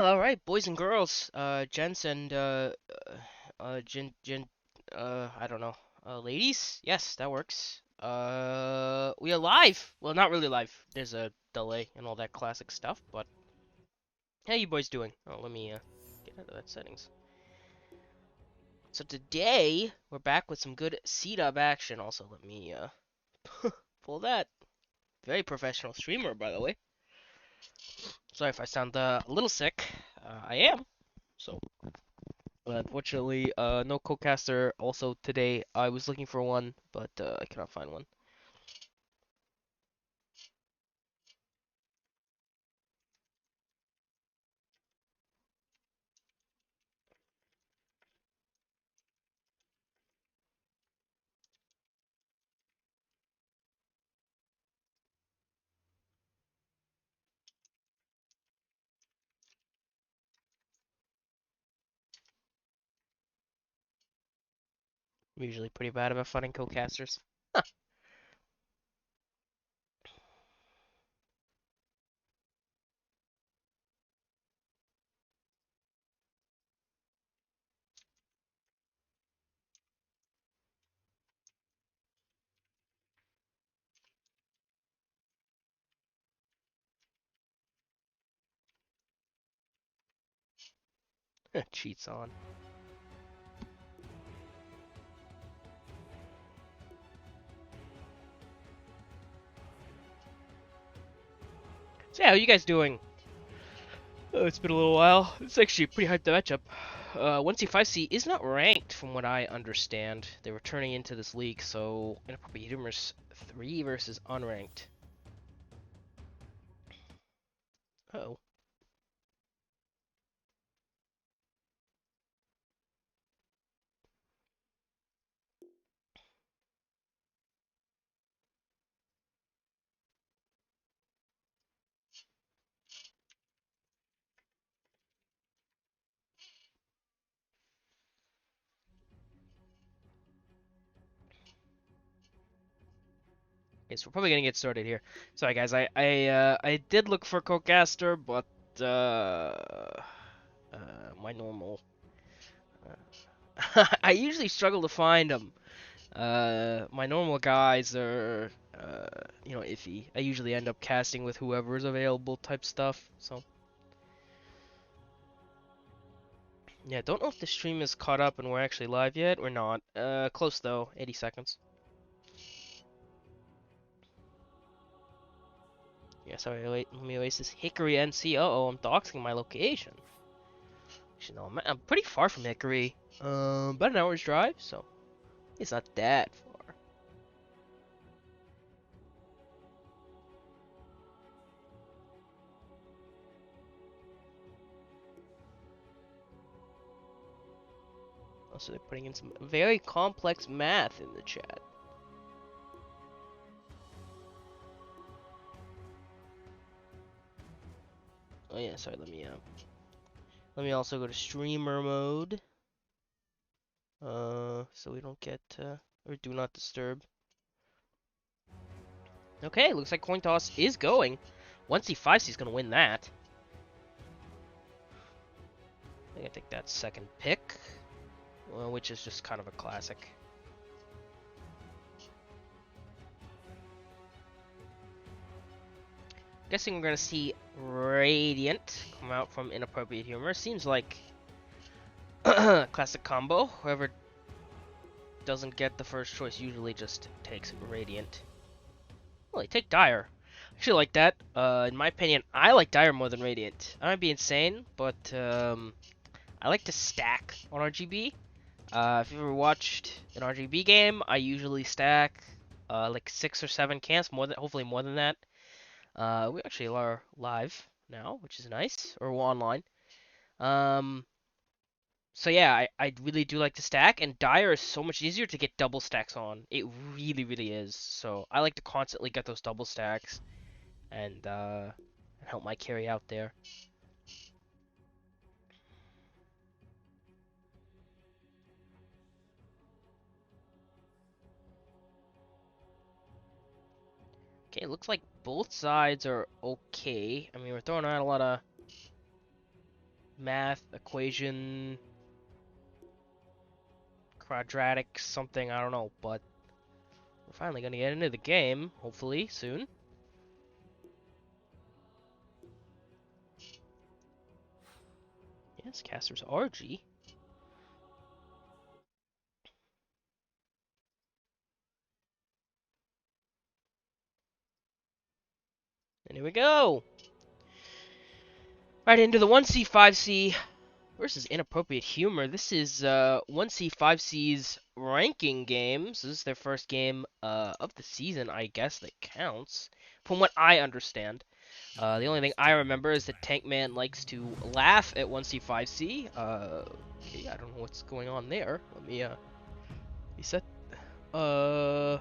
All right, boys and girls, gents and I don't know, ladies. Yes, that works. We are live. Well, not really live. There's a delay and all that classic stuff. But how you boys doing? Oh, let me get out of that settings. So today we're back with some good CDUB action. Also, let me pull that. Very professional streamer, by the way. Sorry if I sound a little sick. I am. So unfortunately, no co-caster. Also today, I was looking for one, but I cannot find one. I'm usually pretty bad about finding co-casters. Cheats on. So yeah, how you guys doing? Oh, it's been a little while. It's actually a pretty hyped matchup. 1C5C is not ranked from what I understand. They were turning into this league, so Inappropriate Humor's 3 versus unranked. Oh. Okay, so we're probably gonna get started here. Sorry guys, I did look for co-caster, but my normal. I usually struggle to find them. My normal guys are, iffy. I usually end up casting with whoever is available type stuff. So, yeah, don't know if the stream is caught up and we're actually live yet or not. Close though, 80 seconds. Yeah, sorry, wait, let me erase this Hickory NC. Uh-oh, I'm doxing my location. Actually, no, I'm pretty far from Hickory. About an hour's drive, so it's not that far. Also, they're putting in some very complex math in the chat. Oh yeah, sorry, let me also go to streamer mode. So we don't get, or do not disturb. Okay, looks like coin toss is going. 1C5C is gonna win that. I think that's second pick, which is just kind of a classic. Guessing we're gonna see Radiant come out from Inappropriate Humor. Seems like classic combo. Whoever doesn't get the first choice usually just takes Radiant. Well, they take Dire. I actually like that. In my opinion, I like Dire more than Radiant. I might be insane, but I like to stack on RGB. If you've ever watched an RGB game, I usually stack like 6 or 7 camps, hopefully more than that. We actually are live now, which is nice, or we're online. Um, so yeah, I really do like to stack, and Dire is so much easier to get double stacks on. It really, really is. So I like to constantly get those double stacks and help my carry out there. Okay, it looks like both sides are okay. I mean, we're throwing out a lot of math, equation, quadratic, something, I don't know, but we're finally gonna get into the game, hopefully, soon. Yes, caster's RG. And here we go! Right into the 1C, 5C versus Inappropriate Humor. This is 1C, 5C's ranking games. This is their first game of the season, I guess, that counts, from what I understand. The only thing I remember is that Tankman likes to laugh at 1C, 5C. Okay, I don't know what's going on there. Let me, reset. Okay.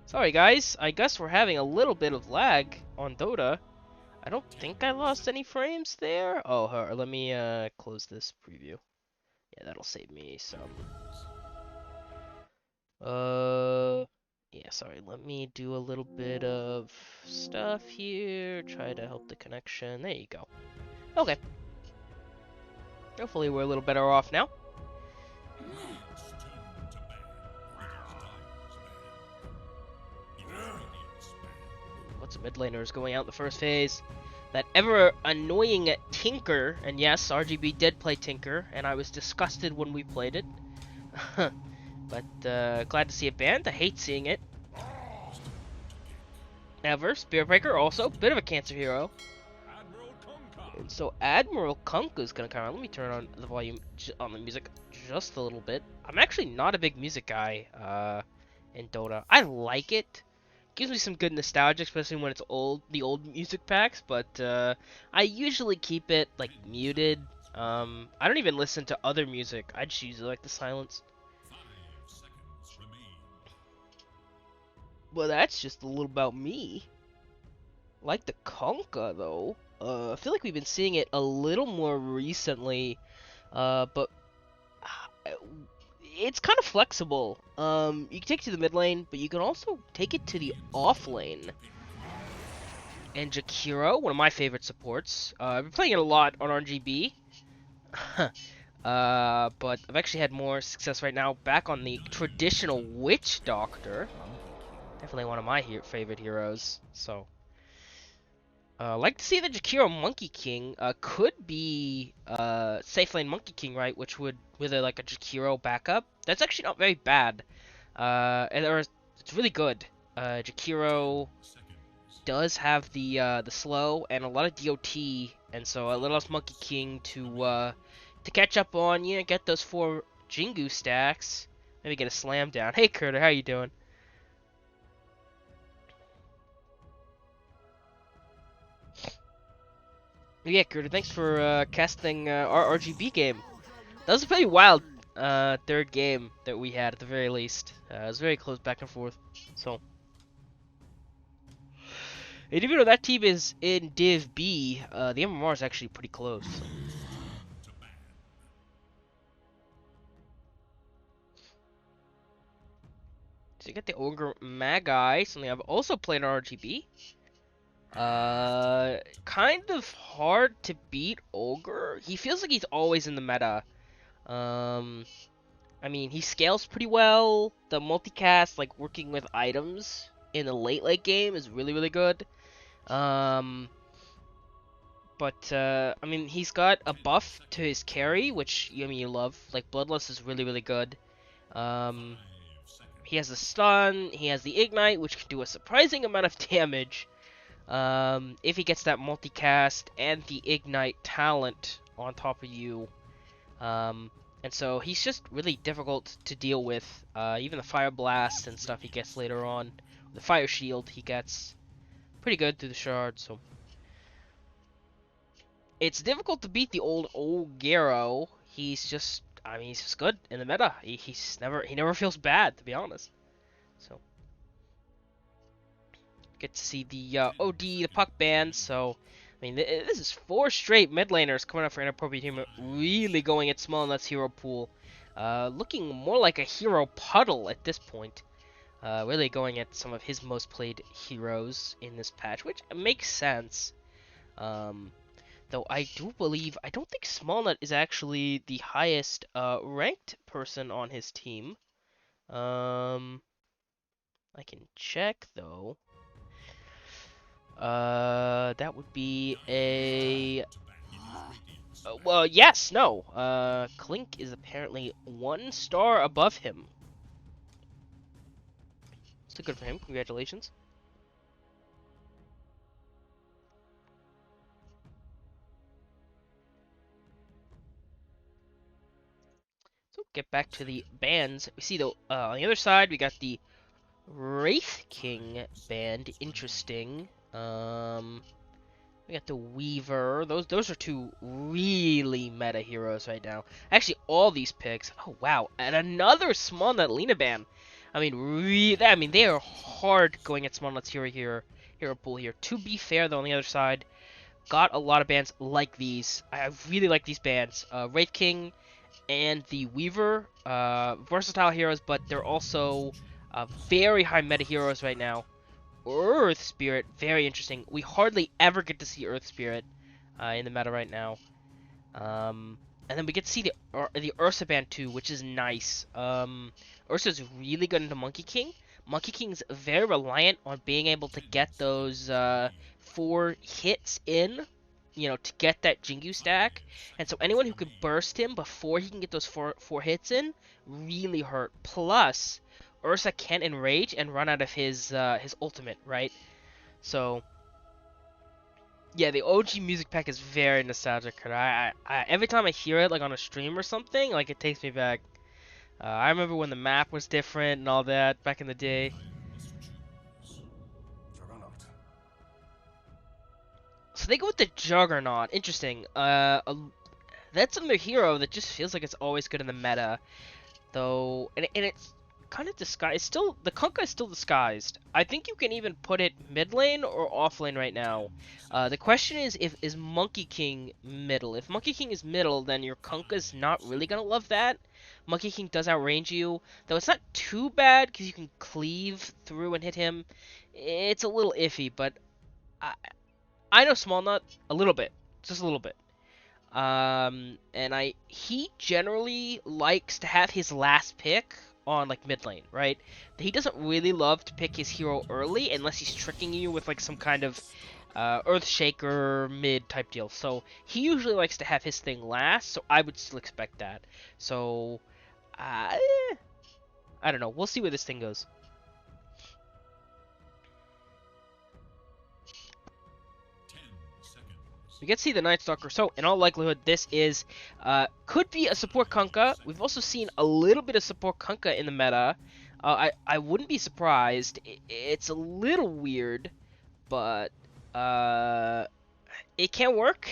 Sorry guys. I guess we're having a little bit of lag on Dota. I don't think I lost any frames there. Oh, let me, close this preview. Yeah, that'll save me some. Yeah, sorry, let me do a little bit of stuff here, try to help the connection. There you go. Okay. Hopefully we're a little better off now. What's a mid laner is going out the first phase. That ever annoying Tinker, and yes, RGB did play Tinker, and I was disgusted when we played it. But glad to see it banned. I hate seeing it. Ever, Spearbreaker also, bit of a cancer hero. And so Admiral Kunk is gonna come out. Let me turn on the volume on the music just a little bit. I'm actually not a big music guy in Dota. I like it. Gives me some good nostalgia, especially when it's the old music packs, but I usually keep it like muted. I don't even listen to other music. I just usually like the silence. Well, that's just a little about me. Like the Conka though. I feel like we've been seeing it a little more recently, but it's kind of flexible. You can take it to the mid lane, but you can also take it to the off lane. And Jakiro, one of my favorite supports. I've been playing it a lot on RGB. But I've actually had more success right now back on the traditional Witch Doctor. Definitely one of my favorite heroes. So, like to see the Jakiro Monkey King could be safe lane Monkey King, right? Which would with like a Jakiro backup. That's actually not very bad. It's really good. Jakiro does have the slow and a lot of DOT, and so it allows Monkey King to catch up on you, get those 4 Jingu stacks, maybe get a slam down. Hey Curter, how you doing? Yeah, Curter, thanks for casting our RGB game. That was a pretty wild third game that we had at the very least. It was very close back and forth. So. And even though that team is in Div B, the MMR is actually pretty close. So you get the Ogre Magi, something I've also played on RGB. Kind of hard to beat Ogre. He feels like he's always in the meta. I mean, he scales pretty well. The multicast, like working with items in the late game, is really, really good. But I mean, he's got a buff to his carry, which I mean you love. Like Bloodlust is really, really good. He has the stun. He has the ignite, which can do a surprising amount of damage. If he gets that multicast and the ignite talent on top of you. And so he's just really difficult to deal with. Even the fire blast and stuff he gets later on. The fire shield he gets pretty good through the shard. So. It's difficult to beat the old Gero. He's just, I mean, he's just good in the meta. He never feels bad, to be honest. So, get to see the OD, the puck ban. So, I mean, this is 4 straight mid laners coming up for Inappropriate Humor, really going at small nuts hero pool. Looking more like a hero puddle at this point. Really going at some of his most played heroes in this patch, which makes sense. Though I do believe, I don't think Smallnut is actually the highest ranked person on his team. I can check though. That would be a. Well, yes, no. Clink is apparently 1 star above him. Still good for him. Congratulations. So get back to the bands. We see though on the other side we got the Wraith King band. Interesting. We got the Weaver. Those are two really meta heroes right now. Actually, all these picks. Oh wow, and another Small Nut Lena band. I mean, they are hard going at Small Nut's hero pool here. To be fair, though, on the other side, got a lot of bands like these. I really like these bands. Wraith King and the Weaver, versatile heroes, but they're also very high meta heroes right now. Earth Spirit, very interesting. We hardly ever get to see Earth Spirit in the meta right now. And then we get to see the Ursa band too, which is nice. Ursa's really good into Monkey King. Monkey King's very reliant on being able to get those 4 hits in, to get that Jingu stack. And so anyone who can burst him before he can get those four hits in really hurt. Plus, Ursa can enrage and run out of his ultimate, right? So yeah, the OG music pack is very nostalgic. I every time I hear it, like on a stream or something, like it takes me back. I remember when the map was different and all that back in the day. So they go with the Juggernaut. Interesting. That's another hero that just feels like it's always good in the meta, though, and it's kind of disguised. Still, the Kunkka is still disguised. I think you can even put it mid lane or off lane right now. The question is Monkey King middle? If Monkey King is middle, then your Kunkka's not really gonna love that. Monkey King does outrange you, though it's not too bad because you can cleave through and hit him. It's a little iffy, but I know Small Nut a little bit, just a little bit. And he generally likes to have his last pick on like mid lane, right? He doesn't really love to pick his hero early unless he's tricking you with like some kind of Earth Shaker mid type deal. So he usually likes to have his thing last, so I would still expect that. So I don't know. We'll see where this thing goes. We get to see the Night Stalker, so in all likelihood, this is could be a support Kunkka. We've also seen a little bit of support Kunkka in the meta. I wouldn't be surprised. It's a little weird, but it can work.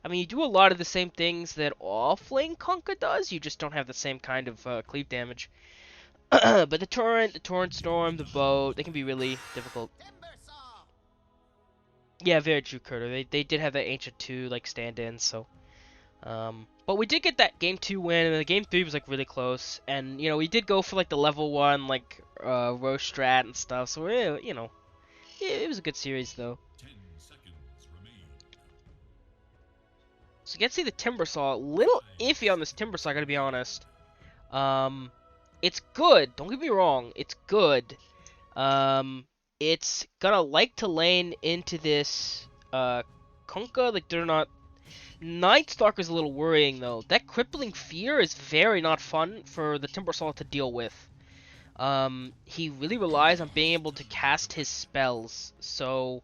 I mean, you do a lot of the same things that off-lane Kunkka does. You just don't have the same kind of cleave damage. But the Torrent Storm, the boat, they can be really difficult. Yeah, very true, Curter. They did have that Ancient 2 like stand-in, so but we did get that game 2 win, and the game 3 was like really close. And we did go for like the level 1 like Roche strat and stuff. So it was a good series though. So you get to see the Timbersaw. A little iffy on this Timbersaw, I gotta be honest. It's good. Don't get me wrong. It's good. It's gonna like to lane into this Kunkka, like they're not. Night Stalker is a little worrying though. That crippling fear is very not fun for the Timbersaw to deal with. He really relies on being able to cast his spells, so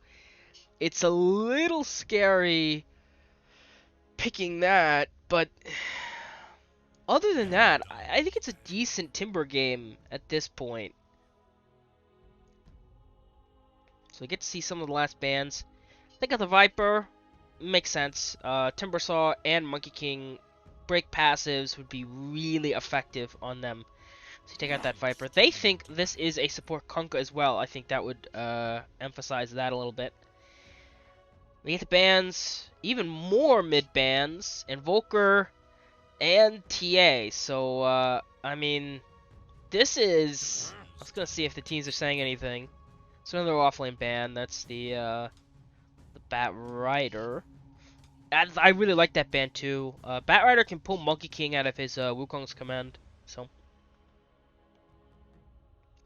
it's a little scary picking that, but other than that, I think it's a decent Timber game at this point. So we get to see some of the last bands. They got the Viper. Makes sense. Timbersaw and Monkey King break passives would be really effective on them. So you take out that Viper. They think this is a support Kunkka as well. I think that would emphasize that a little bit. We get the bands. Even more mid bands. Invoker and TA. So, I mean, this is... I was going to see if the teams are saying anything. So another offlane ban. That's the Bat Rider. I really like that band too. Batrider can pull Monkey King out of his Wukong's command. So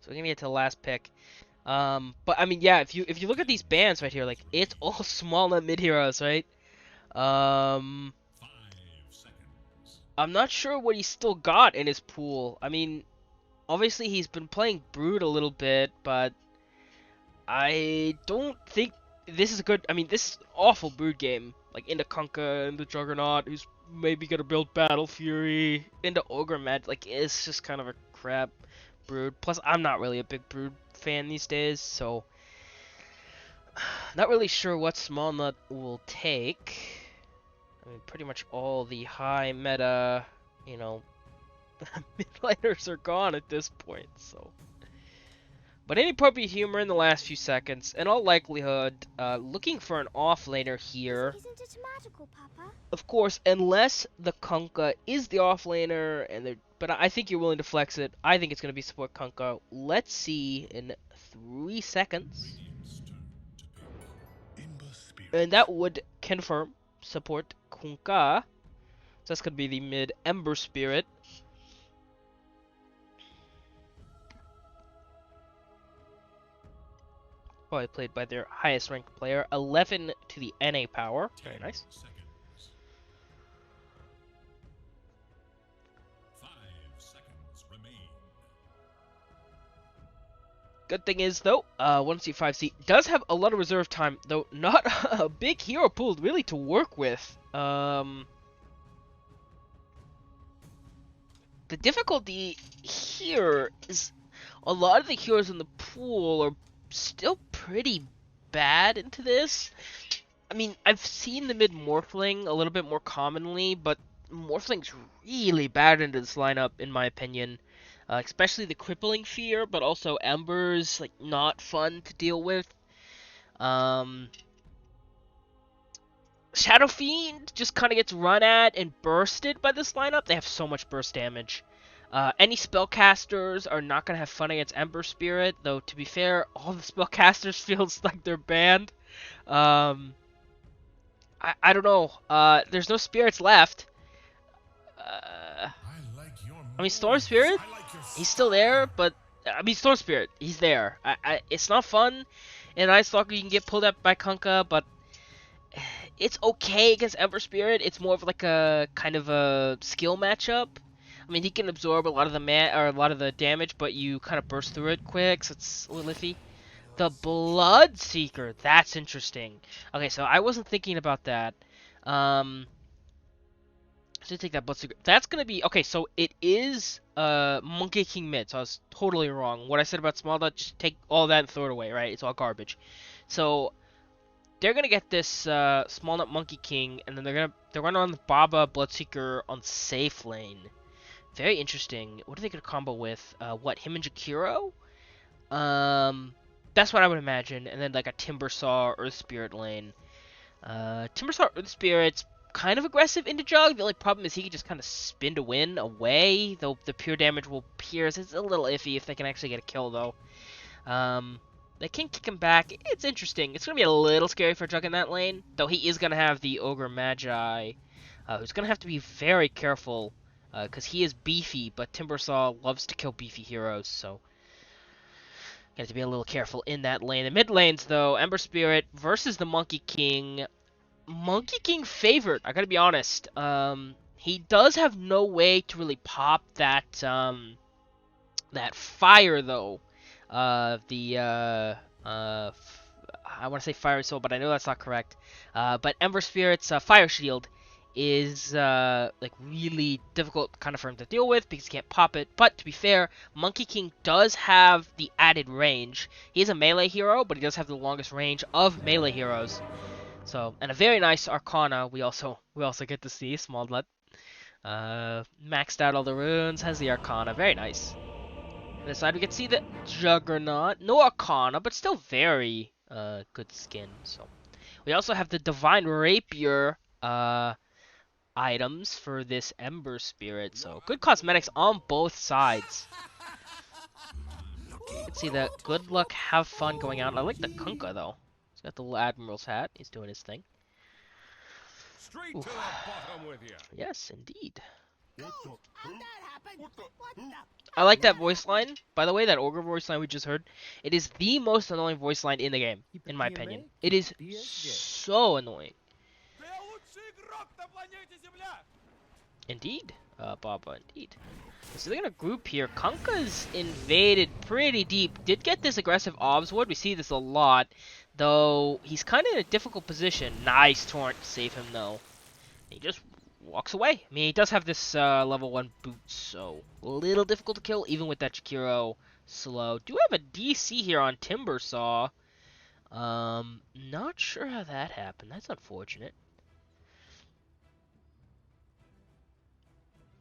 we're gonna get to the last pick. But I mean, yeah, if you look at these bands right here, like it's all small nut mid heroes, right? Um, I'm not sure what he's still got in his pool. I mean, obviously he's been playing Brood a little bit, but I don't think this is a good. I mean, this is an awful Brood game. Like into Kunkka, into Juggernaut, who's maybe gonna build Battle Fury, into Ogre Mad. Like it's just kind of a crap Brood. Plus, I'm not really a big Brood fan these days, so not really sure what Small Nut will take. I mean, pretty much all the high meta, you know, midliners are gone at this point, so. But any appropriate humor in the last few seconds. In all likelihood, looking for an offlaner here. Isn't it magical, Papa? Of course, unless the Kunkka is the offlaner, but I think you're willing to flex it. I think it's going to be support Kunkka. Let's see in 3 seconds. And that would confirm support Kunkka. So that's going to be the mid Ember Spirit. Probably played by their highest ranked player. 11 to the NA power. Very nice. 5 seconds remain. Good thing is, though, 1C5C does have a lot of reserve time, though not a big hero pool really to work with. The difficulty here is a lot of the heroes in the pool are still pretty bad into this. I mean, I've seen the mid Morphling a little bit more commonly, but Morphling's really bad into this lineup, in my opinion. Especially the Crippling Fear, but also Ember's like not fun to deal with. Shadow Fiend just kind of gets run at and bursted by this lineup. They have so much burst damage. Any spellcasters are not going to have fun against Ember Spirit, though to be fair, all the spellcasters feels like they're banned. I don't know. There's no spirits left. I mean, Storm Spirit, he's still there, but I mean, Storm Spirit, he's there. It's not fun in Ice Stalker. You can get pulled up by Kunkka, but it's okay against Ember Spirit. It's more of like a kind of a skill matchup. I mean, he can absorb a lot of the damage, but you kind of burst through it quick, so it's a little iffy. The Bloodseeker, that's interesting. Okay, so I wasn't thinking about that. So take that Bloodseeker. That's gonna be okay. So it is Monkey King mid. So I was totally wrong. What I said about Small Nut, just take all that and throw it away. Right? It's all garbage. So they're gonna get this Small Nut Monkey King, and then they're gonna run the Baba Bloodseeker on safe lane. Very interesting. What are they gonna combo with? What, him and Jakiro? That's what I would imagine. And then like a Timbersaw Earth Spirit lane. Timbersaw Earth Spirit's kind of aggressive into Jug. The only problem is he can just kind of spin to win away. Though the pure damage will pierce. It's a little iffy if they can actually get a kill though. They can kick him back. It's interesting. It's gonna be a little scary for Jug in that lane. Though he is gonna have the Ogre Magi, who's gonna have to be very careful. Because he is beefy, but Timbersaw loves to kill beefy heroes, so you have to be a little careful in that lane. The mid lanes, though, Ember Spirit versus the Monkey King. Monkey King favored, I gotta be honest. He does have no way to really pop that that fire, though. I want to say Fiery Soul, but I know that's not correct. But Ember Spirit's Fire Shield is like really difficult kind of for him to deal with because he can't pop it. But to be fair, Monkey King does have the added range. He's a melee hero, but he does have the longest range of melee heroes. So, and a very nice Arcana we also get to see. Small Nut maxed out all the runes, has the Arcana, very nice. On this side we can see the Juggernaut, no Arcana, but still very good skin. So we also have the Divine Rapier items for this Ember Spirit, so good cosmetics on both sides. You can see that. Good luck, have fun going out. I like the Kunkka though. He's got the little Admiral's hat. He's doing his thing. Straight Oof. to the bottom with you. Yes, indeed. How'd that happen? What the? I like that voice line. By the way, that ogre voice line we just heard, it is the most annoying voice line in the game, in my opinion. It is so annoying. Indeed, Baba, indeed. So they're gonna group here. Kunkka's invaded pretty deep. Did get this aggressive obs ward. We see this a lot, though he's kind of in a difficult position. Nice torrent to save him though. He just walks away. I mean, he does have this level 1 boot, so a little difficult to kill, even with that Jakiro slow. Do have a DC here on Timbersaw. Not sure how that happened. That's unfortunate.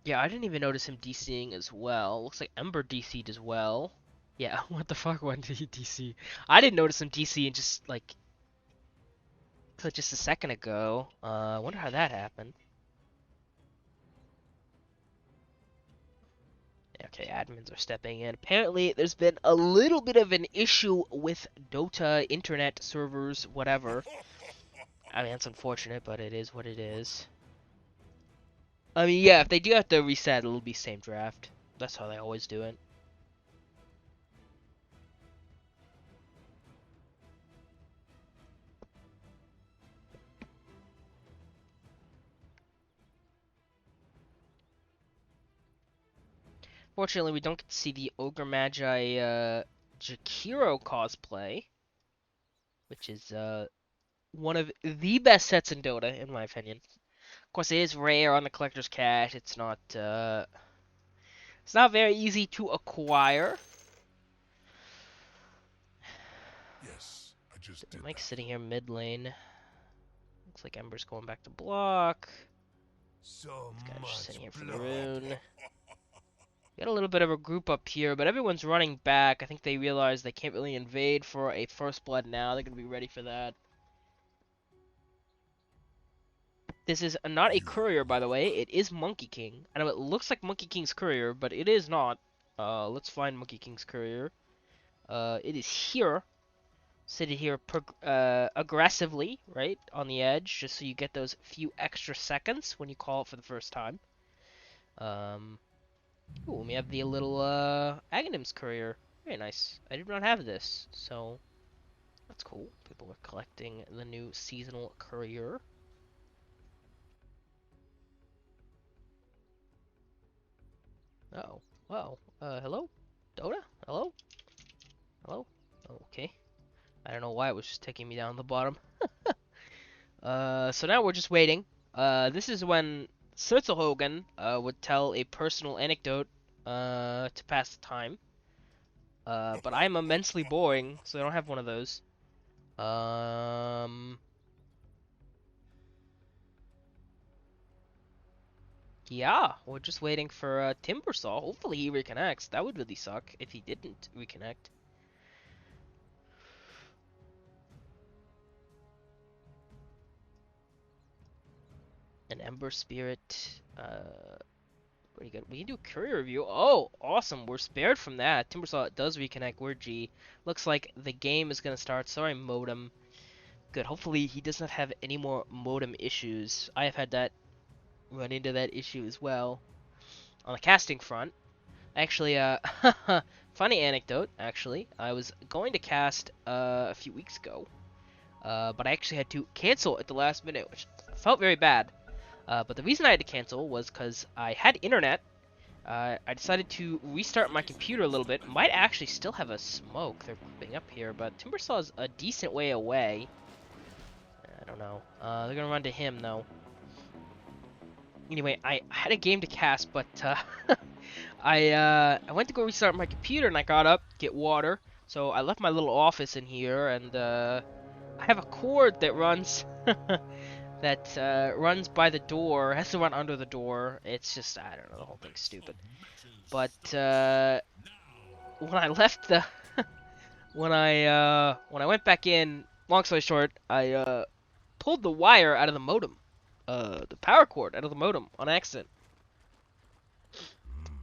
Yeah, I didn't even notice him DCing as well. Looks like Ember DC'd as well. Yeah, what the fuck? When did he DC? I didn't notice him DCing just a second ago. I wonder how that happened. Okay, admins are stepping in. Apparently, there's been a little bit of an issue with Dota internet servers, whatever. I mean, it's unfortunate, but it is what it is. I mean, yeah, if they do have to reset, it'll be same draft. That's how they always do it. Fortunately, we don't get to see the Ogre Magi Jakiro cosplay, which is one of the best sets in Dota, in my opinion. Of course, it is rare on the collector's cache. It's not very easy to acquire. Yes, I just did Mike's that. sitting here mid lane. Looks like Ember's going back to block. So This guy's just sitting here for the blood. rune. Got a little bit of a group up here, but everyone's running back. I think they realize they can't really invade for a first blood now. They're going to be ready for that. This is not a courier, by the way. It is Monkey King. I know it looks like Monkey King's courier, but it is not. Let's find Monkey King's courier. It is here. Sitting here aggressively, right, on the edge, just so you get those few extra seconds when you call it for the first time. Ooh, we have the little Aghanim's courier. Very nice. I did not have this, so that's cool. People are collecting the new seasonal courier. Uh-oh. Uh-oh. Hello? Dota? Hello? Hello? Oh, okay. I don't know why it was just taking me down the bottom. So now we're just waiting. This is when Hogan would tell a personal anecdote to pass the time. But I'm immensely boring, so I don't have one of those. Yeah, we're just waiting for Timbersaw. Hopefully he reconnects. That would really suck if he didn't reconnect. An Ember Spirit. Pretty good. We can do a courier review. Oh, awesome. We're spared from that. Timbersaw does reconnect. We're G. Looks like the game is going to start. Sorry, modem. Good. Hopefully he does not have any more modem issues. I have had that run into that issue as well. On the casting front, actually, funny anecdote, actually. I was going to cast a few weeks ago, but I actually had to cancel at the last minute, which felt very bad. But the reason I had to cancel was because I had internet. I decided to restart my computer a little bit. Might actually still have a smoke. They're popping up here, but Timbersaw's a decent way away. I don't know. They're gonna run to him though. Anyway, I had a game to cast, but I went to go restart my computer and I got up, get water. So I left my little office in here, and I have a cord that runs that runs by the door. Has to run under the door. It's just, I don't know, the whole thing's stupid. But when I left the when I went back in, long story short, I pulled the wire out of the modem. The power cord out of the modem on accident.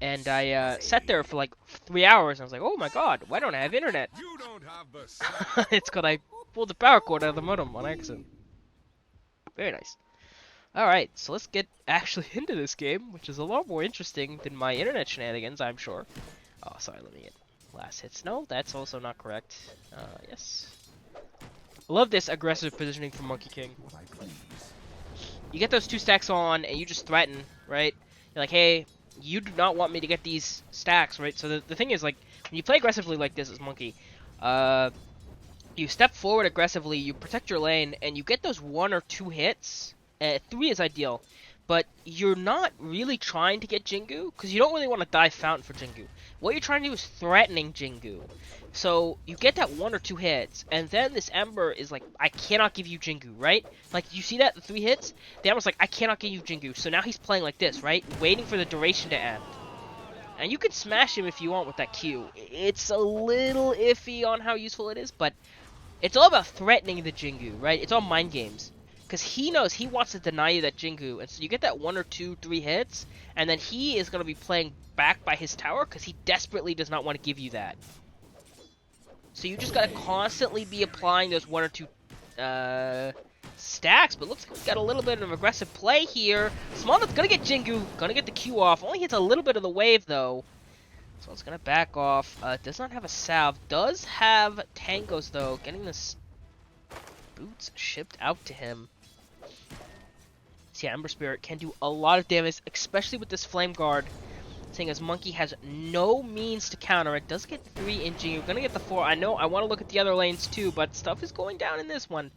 And I sat there for like 3 hours and I was like, oh my god, why don't I have internet? You don't have the It's because I pulled the power cord out of the modem on accident. Very nice. Alright, so let's get actually into this game, which is a lot more interesting than my internet shenanigans, I'm sure. Oh, sorry, let me get last hits. No, that's also not correct. Yes. I love this aggressive positioning from Monkey King. You get those 2 stacks on, and you just threaten, right? You're like, hey, you do not want me to get these stacks, right? So the thing is, like, when you play aggressively like this as Monkey, you step forward aggressively, you protect your lane, and you get those 1 or 2 hits. 3 is ideal, but you're not really trying to get Jingu, because you don't really want to die Fountain for Jingu. What you're trying to do is threatening Jingu. So you get that 1 or 2 hits, and then this Ember is like, I cannot give you Jingu, right? Like, you see that, the 3 hits? The Ember's like, I cannot give you Jingu, so now he's playing like this, right? Waiting for the duration to end. And you can smash him if you want with that Q. It's a little iffy on how useful it is, but it's all about threatening the Jingu, right? It's all mind games. Because he knows he wants to deny you that Jingu, and so you get that 1 or 2, 3 hits, and then he is going to be playing back by his tower because he desperately does not want to give you that. So you just got to constantly be applying those 1 or 2 stacks, but looks like we got a little bit of aggressive play here. Smallnut's going to get Jingu, going to get the Q off, only hits a little bit of the wave though. So it's going to back off. Does not have a salve, does have tangos though, getting this boots shipped out to him. See, Ember Spirit can do a lot of damage, especially with this Flame Guard. Seeing as Monkey has no means to counter it. Does get 3 inching. You're going to get the 4. I know I want to look at the other lanes too, but stuff is going down in this one.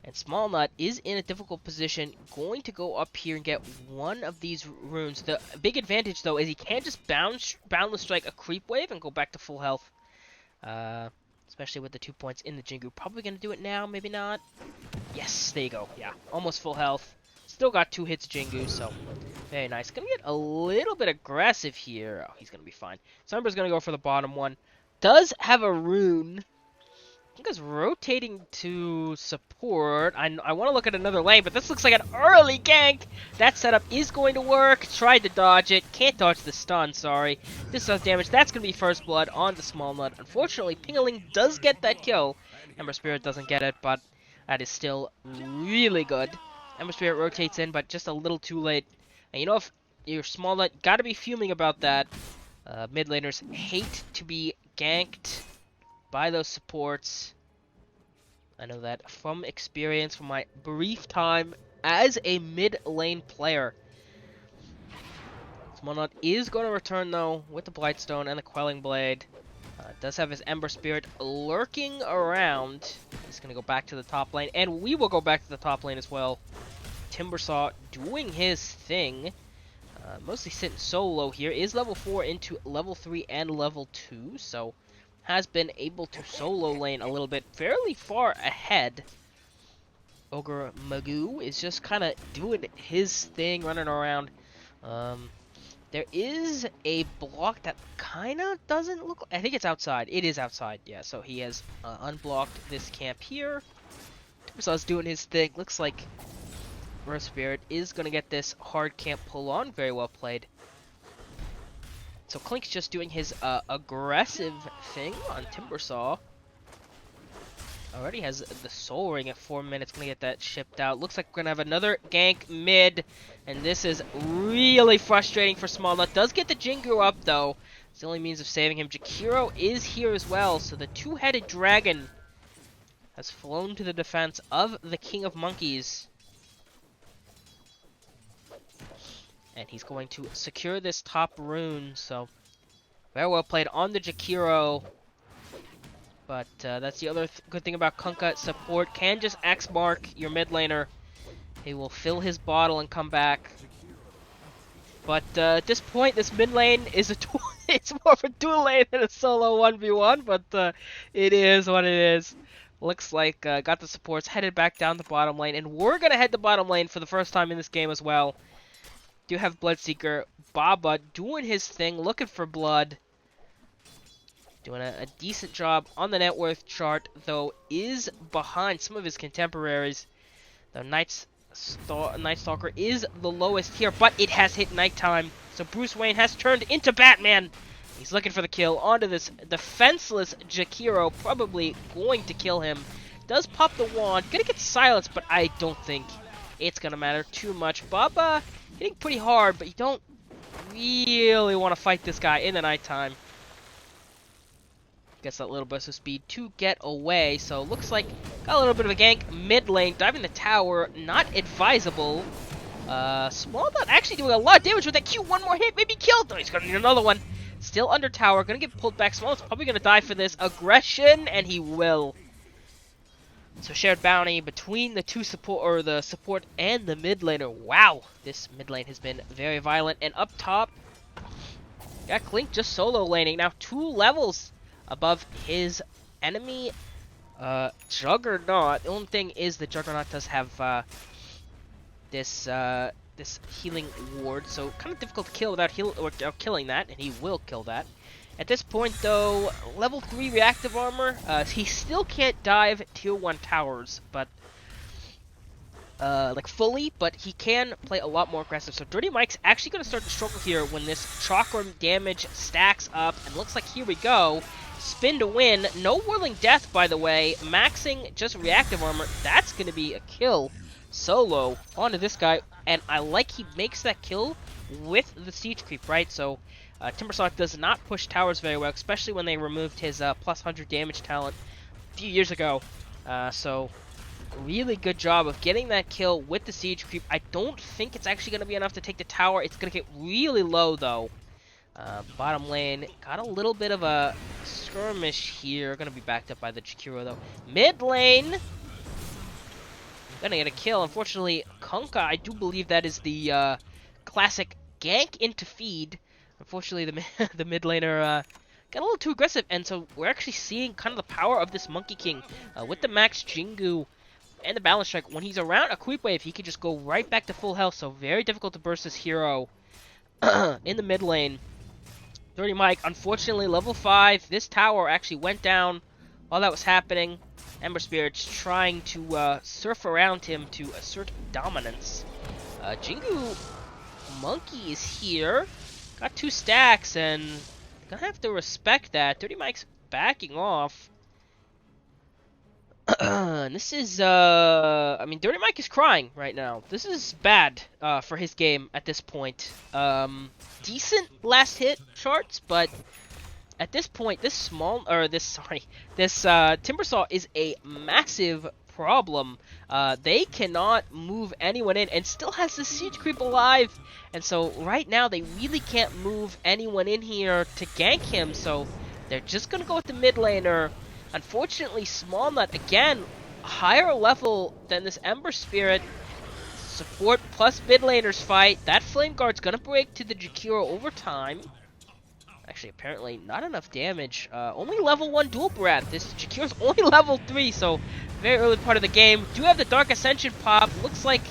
And Small Nut is in a difficult position. Going to go up here and get one of these runes. The big advantage, though, is he can just Boundless Strike a creep wave and go back to full health. Especially with the 2 points in the Jingu. Probably going to do it now, maybe not. Yes, there you go. Yeah, almost full health. Still got 2 hits Jingu, so very nice. Gonna get a little bit aggressive here. Oh, he's gonna be fine. Sunbur's gonna go for the bottom one. Does have a rune. I think it's rotating to support. I want to look at another lane, but this looks like an early gank. That setup is going to work. Tried to dodge it. Can't dodge the stun, sorry. This does damage. That's going to be first blood on the Small Nut. Unfortunately, Pingaling does get that kill. Ember Spirit doesn't get it, but that is still really good. Ember Spirit rotates in, but just a little too late. And you know, if you're Small Nut, gotta be fuming about that. Mid laners hate to be ganked by those supports. I know that from experience, from my brief time as a mid lane player. Small Nut is going to return though with the Blightstone and the Quelling Blade. Does have his Ember Spirit lurking around. He's going to go back to the top lane, and we will go back to the top lane as well. Timbersaw doing his thing. Mostly sitting solo here. Is level 4 into level 3 and level 2, so has been able to solo lane a little bit, fairly far ahead. Ogre Magoo is just kind of doing his thing, running around. There is a block that kind of doesn't look... I think it's outside. It is outside, yeah. So he has unblocked this camp here. Timbersaw's doing his thing. Looks like Rose Spirit is going to get this hard camp pull on. Very well played. So Klink's just doing his aggressive thing on Timbersaw. Already has the Soul Ring at 4 minutes. Gonna get that shipped out. Looks like we're gonna have another gank mid. And this is really frustrating for Small Nut. Does get the Jingu up though. It's the only means of saving him. Jakiro is here as well. So the two-headed dragon has flown to the defense of the King of Monkeys. And he's going to secure this top rune. So very well played on the Jakiro. But that's the other good thing about Kunkka. Support can just X mark your mid laner. He will fill his bottle and come back. But at this point, this mid lane is a it's more of a dual lane than a solo 1v1. But it is what it is. Looks like got the supports headed back down the bottom lane. And we're going to head the bottom lane for the first time in this game as well. Do have Bloodseeker. Baba doing his thing, looking for blood. Doing a decent job on the net worth chart, though is behind some of his contemporaries. The Night Stalker is the lowest here, but it has hit nighttime. So Bruce Wayne has turned into Batman. He's looking for the kill onto this defenseless Jakiro, probably going to kill him. Does pop the wand, gonna get silenced, but I don't think it's gonna matter too much. Baba hitting pretty hard, but you don't really want to fight this guy in the nighttime. Gets that little burst of speed to get away, so looks like got a little bit of a gank mid lane, diving the tower, not advisable. Small Nut actually doing a lot of damage with that Q. One more hit, maybe killed. Oh, he's gonna need another one. Still under tower, gonna get pulled back. Small Nut's probably gonna die for this aggression, and he will. So shared bounty between the two support, or the support and the mid laner. Wow, this mid lane has been very violent. And up top, got Clink just solo laning now, 2 levels above his enemy, Juggernaut. The only thing is the Juggernaut does have this healing ward, so kind of difficult to kill without killing that, and he will kill that. At this point, though, level 3 reactive armor. He still can't dive tier 1 towers, but like fully, but he can play a lot more aggressive. So Dirty Mike's actually going to start to struggle here when this chakra damage stacks up, and looks like here we go. Spin to win. No Whirling Death, by the way. Maxing just reactive armor. That's going to be a kill. Solo onto this guy, and I like he makes that kill with the siege creep, right? So Timbersaw does not push towers very well, especially when they removed his plus 100 damage talent a few years ago. So really good job of getting that kill with the siege creep. I don't think it's actually going to be enough to take the tower. It's going to get really low, though. Bottom lane got a little bit of a skirmish here. Going to be backed up by the Jakiro, though. Mid lane gonna get a kill. Unfortunately, Kunkka, I do believe that is the classic gank into feed. Unfortunately, the mid laner got a little too aggressive, and so we're actually seeing kind of the power of this Monkey King with the max Jingu and the balance strike. When he's around a creep wave, he can just go right back to full health, so very difficult to burst this hero in the mid lane. Dirty Mike, unfortunately, level 5. This tower actually went down while that was happening. Ember Spirit's trying to surf around him to assert dominance. Jingu Monkey is here. Got 2 stacks, and gonna have to respect that. Dirty Mike's backing off. And this is, I mean, Dirty Mike is crying right now. This is bad for his game at this point. Decent last hit charts, but at this point, this Timbersaw is a massive problem. They cannot move anyone in, and still has the siege creep alive. And so right now, they really can't move anyone in here to gank him. So they're just gonna go with the mid laner. Unfortunately, Small Nut again, higher level than this Ember Spirit. Support plus mid laners fight. That Flame Guard's gonna break to the Jakiro over time. Actually, apparently not enough damage. Only level 1 dual breath. This Jakiro's only level 3, so very early part of the game. Do have the Dark Ascension pop. Looks like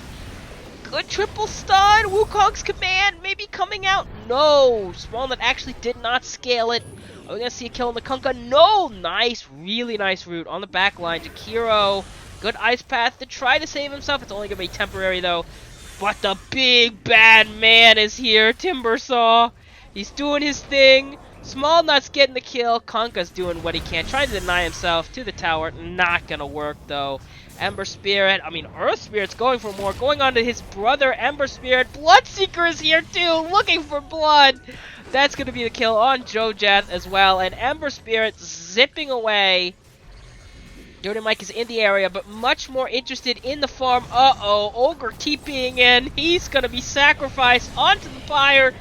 good triple stun. Wukong's command maybe coming out. No, Small Nut actually did not scale it. Are we gonna see a kill on the Kunkka? No, nice, really nice route on the back line. Jakiro, good ice path to try to save himself. It's only gonna be temporary though. But the big bad man is here, Timbersaw. He's doing his thing. Small Nut's getting the kill. Kunkka's doing what he can, trying to deny himself to the tower. Not gonna work though. Ember Spirit, I mean Earth Spirit's going for more. Going on to his brother, Ember Spirit. Bloodseeker is here too, looking for blood. That's gonna be the kill on Jojath as well. And Ember Spirit zipping away. Dirty Mike is in the area, but much more interested in the farm. Uh-oh, Ogre TPing in. He's gonna be sacrificed onto the fire.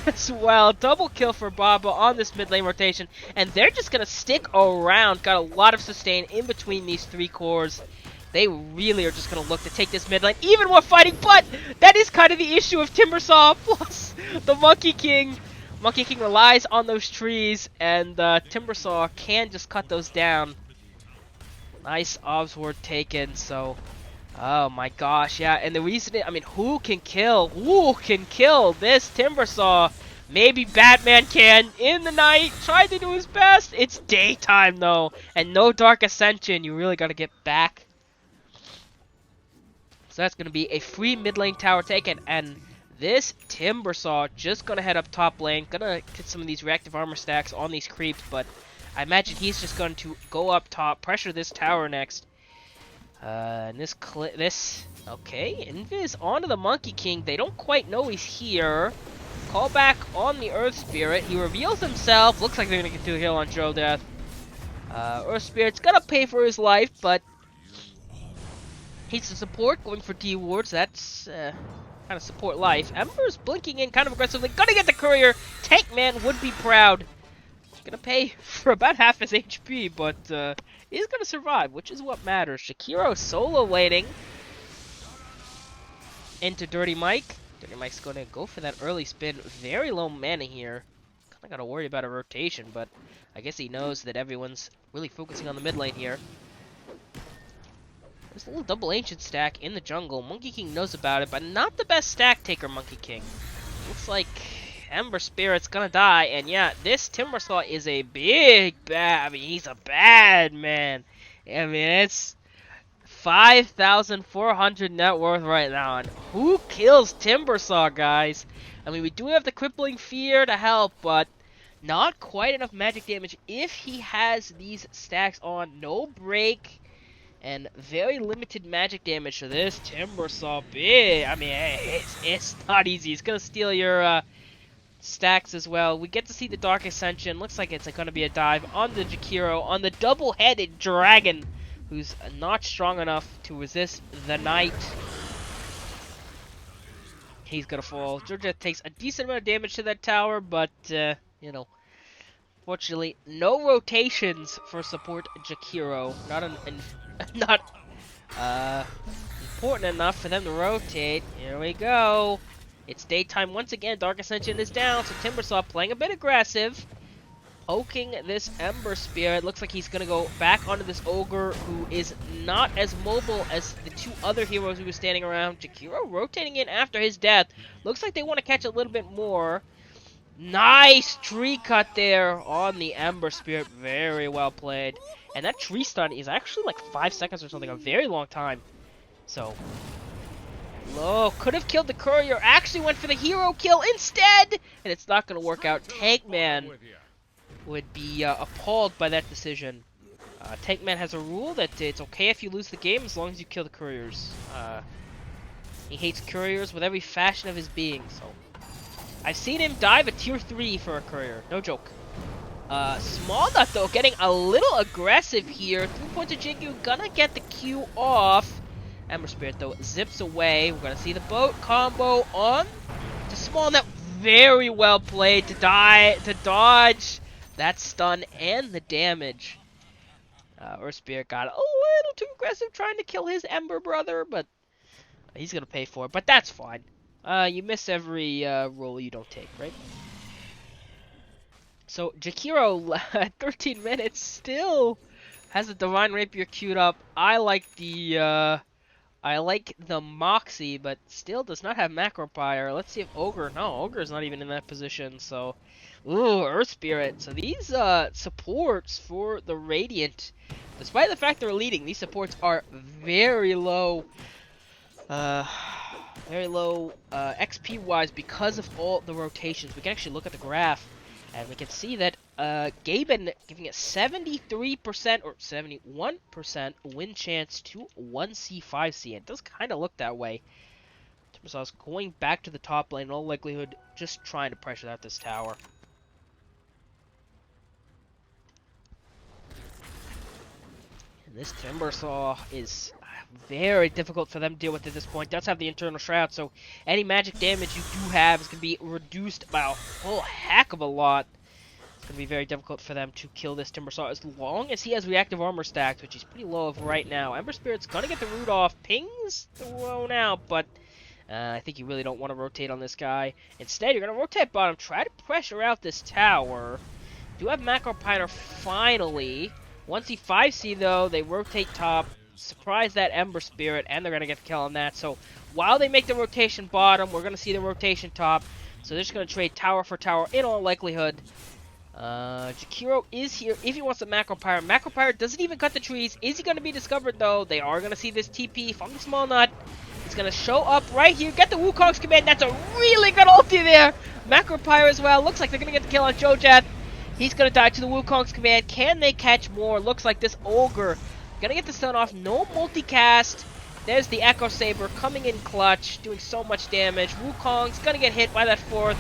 As well. Double kill for Baba on this mid lane rotation. And they're just going to stick around. Got a lot of sustain in between these 3 cores. They really are just going to look to take this mid lane. Even more fighting, but that is kind of the issue of Timbersaw plus the Monkey King. Monkey King relies on those trees, and Timbersaw can just cut those down. Nice obs were taken, so... Oh my gosh, yeah, and the reason, I mean, who can kill this Timbersaw? Maybe Batman can, in the night, try to do his best. It's daytime, though, and no Dark Ascension. You really got to get back. So that's going to be a free mid lane tower taken, and this Timbersaw just going to head up top lane. Going to get some of these reactive armor stacks on these creeps, but I imagine he's just going to go up top, pressure this tower next. And okay, Invis onto the Monkey King. They don't quite know he's here. Call back on the Earth Spirit. He reveals himself. Looks like they're gonna get to heal on Joe Death. Earth Spirit's gonna pay for his life, but he's a support going for D wards. That's kind of support life. Ember's blinking in kind of aggressively. Gonna get the courier. Tank Man would be proud. Gonna pay for about half his HP, but he's gonna survive, which is what matters. Shakiro solo laning into Dirty Mike. Dirty Mike's gonna go for that early spin. Very low mana here. Kinda gotta worry about a rotation, but I guess he knows that everyone's really focusing on the mid lane here. There's a little double ancient stack in the jungle. Monkey King knows about it, but not the best stack taker, Monkey King. Looks like Ember Spirit's gonna die, and yeah, this Timbersaw is a big bad. I mean, he's a bad man. I mean, it's 5,400 net worth right now, and who kills Timbersaw, guys? I mean, we do have the Crippling Fear to help, but not quite enough magic damage if he has these stacks on. No break, and very limited magic damage. So this Timbersaw, big. I mean, it's not easy. It's gonna steal your stacks as well. We get to see the Dark Ascension. Looks like it's going to be a dive on the Jakiro, on the double-headed dragon, who's not strong enough to resist the Knight. He's going to fall. Georgia takes a decent amount of damage to that tower, but, you know, fortunately, no rotations for support Jakiro. Not important enough for them to rotate. Here we go. It's daytime once again. Dark Ascension is down, so Timbersaw playing a bit aggressive, poking this Ember Spirit. Looks like he's gonna go back onto this Ogre, who is not as mobile as the two other heroes who were standing around. Jakiro rotating in after his death. Looks like they want to catch a little bit more. Nice tree cut there on the Ember Spirit. Very well played. And that tree stun is actually like 5 seconds or something, a very long time. So low, could have killed the courier, actually went for the hero kill instead, and it's not going to work out. Tankman would be appalled by that decision. Tankman has a rule that it's okay if you lose the game as long as you kill the couriers. He hates couriers with every fashion of his being, so I've seen him dive a tier 3 for a courier, no joke. Small Nut though, getting a little aggressive here. 3 points of Jingu, gonna get the Q off. Ember Spirit though zips away. We're gonna see the boat combo on to Small Nut. Very well played to dodge that stun and the damage. Earth Spirit got a little too aggressive trying to kill his Ember brother, but he's gonna pay for it. But that's fine. You miss every roll you don't take, right? So Jakiro at 13 minutes still has a Divine Rapier queued up. I like the Moxie, but still does not have Macropire. Let's see if Ogre. No, Ogre's not even in that position. So, ooh, Earth Spirit. So these supports for the Radiant, despite the fact they're leading, these supports are very low. XP wise because of all the rotations. We can actually look at the graph. And we can see that Gaben giving it 73% or 71% win chance to 1C, 5C. It does kind of look that way. Timbersaw's going back to the top lane in all likelihood, just trying to pressure out this tower. And this Timbersaw is very difficult for them to deal with at this point. Does have the internal shroud, so any magic damage you do have is going to be reduced by a whole heck of a lot. It's going to be very difficult for them to kill this Timbersaw as long as he has reactive armor stacked, which he's pretty low of right now. Ember Spirit's going to get the root off, pings thrown out, but I think you really don't want to rotate on this guy. Instead, you're going to rotate bottom, try to pressure out this tower. Do have Macropiner finally. Once he 5C though, they rotate top. Surprise that Ember Spirit, and they're going to get the kill on that. So while they make the rotation bottom, we're going to see the rotation top. So they're just going to trade tower for tower in all likelihood. Jakiro is here if he wants the Macropire. Macropire doesn't even cut the trees. Is he going to be discovered though? They are going to see this TP from the Small Nut. He's going to show up right here. Get the Wukong's command. That's a really good ulti there. Macropire as well. Looks like they're going to get the kill on Jojath. He's going to die to the Wukong's command. Can they catch more? Looks like this Ogre Gonna get the stun off. No multicast. There's the Echo Saber coming in clutch, doing so much damage. Wukong's gonna get hit by that fourth.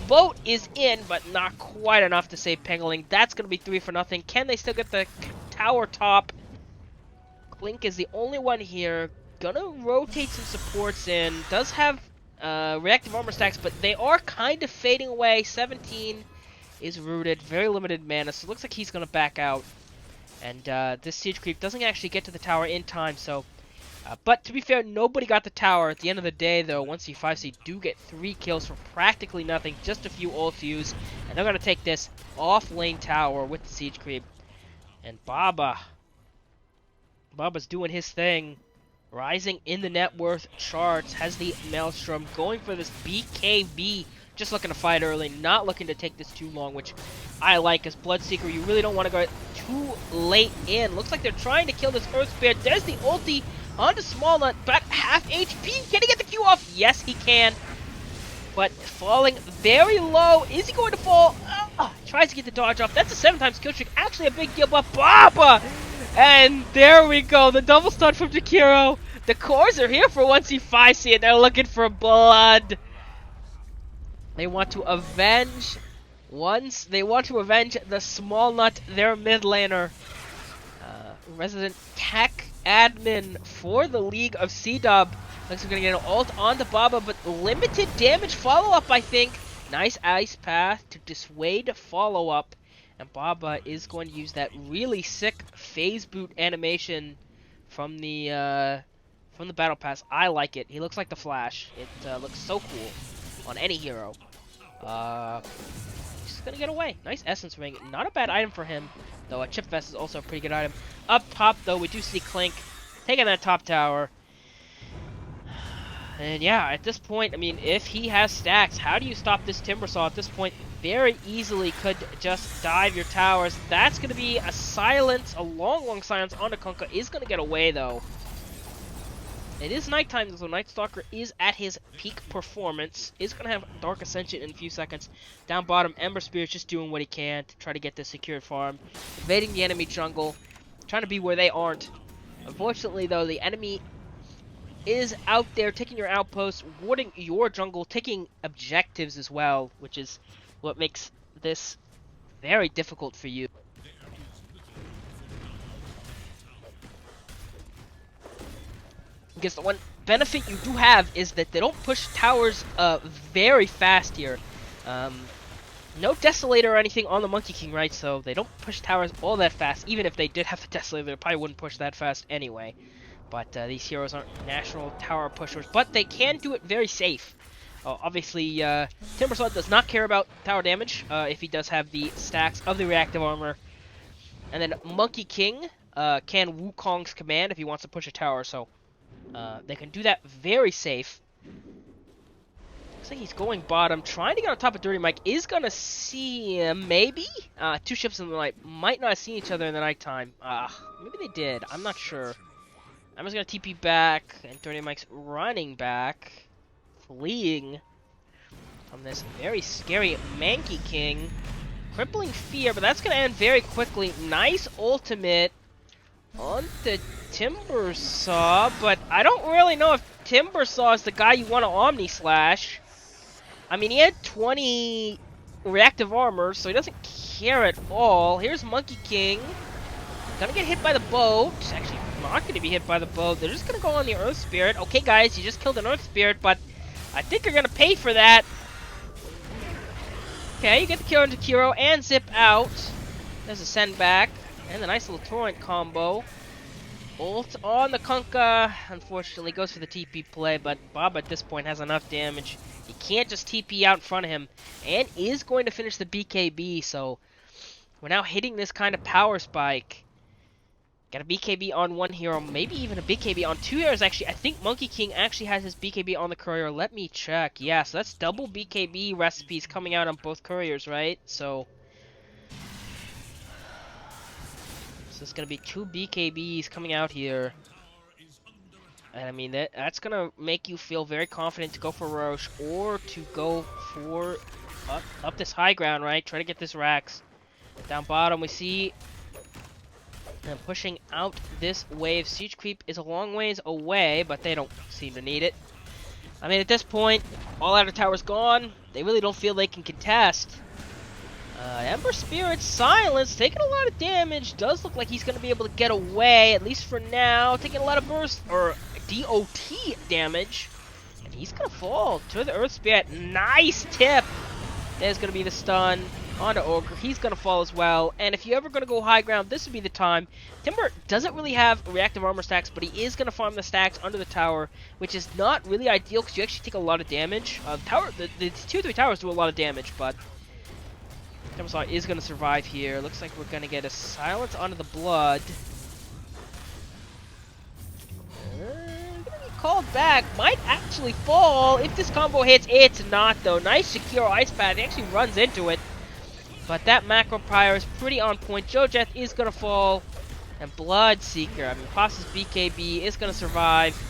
Boat is in, but not quite enough to save Penguling. That's gonna be 3 for nothing. Can they still get the tower top? Clink is the only one here. Gonna rotate some supports in. Does have reactive armor stacks, but they are kind of fading away. 17 is rooted. Very limited mana, so it looks like he's gonna back out. And this siege creep doesn't actually get to the tower in time, so... but to be fair, nobody got the tower. At the end of the day, though, 1C5C do get 3 kills for practically nothing. Just a few ult use. And they're going to take this off-lane tower with the siege creep. And Baba's doing his thing. Rising in the net worth charts. Has the Maelstrom going for this BKB. Just looking to fight early. Not looking to take this too long, which I like as Bloodseeker. You really don't want to go too late in. Looks like they're trying to kill this Earth Spirit. There's the ulti onto Small Nut, but half HP. Can he get the Q off? Yes, he can. But falling very low. Is he going to fall? Tries to get the dodge off. That's a 7 times kill streak. Actually a big deal, but Baba! And there we go. The double stun from Jakiro. The cores are here for 1C5C, and they're looking for blood. They want to avenge the Small Nut, their mid laner. Resident tech admin for the League of CDUB. Looks like we're going to get an ult onto Baba, but limited damage follow-up, I think. Nice ice path to dissuade follow-up. And Baba is going to use that really sick phase boot animation from the battle pass. I like it. He looks like the Flash. It looks so cool on any hero. He's gonna get away. Nice essence ring. Not a bad item for him, though. A chip vest is also a pretty good item. Up top, though, we do see Clink taking that top tower. And yeah, at this point, I mean, if he has stacks, how do you stop this Timbersaw at this point? Very easily could just dive your towers. That's going to be a silence, a long silence on the Kunkka. Is going to get away, though. It is nighttime, so Night Stalker is at his peak performance. Is going to have Dark Ascension in a few seconds. Down bottom, Ember Spirit's just doing what he can to try to get this secured farm. Invading the enemy jungle. Trying to be where they aren't. Unfortunately, though, the enemy is out there taking your outposts, warding your jungle, taking objectives as well, which is what makes this very difficult for you. Because the one benefit you do have is that they don't push towers very fast here. No Desolator or anything on the Monkey King, right? So they don't push towers all that fast. Even if they did have the Desolator, they probably wouldn't push that fast anyway. But these heroes aren't natural tower pushers, but they can do it very safe. Obviously, Timbersaw does not care about tower damage if he does have the stacks of the reactive armor. And then Monkey King can Wukong's command if he wants to push a tower, so they can do that very safe. Looks like he's going bottom, trying to get on top of Dirty Mike. Is going to see him, maybe? 2 ships in the night might not have seen each other in the nighttime. Maybe they did, I'm not sure. I'm just going to TP back, and Dirty Mike's running back, fleeing from this very scary Manky King. Crippling Fear, but that's going to end very quickly. Nice ultimate onto Timbersaw, but I don't really know if Timbersaw is the guy you want to Omni Slash. I mean, he had 20 reactive armor, so he doesn't care at all. Here's Monkey King. Gonna get hit by the boat. Actually, not gonna be hit by the boat. They're just gonna go on the Earth Spirit. Okay, guys, you just killed an Earth Spirit, but I think you're gonna pay for that. Okay, you get the kill into Kiro and zip out. There's a send back. And a nice little torrent combo. Ult on the Kunkka. Unfortunately, goes for the TP play, but Bob at this point has enough damage. He can't just TP out in front of him. And is going to finish the BKB, so we're now hitting this kind of power spike. Got a BKB on one hero, maybe even a BKB on 2 heroes, actually. I think Monkey King actually has his BKB on the courier. Let me check. Yeah, so that's double BKB recipes coming out on both couriers, right? So it's going to be 2 BKBs coming out here. And I mean, that's going to make you feel very confident to go for Roche or to go for up this high ground, right? Try to get this Rax. Down bottom, we see And pushing out this wave. Siege creep is a long ways away, but they don't seem to need it. I mean, at this point, all outer tower's gone. They really don't feel they can contest. Ember Spirit's silence, taking a lot of damage. Does look like he's going to be able to get away, at least for now. Taking a lot of burst, or DOT damage. And he's going to fall to the Earth Spirit. Nice tip. There's going to be the stun onto Ogre. He's going to fall as well. And if you're ever going to go high ground, this would be the time. Timber doesn't really have reactive armor stacks, but he is going to farm the stacks under the tower, which is not really ideal because you actually take a lot of damage. The 2-3 towers do a lot of damage, but Timbersaw is going to survive here. Looks like we're going to get a silence onto the blood. Gonna be called back. Might actually fall. If this combo hits, it's not though. Nice secure ice pad. He actually runs into it. But that macro prior is pretty on point. Jojeth is going to fall. And Bloodseeker, I mean, Passa's BKB is going to survive.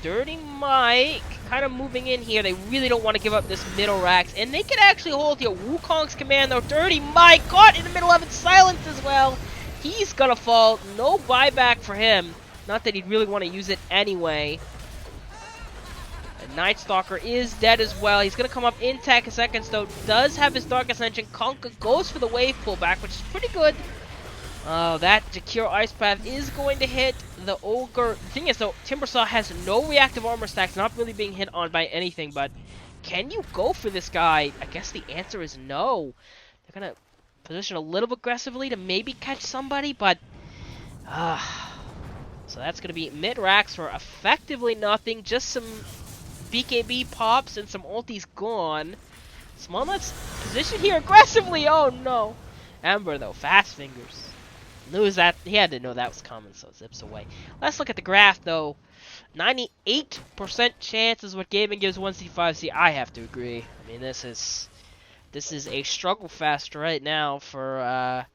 Dirty Mike kind of moving in here. They really don't want to give up this middle racks. And they can actually hold here. Wukong's command, though. Dirty Mike caught in the middle of it. Silence as well. He's going to fall. No buyback for him. Not that he'd really want to use it anyway. And Night Stalker is dead as well. He's going to come up in tech a second, though. Does have his Dark Ascension. Conka goes for the wave pullback, which is pretty good. That Secure Ice Path is going to hit the Ogre. The thing is, though, Timbersaw has no reactive armor stacks, not really being hit on by anything, but can you go for this guy? I guess the answer is no. They're going to position a little aggressively to maybe catch somebody, but so that's going to be mid-racks for effectively nothing. Just some BKB pops and some ultis gone. Smallnut's position here aggressively. Oh, no. Ember, though. Fast fingers. Knew that. He had to know that was coming, so zips away. Let's look at the graph, though. 98% chance is what gaming gives 1C5C. I have to agree. I mean, this is a struggle fest right now for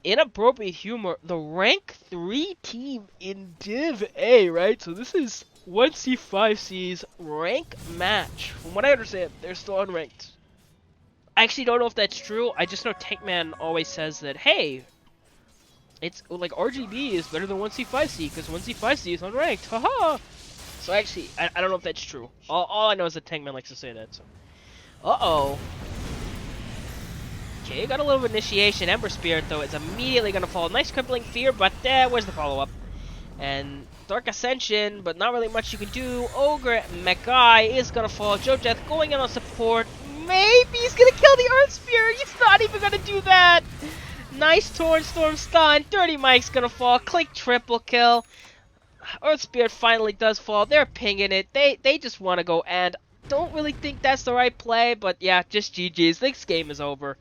inappropriate humor. The rank 3 team in Div A, right? So this is 1C5C's rank match. From what I understand, they're still unranked. I actually don't know if that's true. I just know Tankman always says that, hey, it's like RGB is better than 1C5C because 1C5C is unranked. Haha! So actually, I don't know if that's true. All I know is that Tankman likes to say that. So, uh-oh. Okay, got a little initiation. Ember Spirit, though, is immediately going to fall. Nice crippling fear, but where's the follow-up? And Dark Ascension, but not really much you can do. Ogre Magai is going to fall. Jojeth going in on support. Maybe he's going to kill the Earth Spirit. He's not even going to do that. Nice Torn Storm stun. Dirty Mike's going to fall. Click triple kill. Earth Spirit finally does fall. They're pinging it. They just want to go and don't really think that's the right play. But yeah, just GG's. This game is over.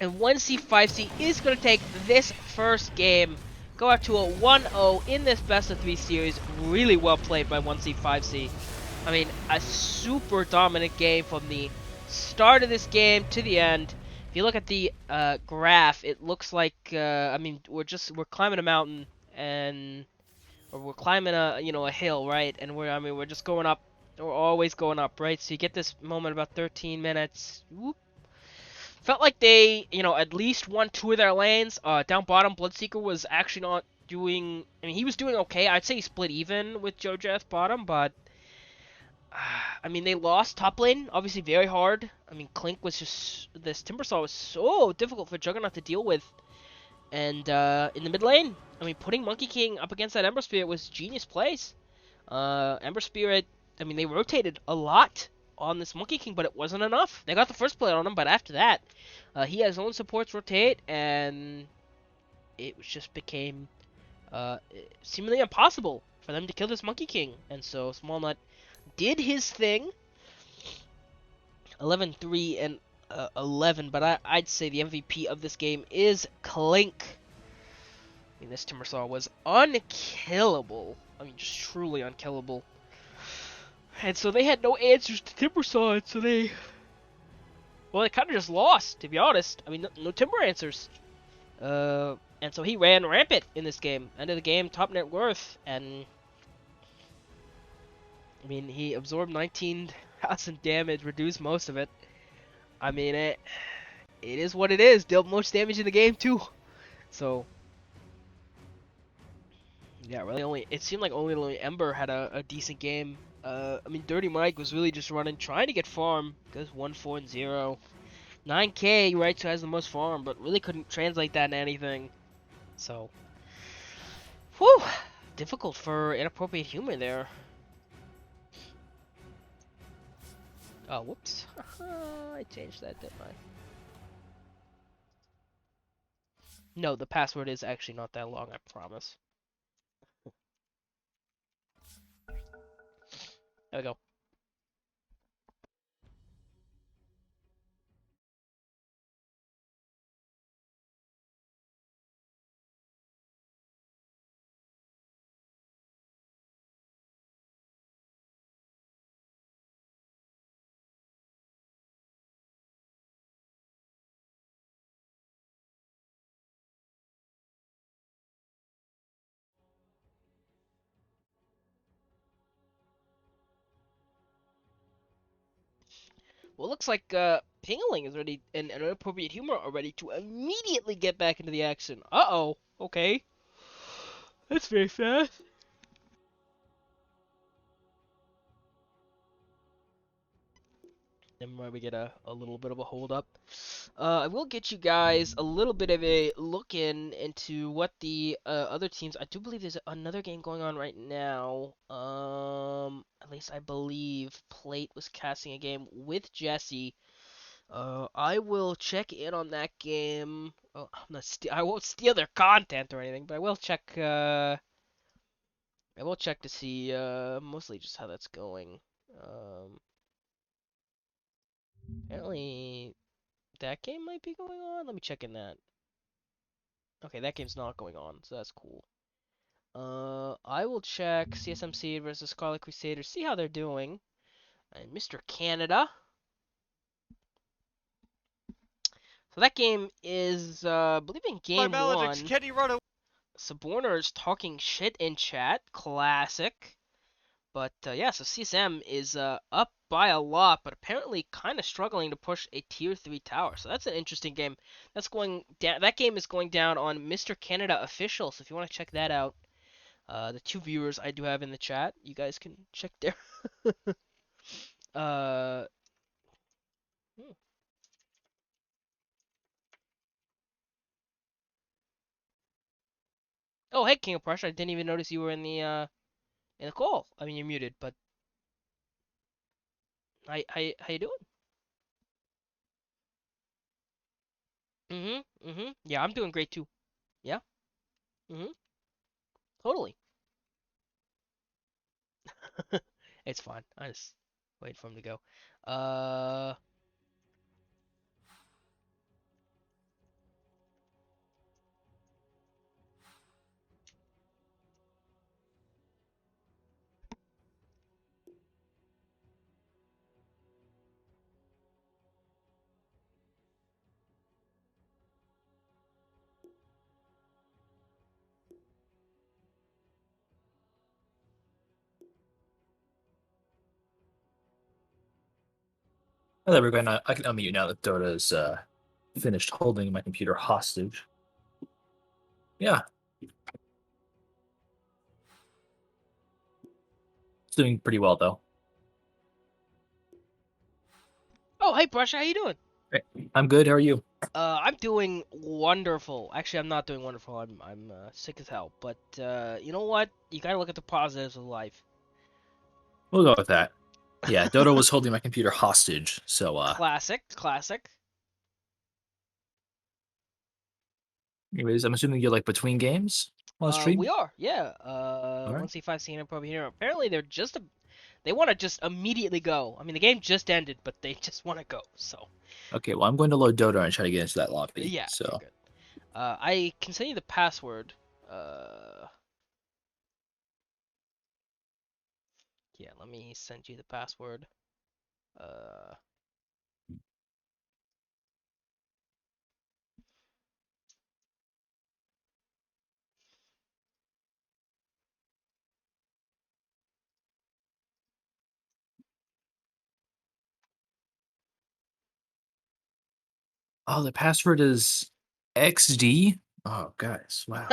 And 1C5C is going to take this first game. Go out to a 1-0 in this best of 3 series. Really well played by 1C5C. I mean, a super dominant game from the start of this game to the end. If you look at the graph, it looks like I mean, we're climbing a mountain or we're climbing a hill, right? And we're just going up. We're always going up, right? So you get this moment about 13 minutes. Whoop. Felt like they, at least won 2 of their lanes. Down bottom, Bloodseeker was actually not doing. I mean, he was doing okay. I'd say he split even with Jojeth bottom, but. I mean, they lost top lane, obviously very hard. I mean, Clink was just, this Timbersaw was so difficult for Juggernaut to deal with. And in the mid lane, I mean, putting Monkey King up against that Ember Spirit was genius plays. Ember Spirit, I mean, they rotated a lot on this Monkey King, but it wasn't enough. They got the first play on him, but after that, he had his own supports rotate, and it just became seemingly impossible for them to kill this Monkey King. And so Smallnut did his thing. 11-3 and 11, but I'd say the MVP of this game is Clink. I mean, this Timbersaw was unkillable. I mean, just truly unkillable. And so they had no answers to Timbersaw, and so they kind of just lost, to be honest. I mean, no Timber answers. And so he ran rampant in this game. End of the game, top net worth, and I mean, he absorbed 19,000 damage, reduced most of it. I mean, it is what it is. Dealt most damage in the game, too. So yeah, really only it seemed like only Ember had a decent game. I mean, Dirty Mike was really just running, trying to get farm. Goes 1-4-0, 9K, right? So has the most farm, but really couldn't translate that into anything. So, whew, difficult for inappropriate humor there. Oh, whoops. I changed that, didn't I? No, the password is actually not that long, I promise. There we go. Well, it looks like Pingling is ready and inappropriate humor are ready to immediately get back into the action. Uh-oh. Okay. That's very fast. Then we get a little bit of a hold up. I will get you guys a little bit of a look into what the other teams. I do believe there's another game going on right now. At least I believe Plate was casting a game with Jesse. I will check in on that game. Oh, I won't steal their content or anything, but I will check. I will check to see mostly just how that's going. Um, Apparently that game might be going on. Let me check in that. Okay, that game's not going on, so that's cool. I will check CSM versus Scarlet Crusaders, see how they're doing. And Mr. Canada. So that game is, I believe in game one. Can you run away? Suborner's talking shit in chat. Classic. But yeah, so CSM is up by a lot, but apparently kind of struggling to push a tier 3 tower. So that's an interesting game. That's going down. That game is going down on Mr. Canada Official. So if you want to check that out, the two viewers I do have in the chat, you guys can check there. uh, hmm. Oh, hey, King of Prussia. I didn't even notice you were in the call. I mean, you're muted, but how you doing? Yeah, I'm doing great too. Yeah. Mhm. Totally. It's fine. I just wait for him to go. Uh. Hi there, everyone. I can unmute you now that Dota's finished holding my computer hostage. Yeah, it's doing pretty well though. Oh, hey, Prussia. How you doing? Hey, I'm good. How are you? I'm doing wonderful. Actually, I'm not doing wonderful. I'm sick as hell. But you know what? You gotta look at the positives of life. We'll go with that. Yeah, Dota was holding my computer hostage, so Classic, classic. anyways, I'm assuming you're like between games while We stream. are, yeah. All right. 1C5 CNM Pro here. Apparently, they want to just immediately go. I mean, the game just ended, but they just want to go. So Okay, well, I'm going to load Dota and try to get into that lobby. yeah, okay, So good. I can send you the password. Uh, yeah, let me send you the password. Uh, oh, the password is XD. Oh, guys, wow.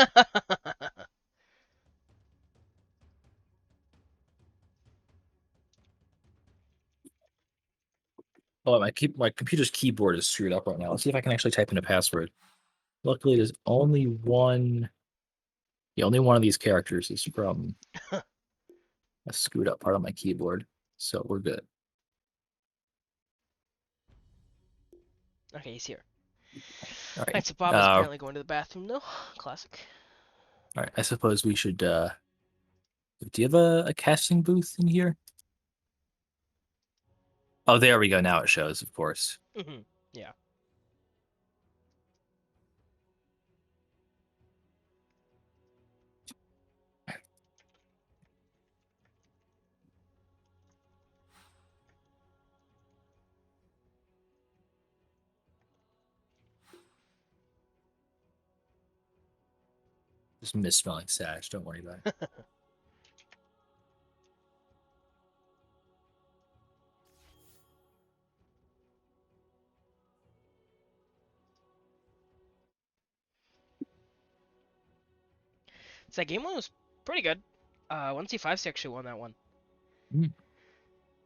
Oh, my computer's keyboard is screwed up right now. Let's see if I can actually type in a password. Luckily, there's only one. The only one of these characters is from a screwed up part of my keyboard, so we're good. Okay, he's here. All right. Alright, so Bob is apparently going to the bathroom though. Classic. All right. I suppose we should. Do you have a casting booth in here? Oh, there we go. Now it shows, of course. Yeah. Just misspelling Sash. Don't worry about it. So that game one was pretty good. 1C5 actually won that one.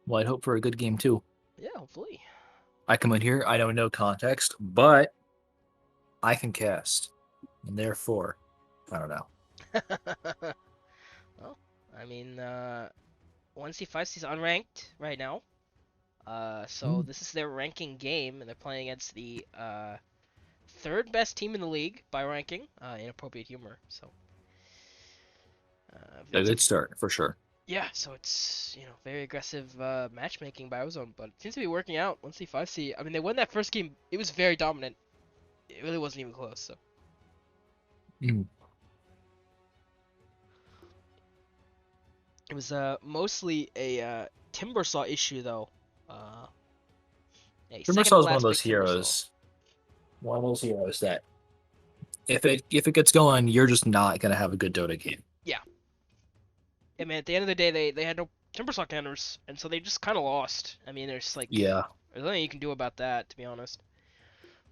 Well, I'd hope for a good game too. Yeah, hopefully. I come in here. I know no context, but I can cast, and therefore, I don't know. Well, I mean, 1C5 is unranked right now. So this is their ranking game, and they're playing against the third best team in the league by ranking, Inappropriate Humor. So A it's a good start for sure. yeah. So it's very aggressive matchmaking by Ozone, but it seems to be working out. 1C5C. I mean, they won that first game. It was very dominant. It really wasn't even close. So. Mm. It was mostly a Timbersaw issue though. A second to Timbersaw is one of last those pick Timbersaw. heroes. One of those heroes that if it gets going, you're just not gonna have a good Dota game. Yeah. I mean, at the end of the day, they had no Timbersaw counters, and so they just kind of lost. I mean, there's Yeah. nothing you can do about that, to be honest.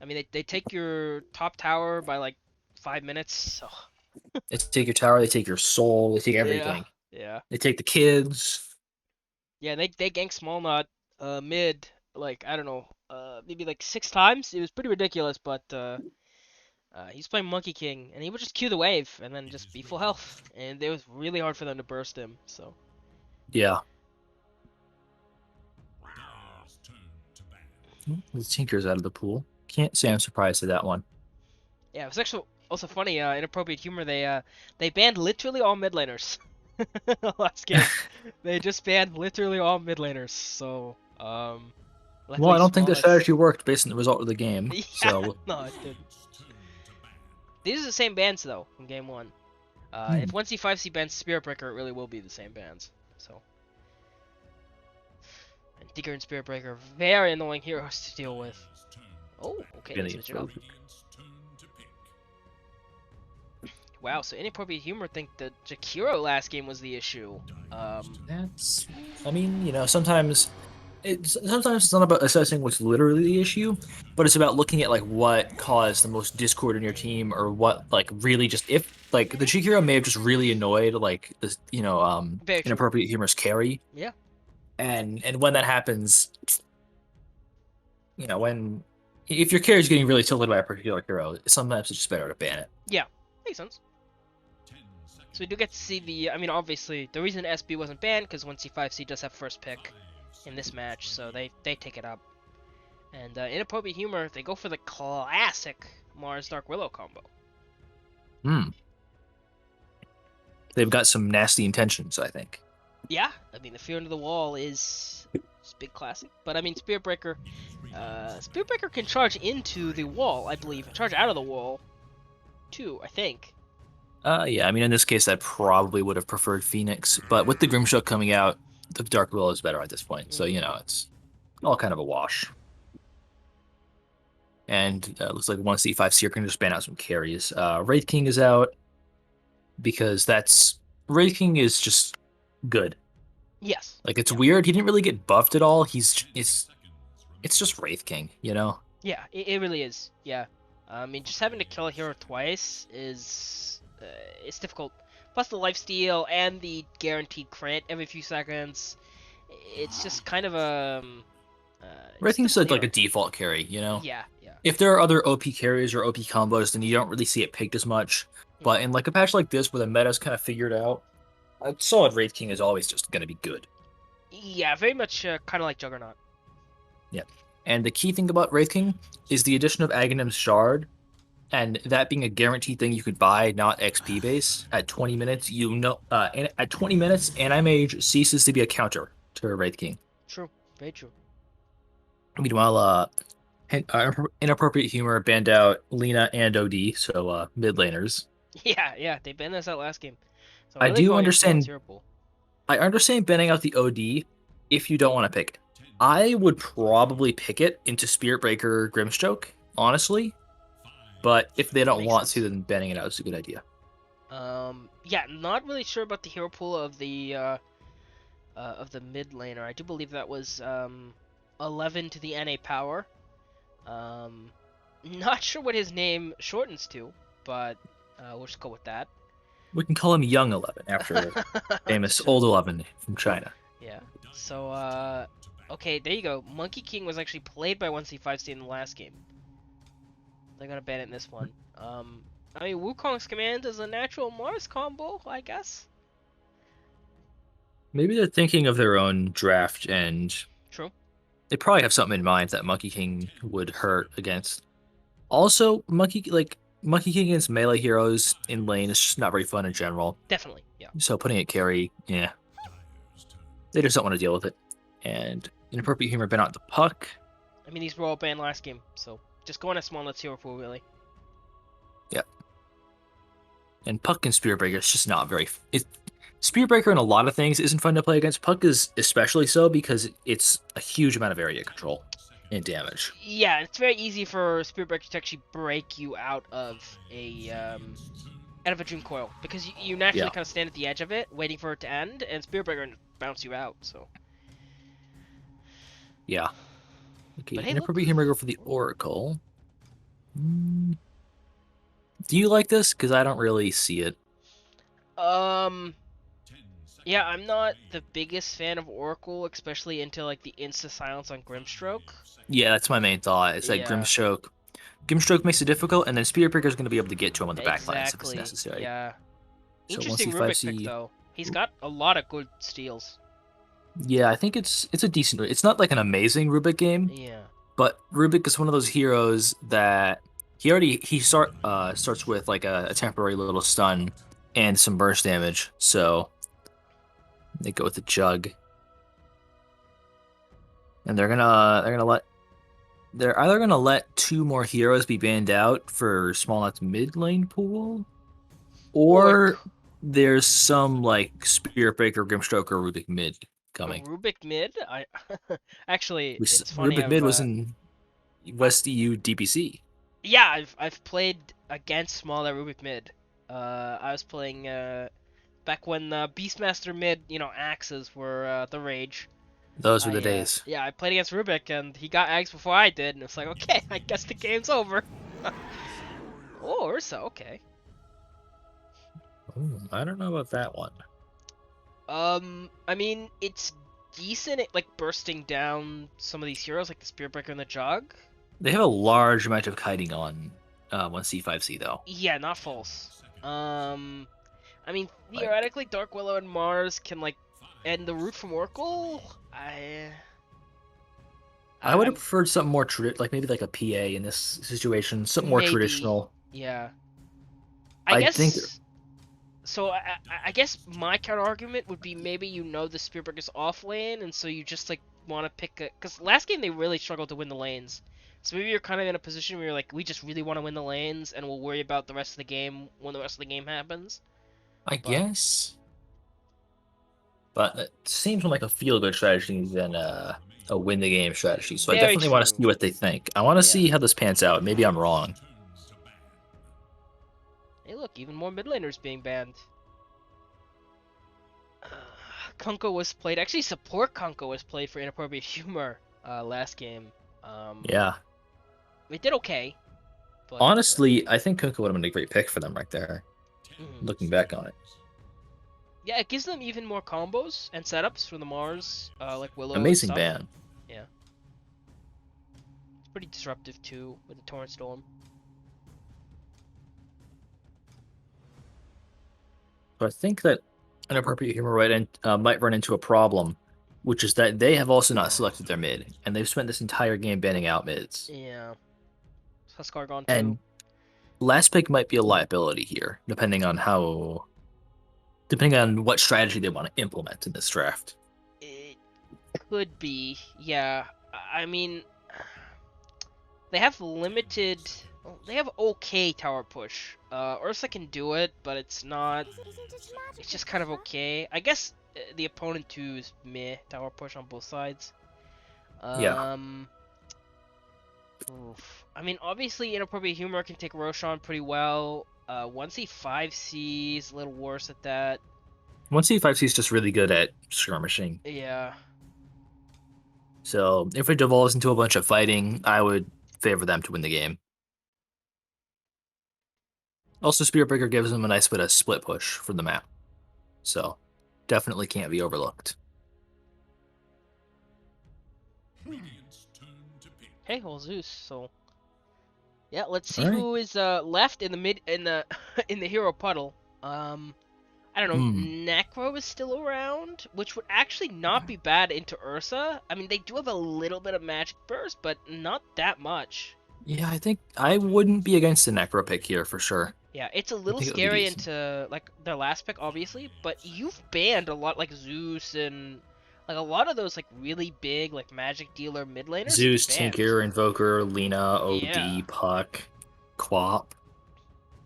I mean, they take your top tower by like 5 minutes. So. They take your tower, they take your soul, they take everything. Yeah. They take the kids. Yeah, they gank small nut mid like I don't know maybe like 6 times. It was pretty ridiculous, but he's playing Monkey King, and he would just Q the wave and then just be full health, and it was really hard for them to burst him. So Yeah. Dyer's turn to ban. The Tinker's out of the pool. Can't say I'm surprised at that one. yeah, it was actually also funny. Inappropriate Humor, they banned literally all mid laners last game. They just banned literally all mid laners. So Well, I luckily don't think the Smallnuts- strategy worked based on the result of the game. Yeah, So no, it didn't. Dyer's turn to ban. These are the same bands though from game one. If 1C5C bans Spirit Breaker, it really will be the same bands. So. And Digger and Spirit Breaker are very annoying heroes to deal with. Dyer's turn. Oh, okay, Gonna let's switch get it up. Radiant's turn to pick. Wow, so Inappropriate Humor think that Jakiro last game was the issue. that's. I mean, sometimes it's not about assessing what's literally the issue, but it's about looking at like what caused the most discord in your team, or what like really just if like the Chikiro may have just really annoyed like this Very true. Inappropriate Humor's carry. Yeah. And when that happens, when if your carry is getting really tilted by a particular hero, sometimes it's just better to ban it. Yeah, makes sense. 10 seconds. So we do get to see I mean, obviously, the reason SB wasn't banned, because 1C5C does have first pick in this match, so they take it up. And Inappropriate Humor, they go for the classic Mars Dark Willow combo. They've got some nasty intentions, I think. Yeah, I mean, the Fear Under the Wall is big classic. But I mean, Spirit Breaker can charge into the wall, I believe. Charge out of the wall, too, I think. Yeah, I mean, in this case, I probably would have preferred Phoenix, but with the Grimshow coming out, the Dark Willow is better at this point, so, it's all kind of a wash. And looks like 1C5C are going to just ban out some carries. Wraith King is out, because Wraith King is just good. Yes. Like, it's weird, he didn't really get buffed at all, it's just Wraith King, Yeah, it really is. Yeah. I mean, just having to kill a hero twice is it's difficult. Plus the lifesteal and the guaranteed crit every few seconds. It's just kind of uh, I just think it's like difficult a hero. default carry, you know? Yeah, yeah. If there are other OP carries or OP combos, then you don't really see it picked as much. But Mhm. in like a patch like this where the meta's kind of figured out, a solid Wraith King is always just going to be good. Yeah, very much kind of like Juggernaut. Yeah. And the key thing about Wraith King is the addition of Aghanim's Shard, and that being a guaranteed thing you could buy, not XP base. At 20 minutes, at 20 minutes, Anti-Mage ceases to be a counter to Wraith King. True, very true. Meanwhile, Inappropriate Humor banned out Lena and OD, so mid laners. Yeah, yeah, they banned us out last game. So I really do going a small understand. hero pool. I understand banning out the OD if you don't want to pick it. I would probably pick it into Spirit Breaker Grimstroke, honestly. But if they don't Makes want to, sense. then banning it out is a good idea. Yeah, not really sure about the hero pool of the mid laner. I do believe that was 11 to the NA power. Not sure what his name shortens to, but we'll just go with that. We can call him Young 11 after That's famous true. Old 11 from China. Yeah. So okay, there you go. Monkey King was actually played by 1C5C in the last game. They're gonna ban it in this one. I mean, Wukong's command is a natural Mars combo, I guess. Maybe they're thinking of their own draft, and True. they probably have something in mind that Monkey King would hurt against. Also, Monkey King against melee heroes in lane is just not very fun in general. Definitely. Yeah. So putting it carry, yeah, they just don't want to deal with it. And Inappropriate Humor been out the puck. I mean, these were all banned last game, so just go on a small hero pool, really. Yeah. And Puck and Spirit Breaker is just not very. Spirit Breaker in a lot of things isn't fun to play against. Puck is especially so because it's a huge amount of area control and damage. Yeah, it's very easy for Spirit Breaker to actually break you out of a Dream Coil because you naturally Yeah. kind of stand at the edge of it, waiting for it to end, and Spirit Breaker bounce you out. So. Yeah. Okay, But hey, Inappropriate look. Humor go for the Oracle. Do you like this? Because I don't really see it. Yeah, I'm not the biggest fan of Oracle, especially into like the insta silence on Grimstroke. Yeah, that's my main thought. It's like Yeah, Grimstroke makes it difficult, and then Spirit Breaker is going to be able to get to him on the backlines if it's exactly. necessary. Yeah. So Interesting Rubik pick 1C5C. though. He's got a lot of good steals. Yeah, I think it's a decent. It's not like an amazing Rubik game, Yeah. but Rubik is one of those heroes that starts with like a temporary little stun and some burst damage. So they go with the Jug, and they're either gonna let two more heroes be banned out for Small Nuts mid lane pool, or there's some like Spirit Breaker, Grimstroke, or Rubik mid coming. Rubik mid. I actually, it's funny. Rubik mid was in West EU DPC. Yeah, I've played against smaller Rubik mid. I was playing back when Beastmaster mid, axes were the rage. Those were the days. Yeah, I played against Rubik and he got eggs before I did, and it's like, okay, I guess the game's over. Oh, Ursa, okay. Ooh, I don't know about that one. I mean, it's decent at like bursting down some of these heroes, like the Spirit Breaker and the Jug. They have a large amount of kiting on 1C5C though. Yeah, not false. I mean, theoretically, Dark Willow and Mars can like end the root from Oracle. I would have preferred something more like maybe like a PA in this situation, something more traditional. Yeah. I guess. think. So I guess my counter argument would be maybe the Spirit Breaker's off lane, and so you just like want to pick because last game they really struggled to win the lanes. So maybe you're kind of in a position where you're like, we just really want to win the lanes, and we'll worry about the rest of the game when the rest of the game happens. I guess. But it seems more like a feel-good strategy than a win the game strategy. So I Very definitely want to true. see what they think. I want to see how this pans out. Maybe I'm wrong. Hey, look, even more mid laners being banned. Kunko was played. Actually, support Kunko was played for Inappropriate Humor last game. Yeah. It did okay, But Honestly, I think Kunkka would have been a great pick for them right there. 10 Looking back on it, yeah, it gives them even more combos and setups for the Mars, like Willow and amazing stuff. ban. Yeah, it's pretty disruptive too with the Torrent Storm. But I think that Inappropriate Humor might run into a problem, which is that they have also not selected their mid, and they've spent this entire game banning out mids. Yeah, Huskar gone too. And last pick might be a liability here, depending on what strategy they want to implement in this draft. It could be, yeah. I mean, they have limited. Well, they have okay tower push. Ursa can do it, but it's not. It's just kind of okay. I guess the opponent too is meh tower push on both sides. Yeah. Oof. I mean, obviously, Inappropriate Humor can take Roshan pretty well. 1C5C is a little worse at that. 1C5C is just really good at skirmishing. Yeah. So if it devolves into a bunch of fighting, I would favor them to win the game. Also, Spiritbreaker gives them a nice bit of split push for the map. So definitely can't be overlooked. Radiant's turn to pick. Hey, well, Zeus. So, yeah, let's see All right. who is left in the mid in the in the hero puddle. I don't know. Necro is still around, which would actually not be bad into Ursa. I mean, they do have a little bit of magic burst, but not that much. Yeah, I think I wouldn't be against the Necro pick here for sure. Yeah, it's a little think it would be scary decent. into like their last pick, obviously, but you've banned a lot like Zeus and like a lot of those like really big like magic dealer mid laners. Zeus, banned. Tinker, Invoker, Lina, OD, Yeah. Puck, Quap.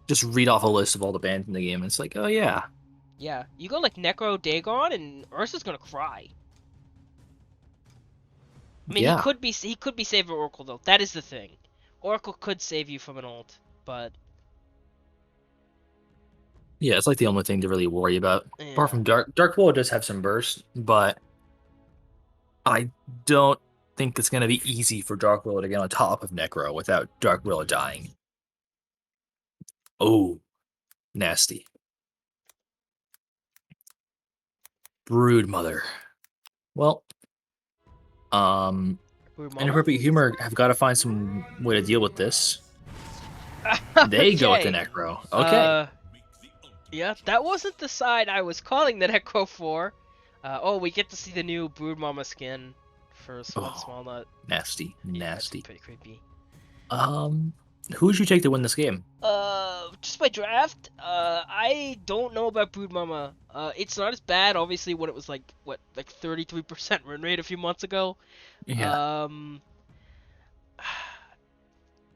Just read off a list of all the bands in the game, and it's like, oh yeah. Yeah, you go like Necro Dagon, and Ursa's gonna cry. I mean, Yeah. he could be saving Oracle though. That is the thing. Oracle could save you from an ult, but Yeah, it's like the only thing to really worry about. yeah. Apart from Dark Willow does have some burst, but I don't think it's gonna be easy for Dark Willow to get on top of Necro without Dark Willow dying. Oh, nasty. Brood Mother. Well, Brood Mama? Inappropriate Humor have got to find some way to deal with this. They go with the Okay. Necro. Okay. Make the ult. Yeah, that wasn't the side I was calling the Necro for. Oh, we get to see the new Brood Mama skin for Small Nut. Nasty. Yeah, Nasty. it's pretty creepy. Who would you take to win this game? Just by draft, I don't know about Brood Mama. It's not as bad, obviously, when it was like, what, like 33% win rate a few months ago. Yeah.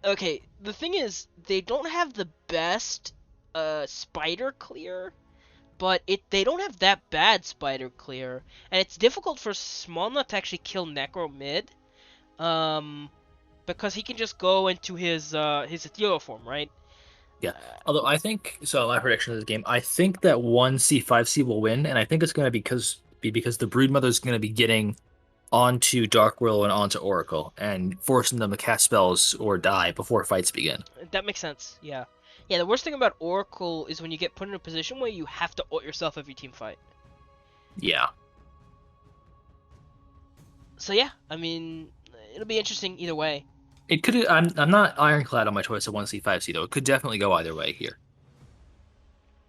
Okay, the thing is, they don't have the best, spider clear, but they don't have that bad spider clear, and it's difficult for Small Nut to actually kill Necro mid, because he can just go into his ethereal form, right? Yeah. Although I think so, my prediction of this game, I think that 1C5C will win, and I think it's going to be because the Broodmother is going to be getting onto Dark Willow and onto Oracle and forcing them to cast spells or die before fights begin. That makes sense, yeah. Yeah, the worst thing about Oracle is when you get put in a position where you have to ult yourself every team fight. Yeah. So yeah, I mean, it'll be interesting either way. It could. I'm not ironclad on my choice of 1C5C though. It could definitely go either way here.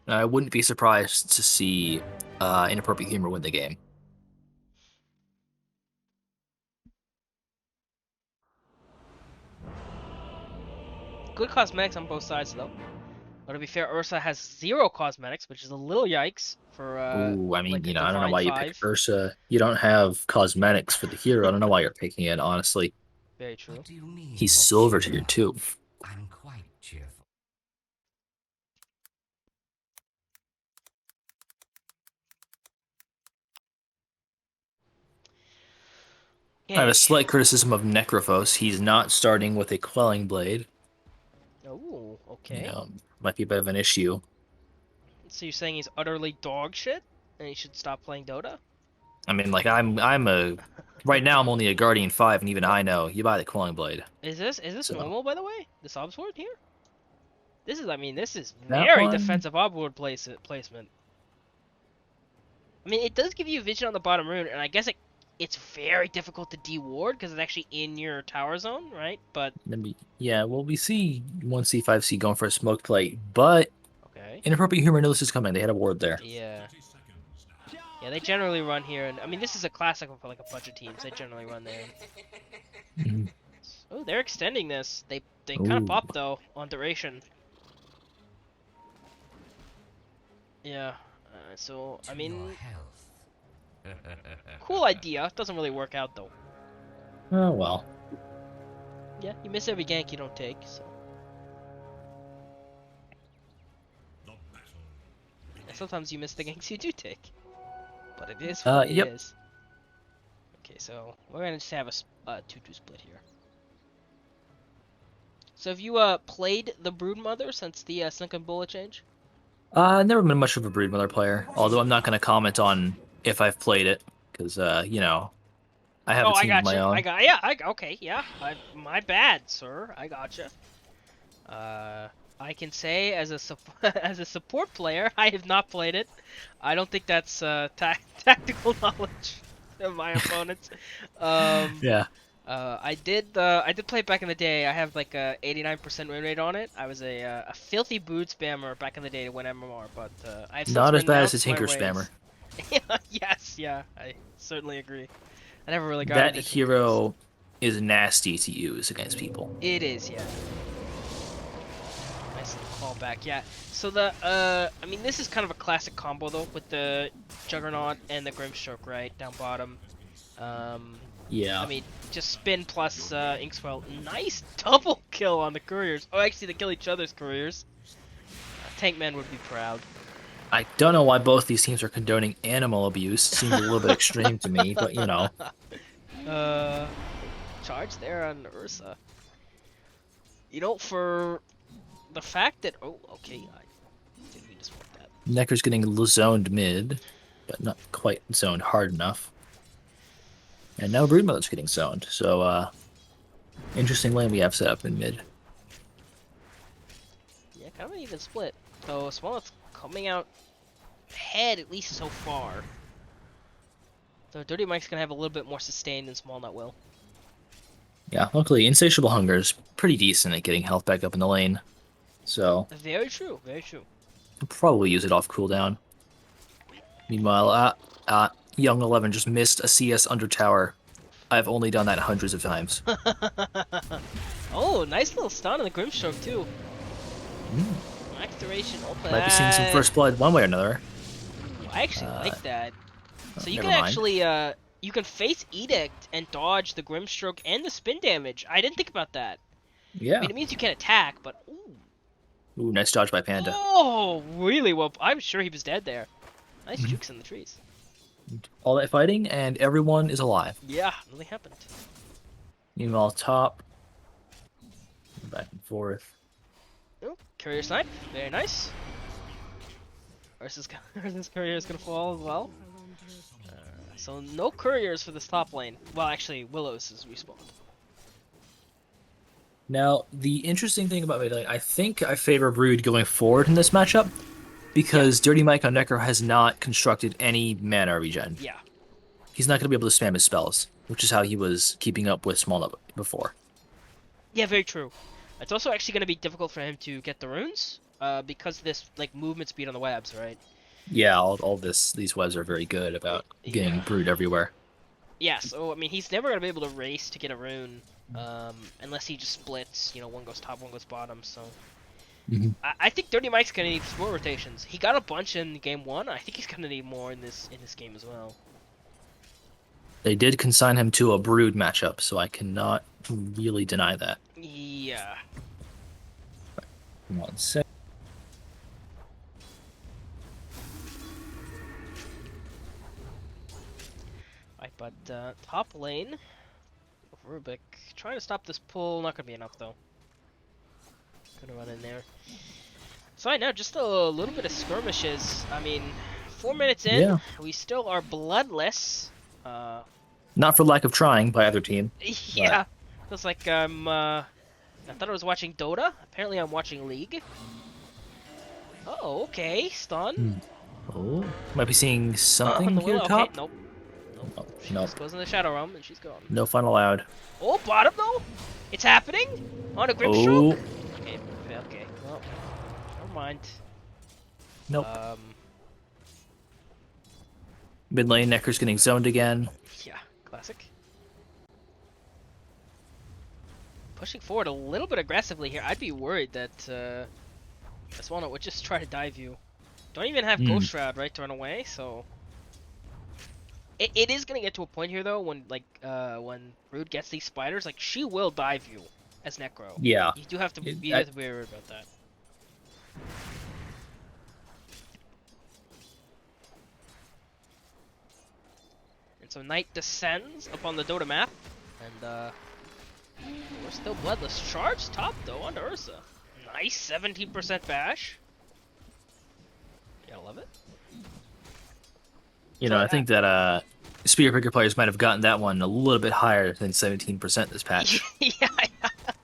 I wouldn't be surprised to see Inappropriate Humor win the game. Good cosmetics on both sides though. But to be fair, Ursa has 0 cosmetics, which is a little yikes for Ooh, I mean, like a I don't know Divine why you 5. pick Ursa. You don't have cosmetics for the hero. I don't know why you're picking it, honestly. Very true. What do you mean? He's not silver cheerful? tier too. I'm quite cheerful. I have a Okay. slight criticism of Necrophos. He's not starting with a Quelling Blade. Oh, You okay. know, might be a bit of an issue. So you're saying he's utterly dog shit, and he should stop playing Dota? I mean, like right now I'm only a Guardian 5, and even I know you buy the Quelling Blade. Is this So normal, by the way? The Sob Sword here? This is That very one? defensive offboard placement. I mean, it does give you vision on the bottom rune, and I guess it's very difficult to deward because it's actually in your tower zone, right? But Yeah, well, we see 1C5C going for a smoke plate, but okay, inappropriate humor notice is coming. They had a ward there. yeah, yeah, they generally run here, and I mean, this is a classic for like a bunch of teams. They generally run there. Mhm. Oh, they're extending this. They kind of Ooh. pop though on duration. Yeah. So I To mean, your health. cool idea. Doesn't really work out though. Oh, well. Yeah, you miss every gank you don't take. So The battle. and sometimes you miss the ganks you do take. But it is what it Yep. is. Okay, so we're gonna just have a 2-2 split here. So have you played the Broodmother since the Sunken Bullet change? Never been much of a Broodmother player, although I'm not going to comment on if I've played it, because, you know, I have Oh, a I team of got my you. own. Okay, yeah. My bad, sir. I gotcha. I can say as a as a support player, I have not played it. I don't think that's tactical knowledge of my opponents. Um, Yeah. I did play it back in the day. I have like a 89% win rate on it. I was a filthy boot spammer back in the day to win MMR, but I've since Not as bad as a renounced my Tinker ways. Spammer. Yes, yeah, I certainly agree. I never really got That into Tinkers. hero is nasty to use against people. It is, yeah. Nice little callback, yeah. So I mean, this is kind of a classic combo though, with the Juggernaut and the Grimstroke, right down bottom. Yeah. I mean, just spin plus Inkswell. Nice double kill on the couriers. Oh, actually, they kill each other's couriers. Tankman would be proud. I don't know why both these teams are condoning animal abuse. Seems a little bit extreme to me, but you know. Charge there on Ursa. You know, for the fact that okay, I didn't mean to smoke that. Necker's getting zoned mid, but not quite zoned hard enough. And now Broodmother's getting zoned, so interesting lane we have set up in mid. Yeah, kind of an even split. So Smollett's coming out ahead at least so far. So Dirty Mike's gonna have a little bit more sustain than Small Nut will. Yeah, luckily Insatiable Hunger is pretty decent at getting health back up in the lane. So Very true, very true. I'll probably use it off cooldown. Meanwhile, Young 11 just missed a CS under tower. I've only done that hundreds of times. Oh, nice little stun on the Grimstroke too. Max duration, open. Might be seeing some first blood one way or another. I actually like that. So you never can mind. actually you can face Edict and dodge the Grimstroke and the spin damage. I didn't think about that. Yeah. I mean, it means you can attack, but ooh. Ooh, nice dodge by Panda. Oh, really well. I'm sure he was dead there. Nice jukes in the trees. All that fighting, and everyone is alive. Yeah, really happened. Meanwhile, top. Back and forth. Oh, courier snipe. Very nice. Ursa's courier is gonna fall as well. So no couriers for this top lane. Well, actually, Willow's is respawned. Now, the interesting thing about Melee, I think I favor Brood going forward in this matchup, because Dirty Mike on Necker has not constructed any mana regen. Yeah. He's not going to be able to spam his spells, which is how he was keeping up with Small Nut before. Yeah, very true. It's also actually going to be difficult for him to get the runes, because of this like movement speed on the webs, right? Yeah, these webs are very good about getting Brood everywhere. Yeah, so I mean, he's never gonna be able to race to get a rune, unless he just splits. You know, one goes top, one goes bottom. So I think Dirty Mike's gonna need more rotations. He got a bunch in game one. I think he's gonna need more in this game as well. They did consign him to a Brood matchup, so I cannot really deny that. Yeah. 1 sec. Right, but top lane, Rubik trying to stop this pull. Not gonna be enough though. Gonna run in there. So right now, just a little bit of skirmishes. I mean, 4 minutes in, Yeah. we still are bloodless. Not for lack of trying by either team. Yeah, feels like I'm I thought I was watching Dota. Apparently I'm watching League. Oh, okay. Stun. Oh, might be seeing something The here Willow. Okay, top. nope. Nope. Oh, She nope. just goes in the Shadow Realm and she's gone. No fun allowed. Oh, bottom though? It's happening? On a grip Oh, stroke? Okay, okay. Well, never mind. nope. Um, Mid lane, Necker's getting zoned again. yeah, classic. Pushing forward a little bit aggressively here. I'd be worried that Swannet would just try to dive you. Don't even have Ghost Shroud, right, to run away, so... It is gonna get to a point here, though, when, like, when Brood gets these spiders, like, she will dive you as Necro. Yeah. You do have to be I- worried about that. And so Knight descends upon the Dota map, and we're still bloodless. Charge top though onto Ursa. Nice 17% bash. Gotta love it. You know, I think that Spear Picker players might have gotten that one a little bit higher than 17% this patch. Yeah, I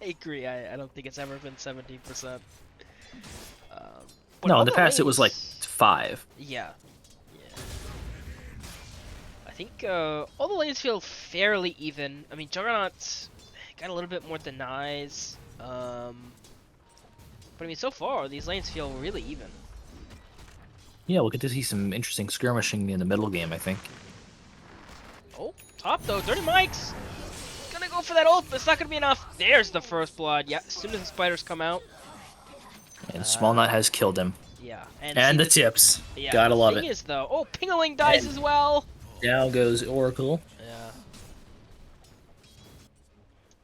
agree. I don't think it's ever been 17%. But No, all in the past it was like lanes- 5. Yeah. Yeah. I think all the lanes feel fairly even. I mean, Juggernaut got a little bit more denies. But I mean, so far, these lanes feel really even. Yeah, we'll get to see some interesting skirmishing in the middle game, I think. Oh, top though. Dirty Mike's gonna go for that ult, but it's not gonna be enough. There's the first blood. Yeah, as soon as the spiders come out. And Small Nut has killed him. Yeah. And see, the tips. Yeah, Gotta love thing it. is, though, oh, Pingaling dies And- as well. Down goes Oracle. Yeah.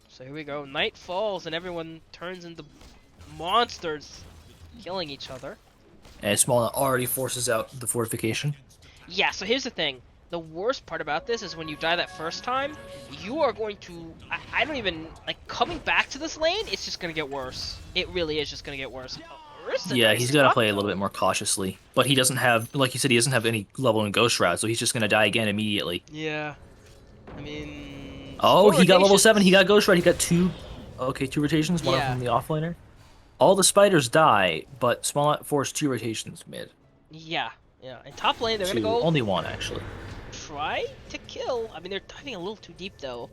So here we go. Night falls and everyone turns into monsters, killing each other. And Small Nut already forces out the fortification. Yeah, so here's the thing. The worst part about this is when you die that first time, you are going to... I don't even... Like, coming back to this lane, it's just going to get worse. It really is just going to get worse. Ursa Yeah, nice he's got to spot, play a though. little bit more cautiously. But he doesn't have, like you said, he doesn't have any level in Ghost Shroud, so he's just going to die again immediately. Yeah. I mean... Oh, he got level 7, he rotations- got Ghost Shroud, he got 2... Okay, 2 rotations, one Yeah. from the offlaner. All the spiders die, but Small Nut forced 2 rotations mid. Yeah, yeah. In top lane, they're Two, going to go... only 1, actually. Try to kill. I mean, they're diving a little too deep, though.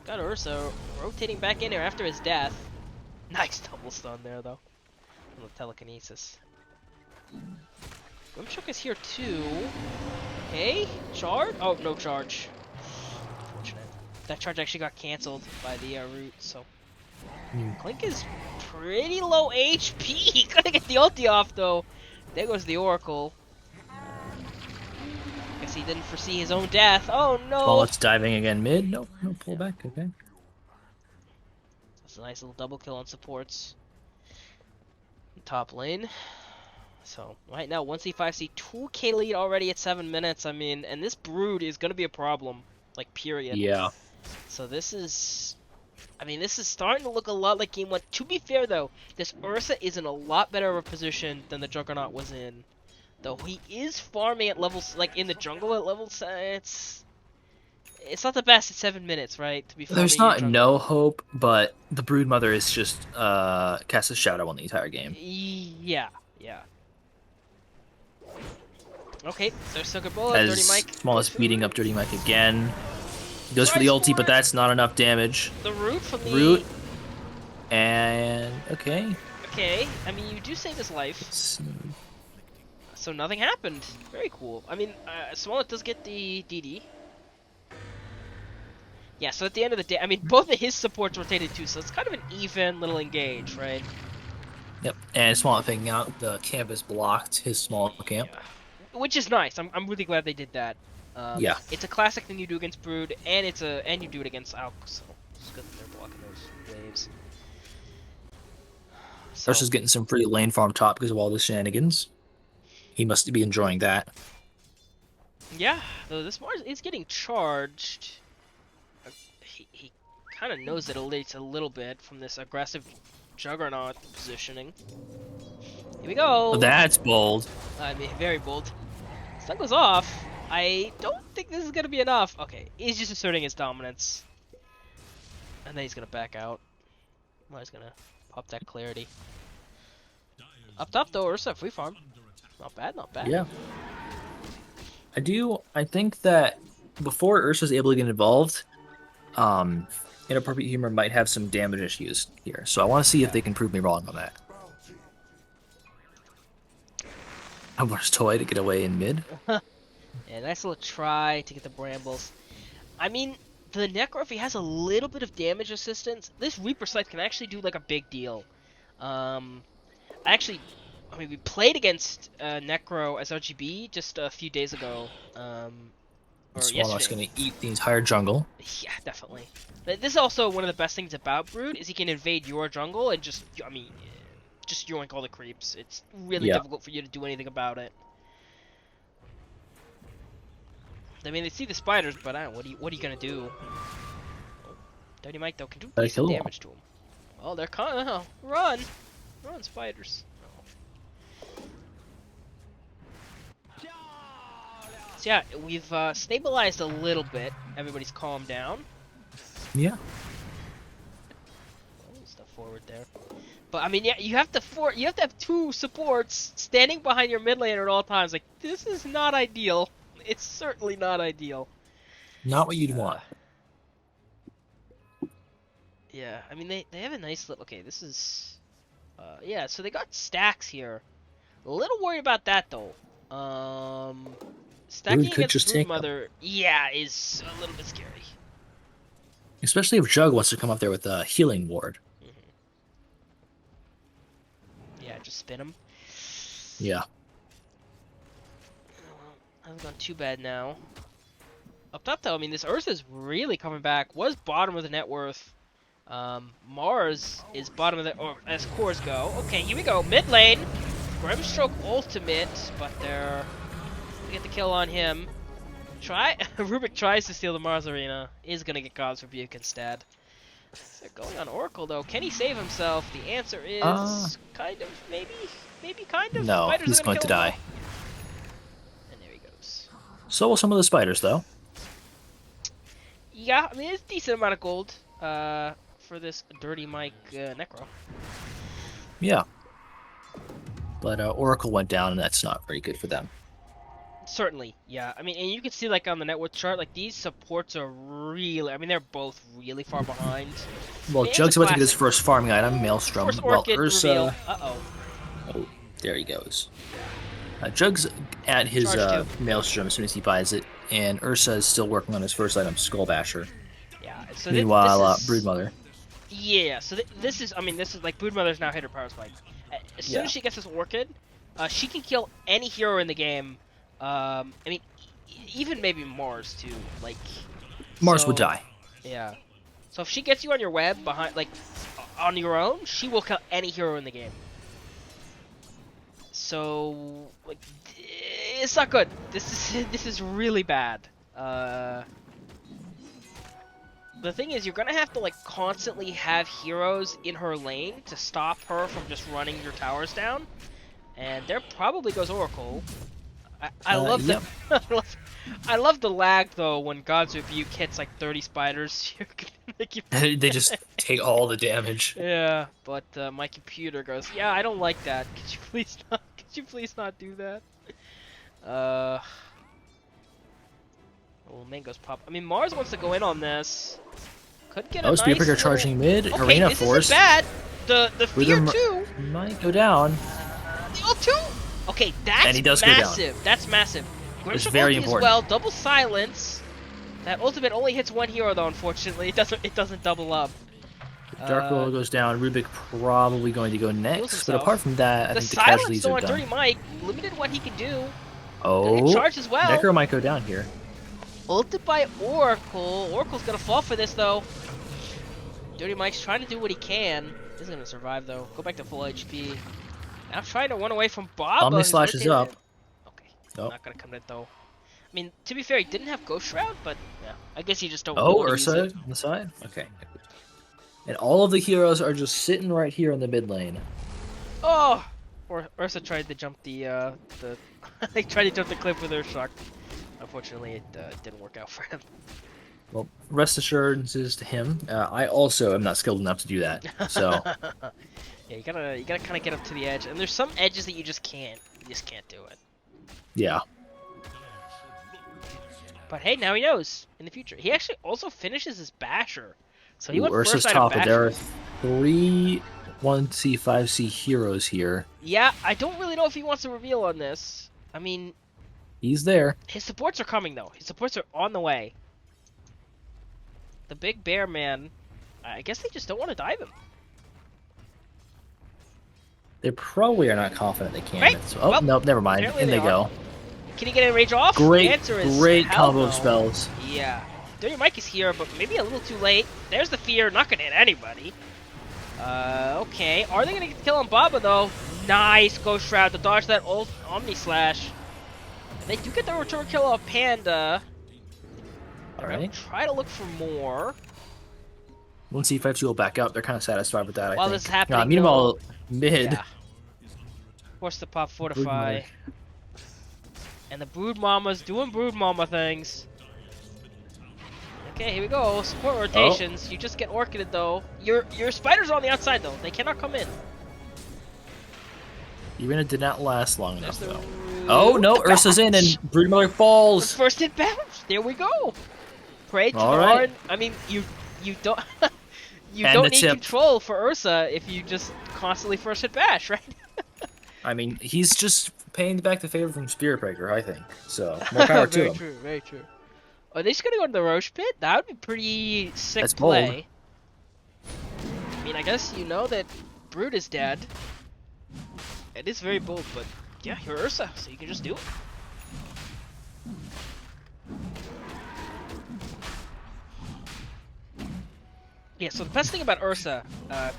Got Ursa rotating back in there after his death. Nice double stun there, though. From the telekinesis. Grimshook is here, too. Okay, charge? Oh, no charge. Unfortunate. That charge actually got cancelled by the root, so... Clink is pretty low HP. Gotta get the ulti off, though. There goes the Oracle. Guess he didn't foresee his own death. Oh no! Small Nut's diving again mid. Nope, no pullback, okay. That's a nice little double kill on supports. Top lane. So, right now, 1C5C, 2k lead already at 7 minutes. I mean, and this Brood is gonna be a problem. Like, period. Yeah. So this is... I mean, this is starting to look a lot like Game 1. To be fair, though, this Ursa is in a lot better of a position than the Juggernaut was in. Though he is farming at levels, like, in the jungle at levels, it's not the best at 7 minutes, right? To be farming There's in your not jungle. no hope, but the Broodmother is just casts a shadow on the entire game. Yeah, yeah. Okay, there's Sugar Bullet, Dirty As Mike. Small is beating up Dirty Mike again. He goes for the ulti, but that's not enough damage. The root from the... Root. And okay. Okay, I mean, you do save his life, so nothing happened. Very cool. I mean, Smollett does get the DD. Yeah, so at the end of the day, I mean, both of his supports rotated too, so it's kind of an even little engage, right? Yep. And Small picking out the camp is blocked, his small camp. Yeah. Which is nice. I'm really glad they did that. Yeah. It's a classic thing you do against Brood, and you do it against Alk, so it's good that they're blocking those waves. So, Ursa's getting some free lane farm top because of all the shenanigans. He must be enjoying that. yeah, though this Mars is getting charged. He kind of knows it at least a little bit from this aggressive Juggernaut positioning. Here we go. That's bold. I mean, very bold. Stun goes off. I don't think this is gonna be enough. Okay, he's just asserting his dominance, and then he's gonna back out. I was gonna pop that clarity. Up top though, Ursa free farm. Not bad, not bad. Yeah. I think that before Ursa's able to get involved, Inappropriate Humor might have some damage issues here. So I want to see if they can prove me wrong on that. Humbler's toy to get away in mid. Yeah, nice little try to get the brambles. I mean, the Necro, if he has a little bit of damage assistance, this Reaper Scythe can actually do like a big deal. I mean, we played against Necro as RGB just a few days ago. Or Swallock's yesterday. gonna eat the entire jungle. Yeah, definitely. But this is also one of the best things about Brood, is he can invade your jungle and just, I mean, just yoink all the creeps. It's really difficult for you to do anything about it. I mean, they see the spiders, but I don't know, what are you gonna do? Oh, Dirty Mike though can do decent damage to him. Oh, they're coming. Oh, run, spiders. So yeah, we've stabilized a little bit. Everybody's calmed down. Yeah. Stuff forward there. But I mean, yeah, you have to have two supports standing behind your mid laner at all times. Like, this is not ideal. It's certainly not ideal. Not what you'd want. Yeah, I mean, they have a nice little. Okay, this is. Yeah, so they got stacks here. A little worried about that though. Stacking against Broodmother, yeah, is a little bit scary. Especially if Jug wants to come up there with a healing ward. Yeah, just spin him. Yeah. Hasn't gone too bad now. Up top though, I mean, this Ursa's really coming back. Was bottom of the net worth. Mars is bottom of the, or as cores go. Okay, here we go. Mid lane. Grimstroke ultimate, but they're gonna get the kill on him. Rubik tries to steal the Mars arena. Is gonna get God's Rebuke instead. They're going on Oracle though. Can he save himself? The answer is kind of, maybe kind of. No, Spiders he's going to die. And there he goes. So will some of the spiders though. Yeah, I mean, it's a decent amount of gold for this Dirty Mike Necro. Yeah. But Oracle went down, and that's not very good for them. Certainly, yeah. I mean, and you can see, like, on the net worth chart, like, these supports are really, I mean, they're both really far behind. Well, I mean, Jug's about to get his first farming item, Maelstrom. First Well, Orchid Ursa... reveal. Uh-oh. Oh, there he goes. Jug's at his Maelstrom as soon as he buys it, and Ursa is still working on his first item, Skullbasher. Yeah, so meanwhile, this is... Broodmother. Yeah, so this is, I mean, this is, like, Broodmother's now hit her power spike. As soon as she gets this Orchid, she can kill any hero in the game. I mean, even maybe Mars too. Like, Mars would die. Yeah. So if she gets you on your web behind, like, on your own, she will kill any hero in the game. So, like, it's not good. This is really bad. The thing is, you're gonna have to, like, constantly have heroes in her lane to stop her from just running your towers down. And there probably goes Oracle. I love the I love the lag though when God's Rebuke hits like 30 spiders. They just take all the damage. Yeah, but my computer goes, yeah, I don't like that. Could you please not do that? Oh, Mango's pop. I mean, Mars wants to go in on this. Could get a nice Spearpicker charging mid. Okay, Arena this Force. Isn't bad. The fear too. Might go down. The ult too. Okay, that's and he does massive. Go down. That's massive. It's very important. As well, double silence. That ultimate only hits one hero though. Unfortunately, it doesn't double up. Dark Roll goes down. Rubik probably going to go next, but apart from that, I think the casualties are done. Dirty Mike limited what he can do. Oh, charge as well. Necro might go down here. Ulted by Oracle. Oracle's gonna fall for this though. Dirty Mike's trying to do what he can. He's gonna survive though. Go back to full HP. Now trying to run away from Bob. Omni Slash is up. Okay, not gonna come in though. I mean, to be fair, he didn't have Ghost Shroud, but yeah, I guess he just don't. Oh, Ursa on the side. Okay. And all of the heroes are just sitting right here in the mid lane. Oh, or Ursa tried to jump the they tried to jump the cliff with her shock. Unfortunately, it didn't work out for him. Well, rest assurances to him. I also am not skilled enough to do that. So Yeah, you gotta kind of get up to the edge, and there's some edges that you just can't do it. yeah. But hey, now he knows in the future. He actually also finishes his basher, so he Ooh, went Ursa's first out of top, but there basher. are 3 1C 5C heroes here. Yeah, I don't really know if he wants to reveal on this. I mean, He's there. his supports are coming though. His supports are on the way. The big bear man. I guess they just don't want to dive him. They probably are not confident they can. Right. Oh, Well, nope, never mind. apparently In they are. go. Can he get a rage off? The Great, answer is great hell combo no. of spells. Yeah. Dirty Mike is here, but maybe a little too late. There's the fear, not gonna hit anybody. Okay. Are they gonna kill on Baba though? Nice Ghost Shroud to dodge that old Omni Slash. They do get the return kill off Panda. Alright. Try to look for more. 1C 5C will back up. They're kind of satisfied with that, I While think. this is happening, Meanwhile, mid. Yeah. Force the pop Brood fortify. Mother. And the Brood Mama's doing Brood Mama things. Okay, here we go. Support rotations. You just get orchided though. Your spiders are on the outside though. They cannot come in. Irina did not last long There's enough, the though. Oh, no, the Ursa's in, and Broodmother The falls. first hit bounce. There we go. Pray to All the right. Arn. I mean, you don't you And don't the need tip. control for Ursa if you just constantly first hit bash, right? I mean, he's just paying back the favor from Spirit Breaker, I think. So, more power to Very him. true. Very true. Are they just gonna go to the Roche pit? That would be pretty sick That's bold. play. I mean, I guess you know that Brood is dead. It is very bold, but yeah, you're Ursa, so you can just do it. Yeah, so the best thing about Ursa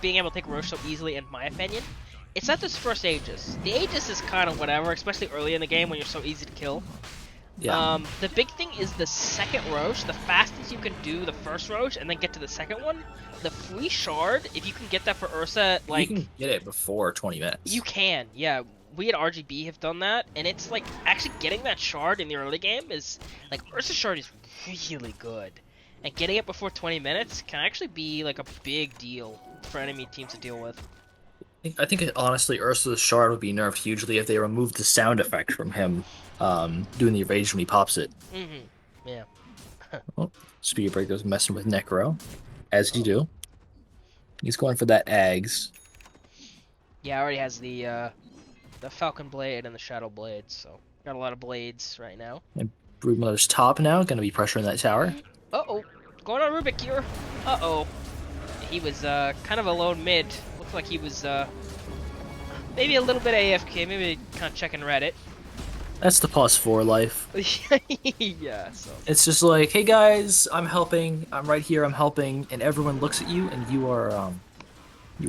being able to take Roche so easily, in my opinion, it's not this first Aegis. The Aegis is kind of whatever, especially early in the game when you're so easy to kill. Yeah. The big thing is the second Roche. The fastest you can do the first Roche and then get to the second one, the free shard, if you can get that for Ursa, like... you can get it before 20 minutes. You can, yeah. We at RGB have done that, and it's like, actually getting that shard in the early game is, like, Ursa shard is really good. And getting it before 20 minutes can actually be, like, a big deal for enemy teams to deal with. I think honestly, Ursa's shard would be nerfed hugely if they removed the sound effect from him doing the evasion when he pops it. Mm-hmm. Yeah. Oh, Spirit Breaker's messing with Necro, as you do. He's going for that Ags. Yeah, already has the Falcon Blade and the Shadow Blade, so got a lot of blades right now. And Broodmother's top now, gonna be pressuring that tower. Uh-oh. Going on Rubik here. Uh-oh. He was kind of a lone mid. Looked like he was maybe a little bit AFK, maybe kind of checking Reddit. That's the +4 life. Yeah, so. It's just like, hey guys, I'm helping. I'm right here. I'm helping, and everyone looks at you, and you are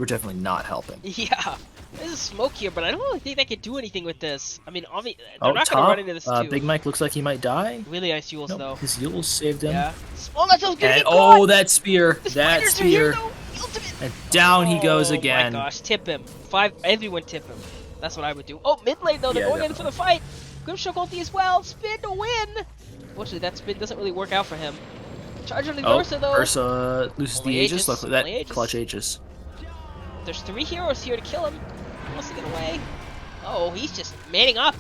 definitely not helping. Yeah. There's a smoke here, but I don't really think they can do anything with this. I mean, obviously, they're Oh, not top. going to run into this too. Big Mike looks like he might die. Really ice Yules, Nope, though. his Yules saved him. Yeah. Oh, that's so good. And He oh, caught! that spear! The That spiders are here, spear! though. The ultimate. And down he goes again. Oh my gosh, tip him. Everyone tip him. That's what I would do. Oh, mid lane though, they're Yeah, going in for the fight. Grimshock ulti as well. Spin to win. Fortunately, that spin doesn't really work out for him. Charge on the Oh, Ursa though. Ursa loses Only the Aegis. Aegis, Luckily, that only Aegis. clutch Aegis. There's 3 heroes here to kill him. He wants to get away. Oh, he's just manning up.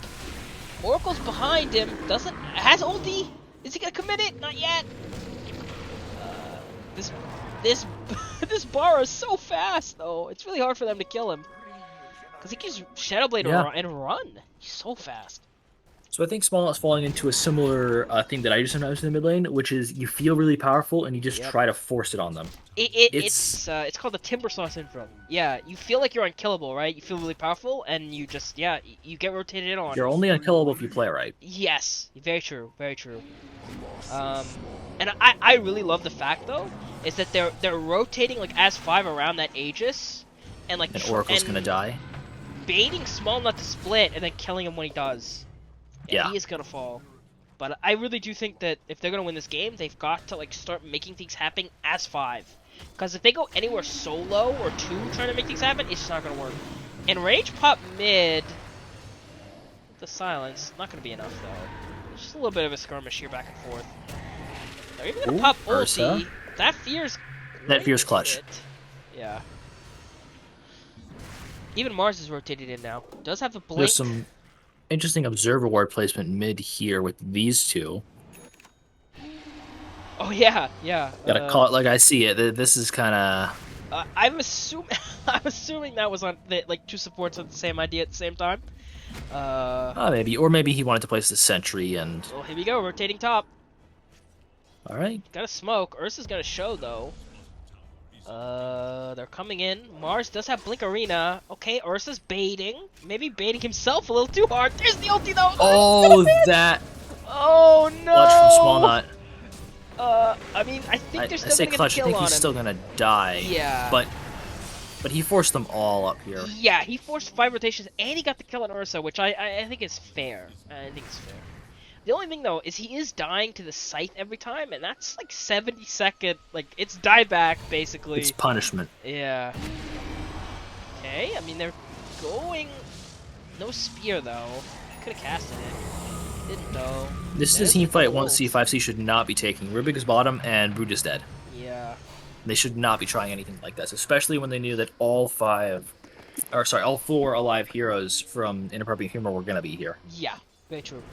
Oracle's behind him. Has ulti. Is he gonna commit it? Not yet. This bar is so fast though. It's really hard for them to kill him. Because he can just Shadow Blade and run. He's so fast. So I think Small is falling into a similar thing that I do sometimes in the mid lane, which is you feel really powerful and you just try to force it on them. It's called the Timber Saw syndrome. Yeah, you feel like you're unkillable, right? You feel really powerful, and you just you get rotated in on. You're only unkillable if you play right. Yes, very true, very true. And I really love the fact though is that they're rotating like as 5 around that Aegis, and like And Oracle's gonna die. baiting Small Nut to split and then killing him when he does. Yeah. He is gonna fall. But I really do think that if they're gonna win this game, they've got to like start making things happen as 5. Because if they go anywhere solo or 2 trying to make things happen, it's just not gonna work. And Rage Pop mid, the silence, not gonna be enough though. It's just a little bit of a skirmish here back and forth. They're even gonna Ooh, pop Ursa. ulti. That fear's That fear's great clutch. hit. Yeah. Even Mars is rotated in now. Does have the blink. There's some interesting observer ward placement mid here with these two. Oh yeah, yeah. Gotta call it like I see it. This is kind of. I'm assuming I'm assuming that was on like two supports with the same idea at the same time. Maybe, or maybe he wanted to place the sentry and. Well, here we go, rotating top. All right. Got a smoke. Ursa's got a show though. They're coming in. Mars does have Blink Arena. Okay, Ursa's baiting. Maybe baiting himself a little too hard. There's the ulti though. Oh, that Oh no! clutch from Small Nut. I mean, I think they're I still say gonna clutch. get I the think kill on he's him. still gonna die. Yeah. But he forced them all up here. Yeah, he forced 5 rotations and he got the kill on Ursa, which I think is fair. I think it's fair. The only thing though is he is dying to the scythe every time, and that's like 70-second. Like it's dieback basically. It's punishment. Yeah. Okay, I mean they're going. No spear though. Could have casted it. Didn't though. This is There's a team the fight gold. 1C5C should not be taking. Rubik is bottom and Brood is dead. Yeah. They should not be trying anything like this, especially when they knew that all 4 alive heroes from Inappropriate Humor were gonna be here. Yeah. Very true.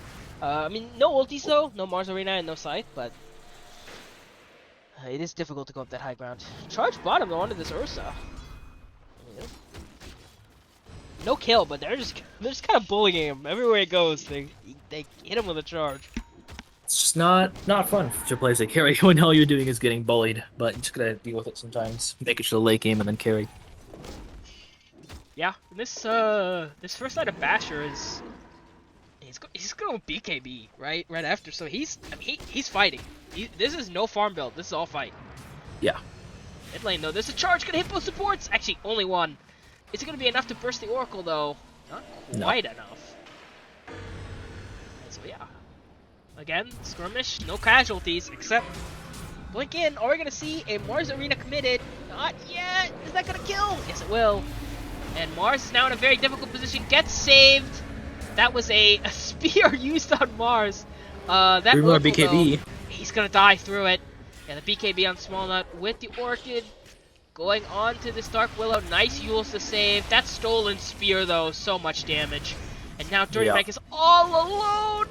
I mean, no ultis though, no Mars Arena and no Scythe, but it is difficult to go up that high ground. Charge bottom though onto this Ursa. Yeah. No kill, but they're just kind of bullying him everywhere he goes. They hit him with a charge. It's just not fun to play as a carry when all you're doing is getting bullied, but you just gotta deal with it sometimes. Make it to the late game and then carry. Yeah, and this first side of Basher is he's going BKB right after, so he's fighting. This is no farm build. This is all fight. Yeah. Mid lane though, there's a charge gonna hit both supports. Actually, only one. Is it gonna be enough to burst the Oracle though? Not quite enough. And so yeah, again skirmish, no casualties except blink in. Are we gonna see a Mars Arena committed? Not yet. Is that gonna kill? Yes, it will. And Mars is now in a very difficult position. Gets saved. That was a spear used on Mars. That Remember Oracle, BKB. though, he's gonna die through it. Yeah, the BKB on Small Nut with the Orchid. Going on to this Dark Willow. Nice Yules to save. That stolen spear though, so much damage. And now Dirty Mike is all alone.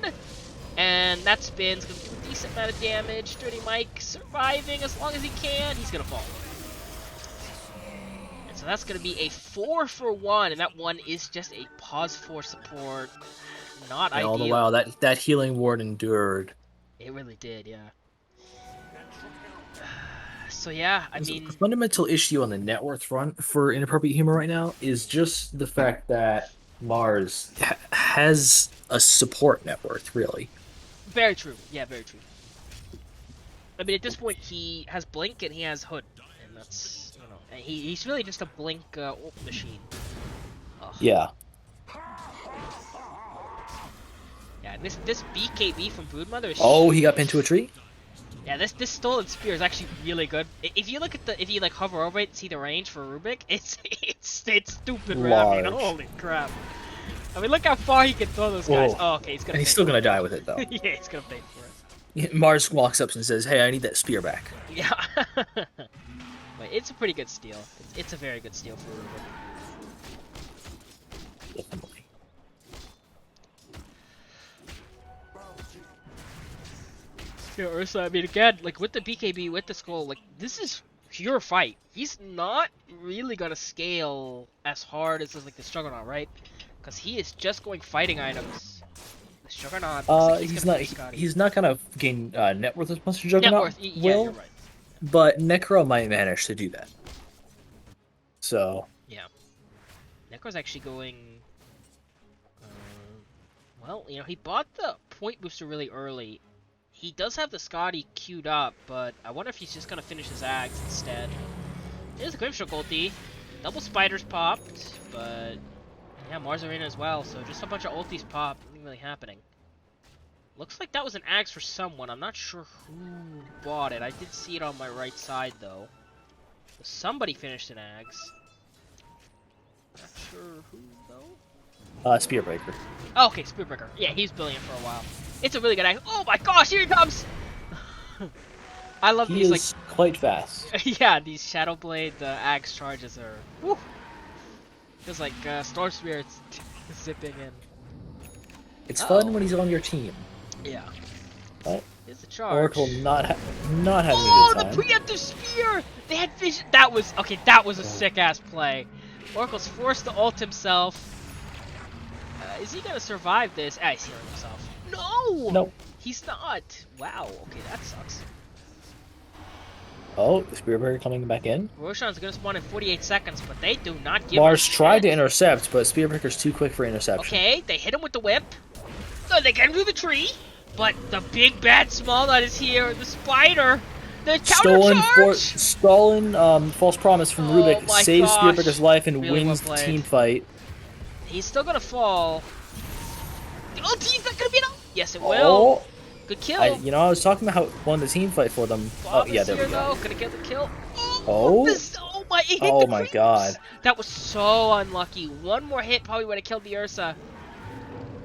And that spin's gonna do a decent amount of damage. Dirty Mike surviving as long as he can. He's gonna fall. So that's going to be a 4-for-1, and that one is just a pause for support. Not And ideal. all the while, that healing ward endured. It really did, yeah. So yeah, I mean... The fundamental issue on the net worth front for Inappropriate Humor right now is just the fact that Mars has a support net worth, really. Very true. Yeah, very true. I mean, at this point, he has Blink and he has Hood, and that's... He's really just a blink ult machine. Ugh. Yeah. Yeah, this BKB from Broodmother is Oh, he got pinned to a tree? Yeah, this stolen spear is actually really good. If you look at if you like hover over it and see the range for Rubik, it's stupid Large. rapid. Holy crap. I mean, look how far he can throw those guys. Whoa. Oh, okay, he's gonna And he's pay still for gonna die with it, though. it. Yeah, he's gonna pay for it. Mars walks up and says, "Hey, I need that spear back." Yeah. But it's a pretty good steal. It's a very good steal for Rubik. Definitely. Yeah, Ursa, I mean, again, like, with the BKB, with the skull, like, this is pure fight. He's not really gonna scale as hard as, like, the Juggernaut, right? Because he is just going fighting items. The Juggernaut, looks like He's not gonna gain net worth as much as Juggernaut Net worth, yeah, will, you're right. but Necro might manage to do that. So Yeah. Necro's actually going... well, you know, he bought the point booster really early. He does have the Scotty queued up, but I wonder if he's just gonna finish his Ags instead. There's the Grimstroke ulti. Double spiders popped, but... yeah, Mars Arena as well, so just a bunch of ultis popped. Nothing really happening. Looks like that was an Ags for someone. I'm not sure who bought it. I did see it on my right side, though. Somebody finished an Ags. Not sure who, though. Spearbreaker. Oh, okay, Spearbreaker. Yeah, he's building it for a while. It's a really good Ags. Oh my gosh, here he comes! I love He these is quite fast. yeah, these Shadow Blade axe charges are. Woo! Feels like Storm Spirit's zipping in. It's Uh-oh. fun when he's on your team. Yeah. But Here's the charge. Oracle not having Oh, a good the time. preemptive spear! They had vision. That was okay. That was a sick ass play. Oracle's forced to ult himself. Is he gonna survive this? Ah, he's healing himself. No! Nope. He's not. Wow. Okay, that sucks. Oh, Spearbreaker coming back in. Roshan's gonna spawn in 48 seconds, but they do not give Mars a tried to shit. intercept, but Spearbreaker's too quick for interception. Okay, they hit him with the whip. So they get him through the tree. But the big bad small nut is here. The spider. The counter charge. Stolen false promise from Rubik my saves gosh. Spearbreaker's life and Really wins well the played. team fight. He's still gonna fall. The ulti's not gonna be enough. Yes, it will. Oh, Good kill. I was talking about how won the team fight for them. Bob Oh yeah, is there we here, go. though. Gonna get the kill. Oh. Oh my! It hit Oh the my creeps. god. That was so unlucky. One more hit probably would have killed the Ursa.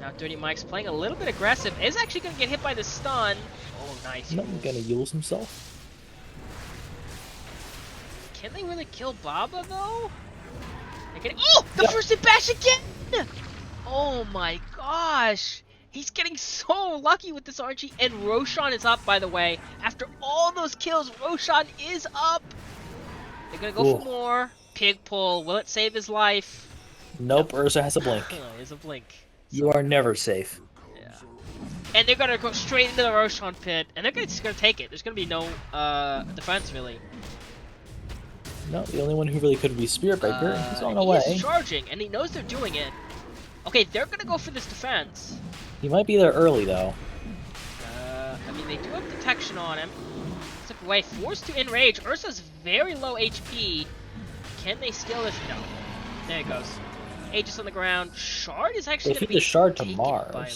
Now Dirty Mike's playing a little bit aggressive. Is actually gonna get hit by the stun. Oh, nice. Not gonna use himself. Can they really kill Baba though? They're getting. Oh, the first hit bash again! Oh my gosh. He's getting so lucky with this RG, and Roshan is up, by the way. After all those kills, Roshan is up. They're gonna go for more. Pig pull. Will it save his life? Nope, Ursa has a blink. There's a blink. You are never safe. Yeah. And they're gonna go straight into the Roshan pit, and they're just gonna take it. There's gonna be no defense really. No, the only one who really could be Spearbreaker. He's on the way. He's charging, and he knows they're doing it. Okay, they're gonna go for this defense. He might be there early though. I mean, they do have detection on him. Step away, forced to enrage. Ursa's very low HP. Can they steal this? No. There it goes. Aegis on the ground. Shard is actually They gonna feed be the shard to taken Mars. by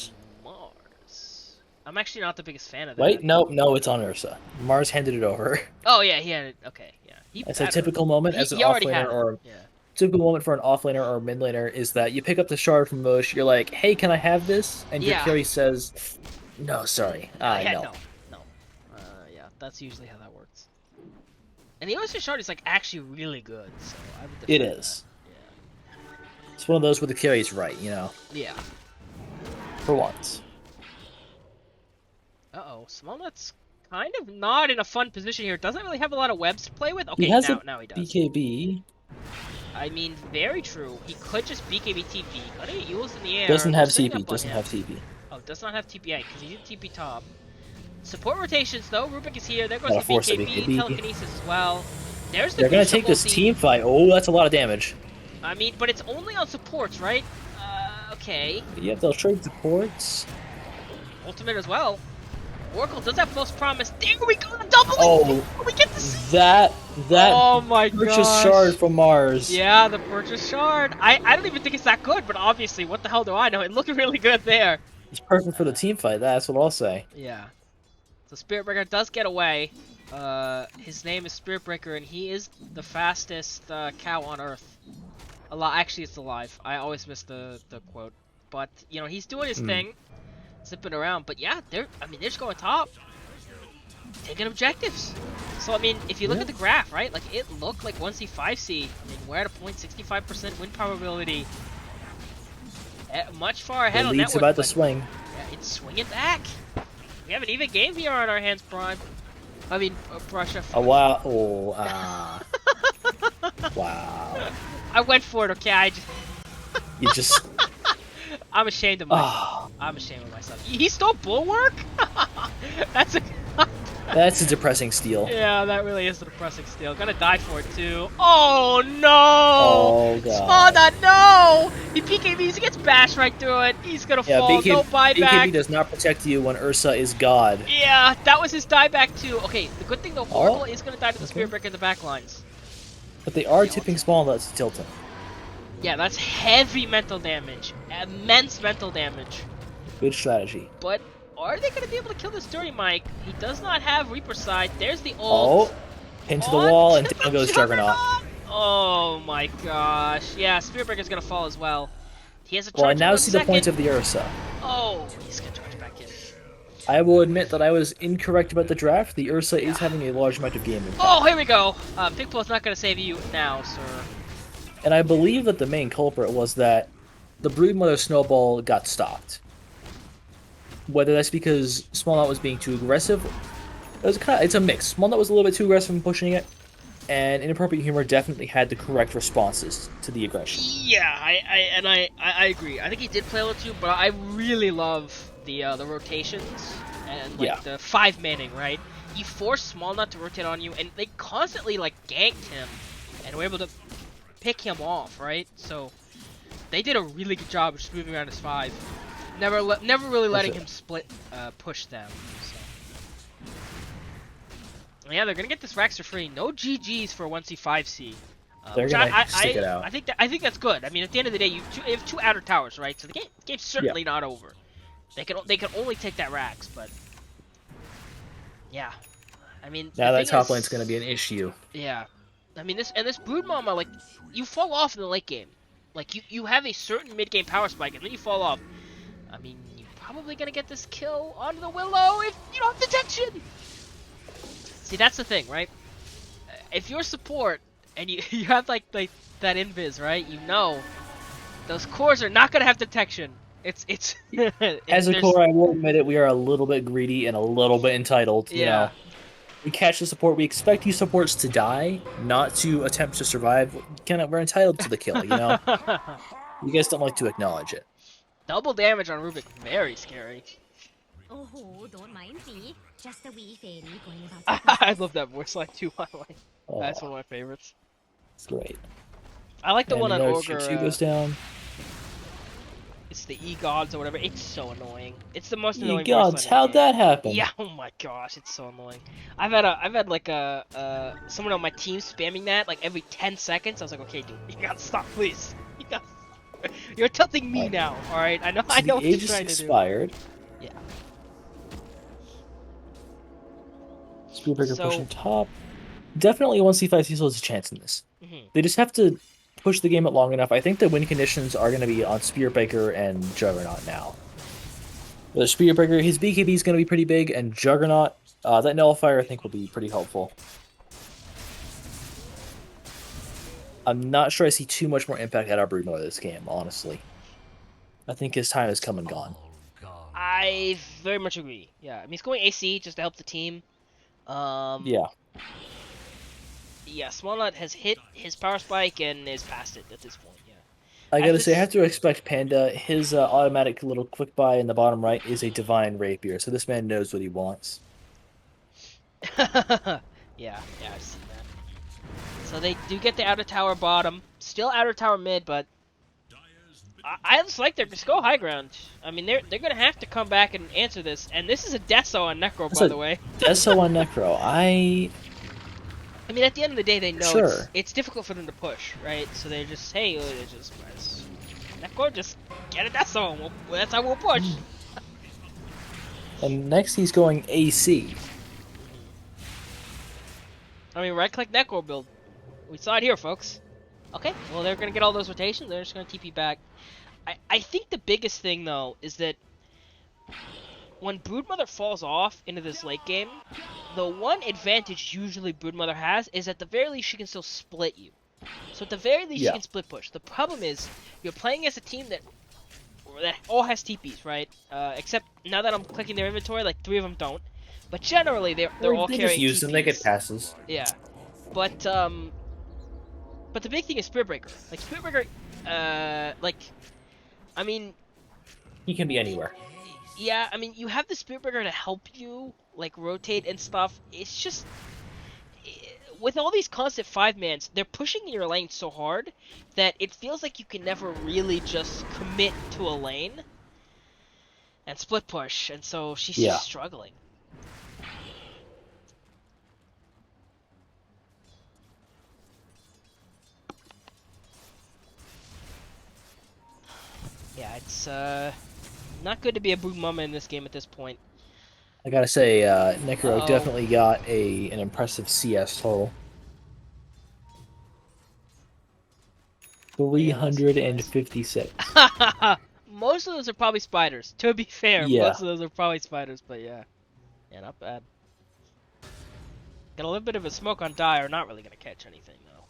Mars. I'm actually not the biggest fan of that. Wait, no, it's on Ursa. Mars handed it over. Oh yeah, he had it. Okay, yeah. It's a typical moment as an he already had offlaner it. or Yeah. typical moment for an offlaner or mid laner is that you pick up the shard from Mosh, you're like, hey, can I have this? And your Yeah. carry says, no, sorry, Yeah, no. no. Yeah, that's usually how that works. And the Oyster Shard is like actually really good, so I would It defend is. that. It's one of those where the carry's right, you know, Yeah. for once. Uh-oh, Smolnut's kind of not in a fun position here. Doesn't really have a lot of webs to play with. Okay, He has now he does. BKB, I mean, very true. He could just BKB TP. Gonna get Yules in the air. doesn't have They're sitting TP, up on doesn't him. have TP. Oh, does not have TPI, because he did TP top. Support rotations, though. Rubik is here. There goes Gotta the force the BKB, BKB. telekinesis as well. There's the They're gonna Crucible take this Seed. team fight. Oh, that's a lot of damage. I mean, but it's only on supports, right? Okay. Yep, they'll trade supports. Ultimate as well. Oracle does have false promise. There we go, double. Oh, We get the seed. that Oh my purchase gosh. shard from Mars. Yeah, the purchase shard. I don't even think it's that good, but obviously, what the hell do I know? It looked really good there. It's perfect for the team fight. That's what I'll say. Yeah. So Spiritbreaker does get away. His name is Spiritbreaker, and he is the fastest cow on Earth. Actually, it's alive. I always miss the quote. But you know, he's doing his thing, zipping around. But yeah, they're just going top, taking objectives. So I mean, if you look at the graph, right? Like it looked like 1C 5C. I mean, we're at a 0.65% win probability. Much far ahead The on lead's network. about to but- swing. Yeah, it's swinging back. We have an even game here on our hands, Prime. I mean, Prussia. Oh wow! Oh wow! I went for it, okay? You just I'm ashamed of myself. ah. I'm ashamed of myself. He stole Bulwark? That's a... That's a depressing steal. Yeah, that really is a depressing steal. Gonna die for it, too. Oh, no! Oh god. Spada, no! He PKBs, he gets bashed right through it. He's gonna Yeah, fall, no BKB buyback. does not protect you when Ursa is God. Yeah, that was his dieback, too. Okay, the good thing, though, Oracle is gonna die to the Spirit Breaker in the back lines. But they are tipping small nuts to tilt him. Yeah, that's heavy mental damage. Immense mental damage. Good strategy. But are they going to be able to kill this Dirty Mike? He does not have Reaper Side. There's the ult. Oh, into the wall and down goes Juggernaut. Oh my gosh. Yeah, Spirit Breaker's going to fall as well. He has a charge Well, I in now 1 see second. the point of the Ursa. Oh, he's going to charge back in. I will admit that I was incorrect about the draft. The Ursa is having a large amount of game impact. Oh, here we go. Pigpole's not gonna save you now, sir. And I believe that the main culprit was that the Broodmother Snowball got stopped. Whether that's because Smallnut was being too aggressive, it's a mix. Smallnut was a little bit too aggressive in pushing it, and Inappropriate Humor definitely had the correct responses to the aggression. Yeah, I agree. I think he did play a little too, but I really love the rotations and like the 5-manning, right? You force Smallnut to rotate on you, and they constantly like ganked him, and were able to pick him off, right? So they did a really good job of just moving around his 5, never really letting him split push them. So. Yeah, they're gonna get this Rax for free. No GGs for 1C 5C. They're gonna stick it out. I think that's good. I mean, at the end of the day, you have 2 outer towers, right? So the game's certainly not over. They can only take that Rax, but yeah. I mean, now that top lane's gonna be an issue. Yeah, I mean this Brood Mama, like, you fall off in the late game. Like you have a certain mid game power spike, and then you fall off. I mean, you're probably gonna get this kill onto the Willow if you don't have detection. See, that's the thing, right? If you're support and you have like that invis, right? You know, those cores are not gonna have detection. It's As a core, I will admit it, we are a little bit greedy and a little bit entitled. You know, we catch the support. We expect you supports to die, not to attempt to survive. We're entitled to the kill. You know, you guys don't like to acknowledge it. Double damage on Rubik, very scary. Oh, don't mind me. Just a wee fairy going about. I love that voice line too. By the way, that's one of my favorites. It's great. I like the one on Ogre. She goes down. It's the E-Gods or whatever. It's so annoying. It's the most annoying. E-Gods, how'd that happen? Yeah, oh my gosh, it's so annoying. I've had like someone on my team spamming that like every 10 seconds. I was like, okay, dude, you gotta stop, please. You're tilting me now, all right? I know what you're trying to expired. do. Yeah. Spearbreaker pushing top. Definitely 1C5C still has a chance in this. They just have to push the game out long enough. I think the win conditions are going to be on Spearbreaker and Juggernaut now. The Spearbreaker, his BKB is going to be pretty big, and Juggernaut, that Nullifier I think will be pretty helpful. I'm not sure I see too much more impact at our Broodmother this game, honestly. I think his time has come and gone. I very much agree. Yeah, I mean, he's going AC just to help the team. Yeah. Yeah, Smallnut has hit his power spike and is past it at this point, yeah. I gotta say, I have to expect Panda. His automatic little quick buy in the bottom right is a Divine Rapier, so this man knows what he wants. yeah, I've seen that. So they do get the outer tower bottom. Still outer tower mid, but I just like their just go high ground. I mean, they're gonna have to come back and answer this, and this is a Deso on Necro, by the way. Deso on Necro. I mean, at the end of the day, they know sure. it's difficult for them to push, right? So they just say, just press Necro, just get a Deso, and that's how we'll push. And next he's going AC. I mean, right-click Necro build. We saw it here, folks. Okay, well, they're going to get all those rotations. They're just going to TP back. I think the biggest thing, though, is that when Broodmother falls off into this late game, the one advantage usually Broodmother has is at the very least she can still split you. So at the very least she can split push. The problem is you're playing as a team that all has TPs, right? Except now that I'm clicking their inventory, like 3 of them don't. But generally they're all carrying just use TPs. them. They get passes. Yeah, but the big thing is Spearbreaker. Like Spearbreaker, I mean, he can be anywhere. Yeah, I mean, you have the Spearbreaker to help you, like, rotate and stuff. It's just, with all these constant 5-mans, they're pushing in your lane so hard that it feels like you can never really just commit to a lane and split push, and so she's just struggling. Yeah, it's not good to be a Brood Mama in this game at this point. I gotta say, Necro definitely got an impressive CS total. 356. most of those are probably spiders. To be fair, Yeah. most of those are probably spiders, but yeah. Yeah, not bad. Got a little bit of a smoke on Dire, not really gonna catch anything though.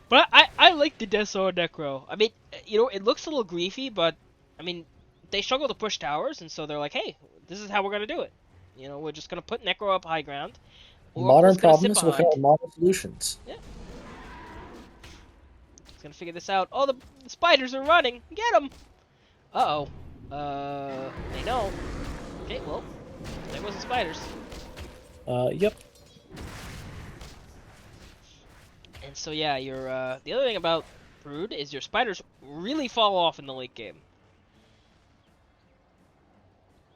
But I like the Deso Necro. I mean, you know, it looks a little griefy, but I mean, they struggle to push towers, and so they're like, hey, this is how we're gonna do it. You know, we're just gonna put Necro up high ground. Modern Oracle's gonna sit problems will behind. have modern solutions. Yeah. He's gonna figure this out. Oh, the spiders are running. Get them. Uh-oh. They know. Okay, well, there goes the spiders. Yep. And so yeah, your the other thing about Brood is your spiders really fall off in the late game.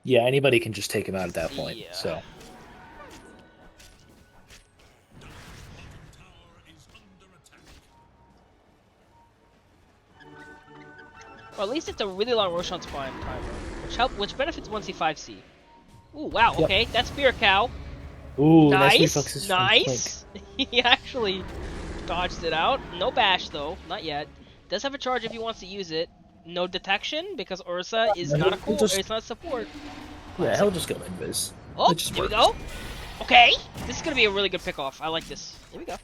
Yeah, anybody can just take him out at that point. Yeah. So. Or at least it's a really long Roshan spawn timer, which benefits 1C5C. Ooh, wow, Yep. okay, that's Spear Cow. Ooh, Nice, reflexes from Clink. nice. He actually dodged it out. No bash though, not yet. Does have a charge if he wants to use it. No detection because Ursa is No, not a he'll core. just- It's not support. Yeah, he'll just go invis. Oh, It just here we works. go. Okay, this is gonna be a really good pickoff. I like this. Here we go.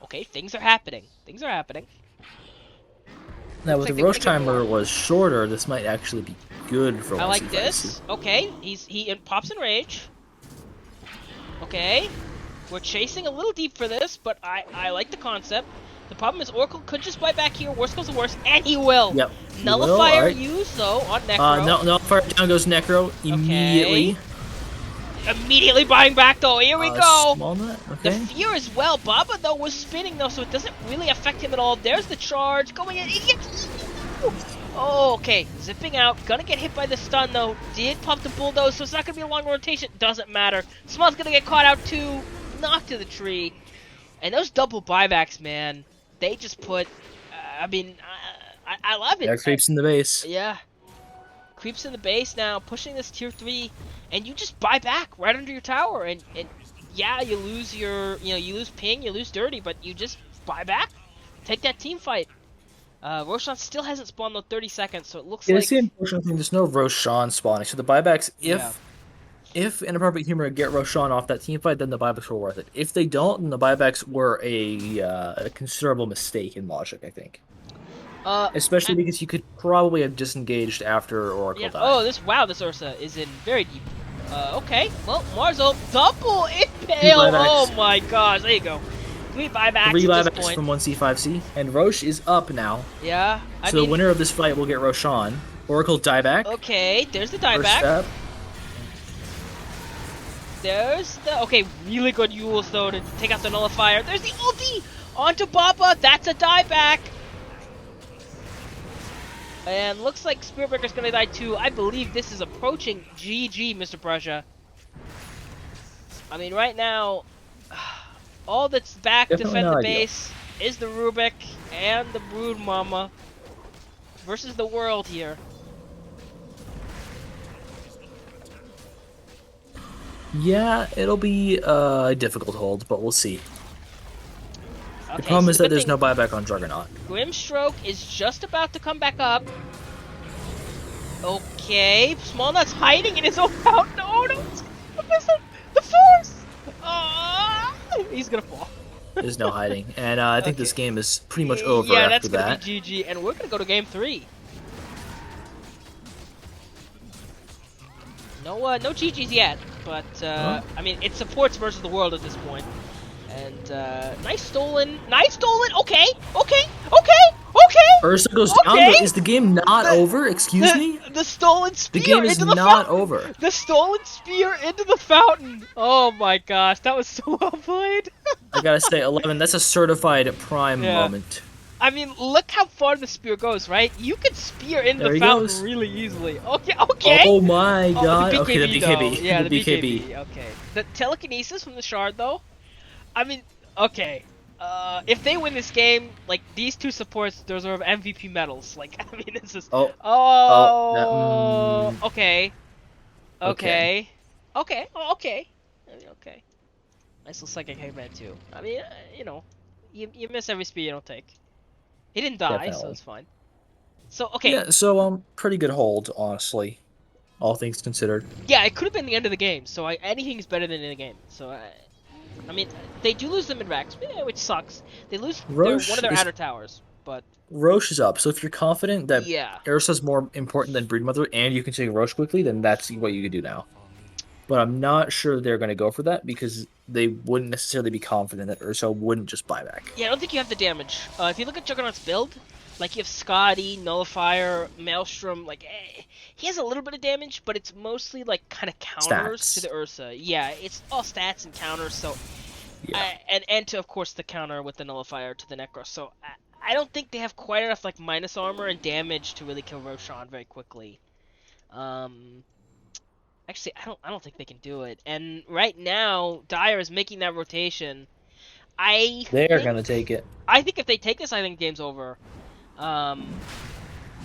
Okay, things are happening. Things are happening. Now, Looks if like the they Roche wanna get timer more. was shorter, this might actually be good for I like 1C5C. this. Okay, he pops in rage. Okay, we're chasing a little deep for this, but I like the concept. The problem is Oracle could just buy back here. Worst comes to worst, and he will. Yep. he Nullifier will, alright. used though on Necro. No, fire down goes Necro immediately. Immediately buying back though. Here we go. Small nut, The okay. fear as well. Baba though was spinning though, so it doesn't really affect him at all. There's the charge going in. He gets. Oh, okay. Zipping out. Gonna get hit by the stun though. Did pump the bulldoze, so it's not gonna be a long rotation. Doesn't matter. Small's gonna get caught out too. Knocked to the tree. And those double buybacks, man. They just put. I mean, I love it. There creeps in the base. Yeah. Creeps in the base now, pushing this tier 3, and you just buy back right under your tower, and yeah, you lose your, you lose ping, you lose dirty, but you just buy back, take that team fight. Roshan still hasn't spawned though 30 seconds, so it looks Yeah, like... that's the unfortunate thing. There's no Roshan spawning, so the buybacks, if Inappropriate Humor get Roshan off that team fight, then the buybacks were worth it. If they don't, then the buybacks were a considerable mistake in logic, I think. Especially because you could probably have disengaged after Oracle died. Oh, this Ursa is in very deep. Okay, well, Marzo, double impale! Oh my gosh, there you go. 3 buybacks 3 at this buybacks point. from 1C5C, and Roche is up now. Yeah, I So mean, the winner of this fight will get Roshan. Oracle dieback. okay, there's the First dieback. step. There's the... Okay, really good Yules, though, to take out the Nullifier. There's the ulti! Onto Baba! That's a dieback! And looks like Spearbreaker's gonna die, too. I believe this is approaching GG, Mr. Prussia. I mean, right now, all that's back to Definitely defend not the ideal. base is the Rubik and the Brood Mama versus the world here. Yeah, it'll be a difficult hold, but we'll see. Okay, The problem so is the that good there's thing- no buyback on Juggernaut. Grimstroke is just about to come back up. Okay, Smallnut's hiding in his own fountain. Oh no, the force! Ah, he's gonna fall. There's no hiding. And I think this Okay. game is pretty much over yeah, after that's gonna that. be GG, and we're gonna go to game 3. No GG's yet, but I mean, it's supports versus the world at this point. And nice stolen, okay. Ursa goes down, Okay. but is the game not over? Excuse me? The stolen spear The game is into the not fountain. over. The stolen spear into the fountain. Oh my gosh, that was so well played. I gotta say, 11, that's a certified prime Yeah. moment. I mean, look how far the spear goes, right? You could spear into There the he fountain goes. really easily. Okay. Oh my Oh, god. the Okay, the BKB. though. Yeah, the BKB. BKB. Okay. The telekinesis from the shard, though. I mean, okay. If they win this game, like these two supports deserve MVP medals. Like, I mean, this is. Oh. Okay. Okay. Okay. Okay. I mean, okay. Nice little psychic hangman too. I mean, you know, you miss every spear you don't take. He didn't die, so Definitely. it's fine. So, okay. Yeah, so pretty good hold, honestly, all things considered. Yeah, it could have been the end of the game, so anything is better than in the game. So, I mean, they do lose the mid-racks, which sucks. They lose one of Roche their is outer towers, but Roche is up. So if you're confident that yeah. Ursa's more important than Broodmother and you can take Roche quickly, then that's what you could do now. But I'm not sure they're going to go for that because they wouldn't necessarily be confident that Ursa wouldn't just buy back. Yeah, I don't think you have the damage. If you look at Juggernaut's build, like you have Scotty, Nullifier, Maelstrom, like he has a little bit of damage, but it's mostly like kind of counters to Stats. the Ursa. Yeah, it's all stats and counters. So, Yeah. and to of course the counter with the Nullifier to the Necro. So I don't think they have quite enough like minus armor and damage to really kill Roshan very quickly. Actually, I don't think they can do it. And right now, Dire is making that rotation. I They're think going to take it. I think if they take this, I think game's over. I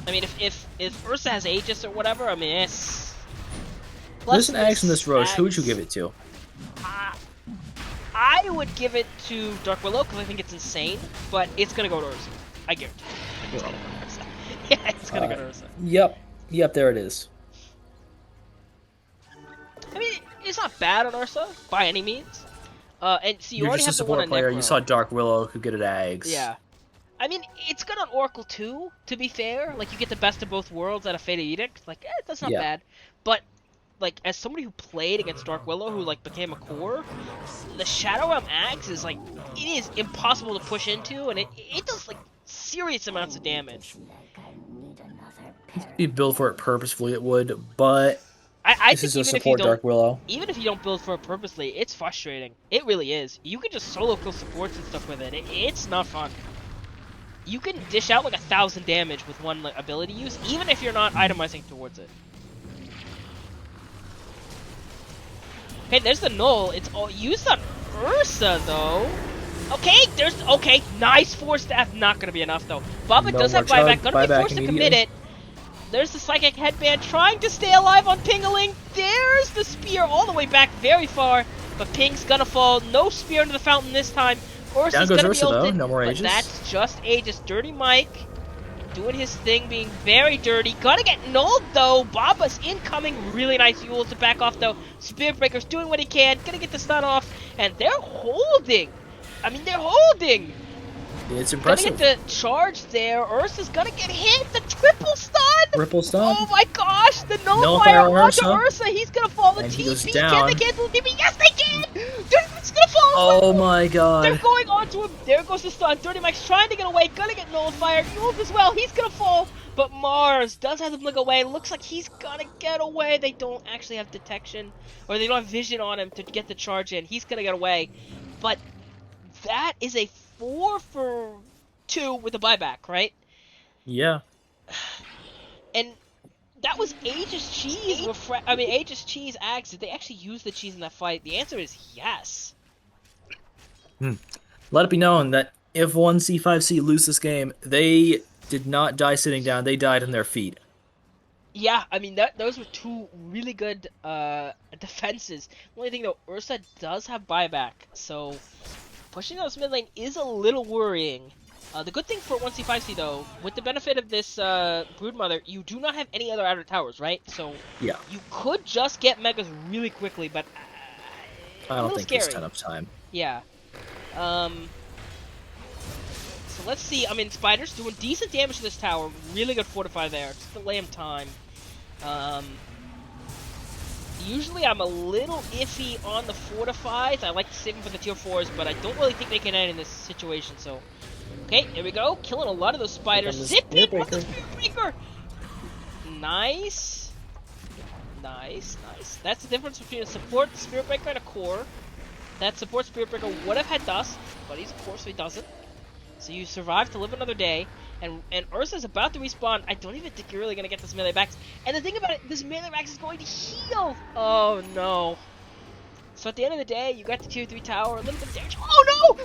mean, if Ursa has Aegis or whatever, I mean, it's There's an plus Axe in this Roche. Who would you Axe. give it to? I would give it to Dark Willow because I think it's insane, but it's gonna go to Ursa. I guarantee. It's gonna go to Ursa. Yeah, it's gonna go to Ursa. Yep, there it is. I mean, it's not bad on Ursa by any means. And so you You're already just a have the one support on player. Necro. You saw Dark Willow who get it Ags. Yeah. I mean, it's good on Oracle too, to be fair. Like, you get the best of both worlds out of Fated Edict. Like, that's not Yeah. bad. But, like, as somebody who played against Dark Willow, who, like, became a core, the Shadow Realm Axe is, like, it is impossible to push into, and it does, like, serious amounts of damage. If you build for it purposefully, it would, but I this think is a even if you support don't, Dark Willow. even if you don't build for it purposely, it's frustrating. It really is. You can just solo kill supports and stuff with it. It's not fun. You can dish out like 1,000 damage with one like, ability use, even if you're not itemizing towards it. Okay, there's the null. It's all used on Ursa though. Okay, nice force staff. Not gonna be enough though. Bubba No does have more buyback. chug, Gonna be buyback forced to commit immediately. it. There's the psychic headband trying to stay alive on Pingaling. There's the spear all the way back very far, but Ping's gonna fall. No spear into the fountain this time. Ursa's Down goes gonna Ursa be though. ulted, No more but Aegis. that's just Aegis. Dirty Mike doing his thing, being very dirty. Gonna get nulled though. Baba's incoming. Really nice Yules to back off though. Spirit Breaker's doing what he can. Gonna get the stun off, and they're holding. I mean, they're holding. It's Gonna impressive. get the charge there. Ursa's gonna get hit. The triple stun. Ripple stun. Oh my gosh, the Nullifier nullifier on onto Ursa. Ursa. He's gonna fall. The And he TP. goes Can down. they cancel the TP? Yes, they can. It's gonna fall. Oh my They're god. going onto him. There goes the stun. Dirty Mike's trying to get away. Gonna get nullified. Yules as well. He's gonna fall. But Mars does have the blink away. Looks like he's gonna get away. They don't actually have detection, or they don't have vision on him to get the charge in. He's gonna get away. But that is a 4 for 2 with a buyback, right? Yeah. And that was Aegis Cheese. Aegis Cheese Axe. Did they actually use the cheese in that fight? The answer is yes. Let it be known that if 1C5C lose this game, they did not die sitting down. They died on their feet. Yeah, I mean those were two really good defenses. The only thing though, Ursa does have buyback, so pushing out this mid lane is a little worrying. The good thing for 1C5C though, with the benefit of this Broodmother, you do not have any other outer towers, right? So Yeah. you could just get megas really quickly, but I a don't little think scary. there's enough time. Yeah. So let's see. I mean, Spider's doing decent damage to this tower. Really good fortify there. Just delay him time. Usually I'm a little iffy on the fortifies. I like to save them for the tier 4s, but I don't really think they can end in this situation, so... Okay, here we go. Killing a lot of those spiders. Here comes Zip the it with Spirit the Spirit Breaker! Nice. Nice. That's the difference between a support Spirit Breaker and a core. That support Spirit Breaker would have had dust, but he's a core, so he doesn't. So you survive to live another day, and Ursa's about to respawn. I don't even think you're really gonna get this melee back. And the thing about it, this melee back is going to heal. Oh no. So at the end of the day, you got the tier 3 tower, a little bit of damage. Oh no!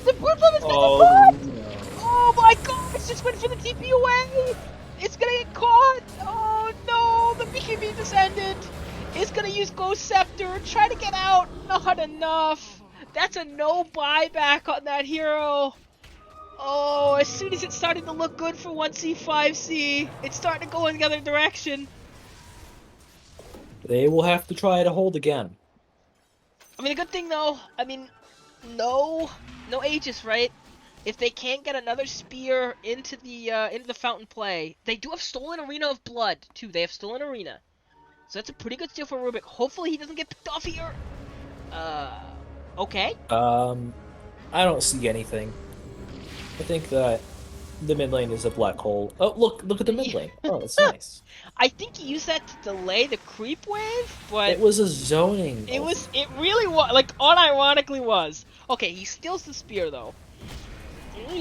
The Brood Bomb is no. Oh my god! It's just went for the TP away! It's gonna get caught! Oh no! The BKB descended! It's gonna use Ghost Scepter, try to get out! Not enough! That's a no buyback on that hero! Oh, as soon as it started to look good for 1C, 5C, it's starting to go in the other direction. They will have to try to hold again. I mean, the good thing though, no Aegis, right? If they can't get another spear into the fountain play, they do have stolen arena of blood too. They have stolen arena, so that's a pretty good steal for Rubik. Hopefully he doesn't get picked off here. Okay. I don't see anything. I think that the mid lane is a black hole. Oh, look at the mid lane. Oh, that's nice. I think he used that to delay the creep wave, but It was a zoning. it really was, like, unironically was. Okay, he steals the spear though.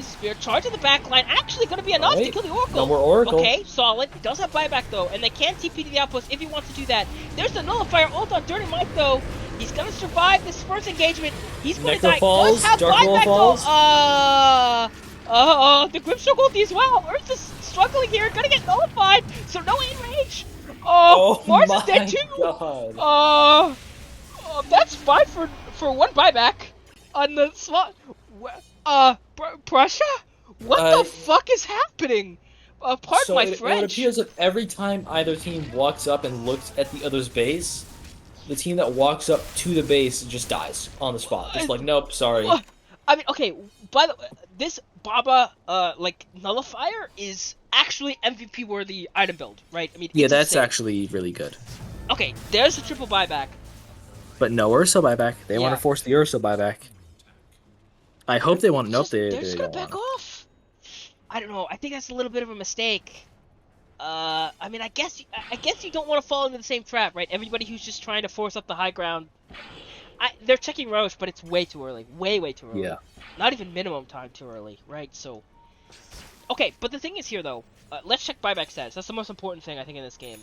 Spear charge in the back line, actually going to be enough to kill the Oracle. No more Oracle. Okay, solid. Does have buyback though, and they can TP to the outpost if he wants to do that. There's the nullifier ult on Dirty Mike though. He's going to survive this first engagement. He's going to die. Falls, Does have Dark Lord buyback falls. though. The Grimstroke ulti as well. Earth is struggling here, going to get nullified, so no enrage. Mars is dead too. God. That's fine for one buyback on the slot. Prussia? What the fuck is happening? Pardon my French. It appears that every time either team walks up and looks at the other's base, the team that walks up to the base just dies on the spot. Just like, nope, sorry. I mean, okay, by the way, this Baba, nullifier is actually MVP worthy item build, right? I mean, Yeah, it's that's insane. actually really good. Okay, there's a triple buyback. But no Ursa buyback. They want to force the Ursa buyback. I hope they want. Nope, They're they just gonna don't back want. off. I don't know. I think that's a little bit of a mistake. I mean, I guess you don't want to fall into the same trap, right? Everybody who's just trying to force up the high ground. They're checking Roche, but it's way too early. Way too early. Yeah. Not even minimum time too early, right? So. Okay, but the thing is here though. Let's check buyback status. That's the most important thing I think in this game.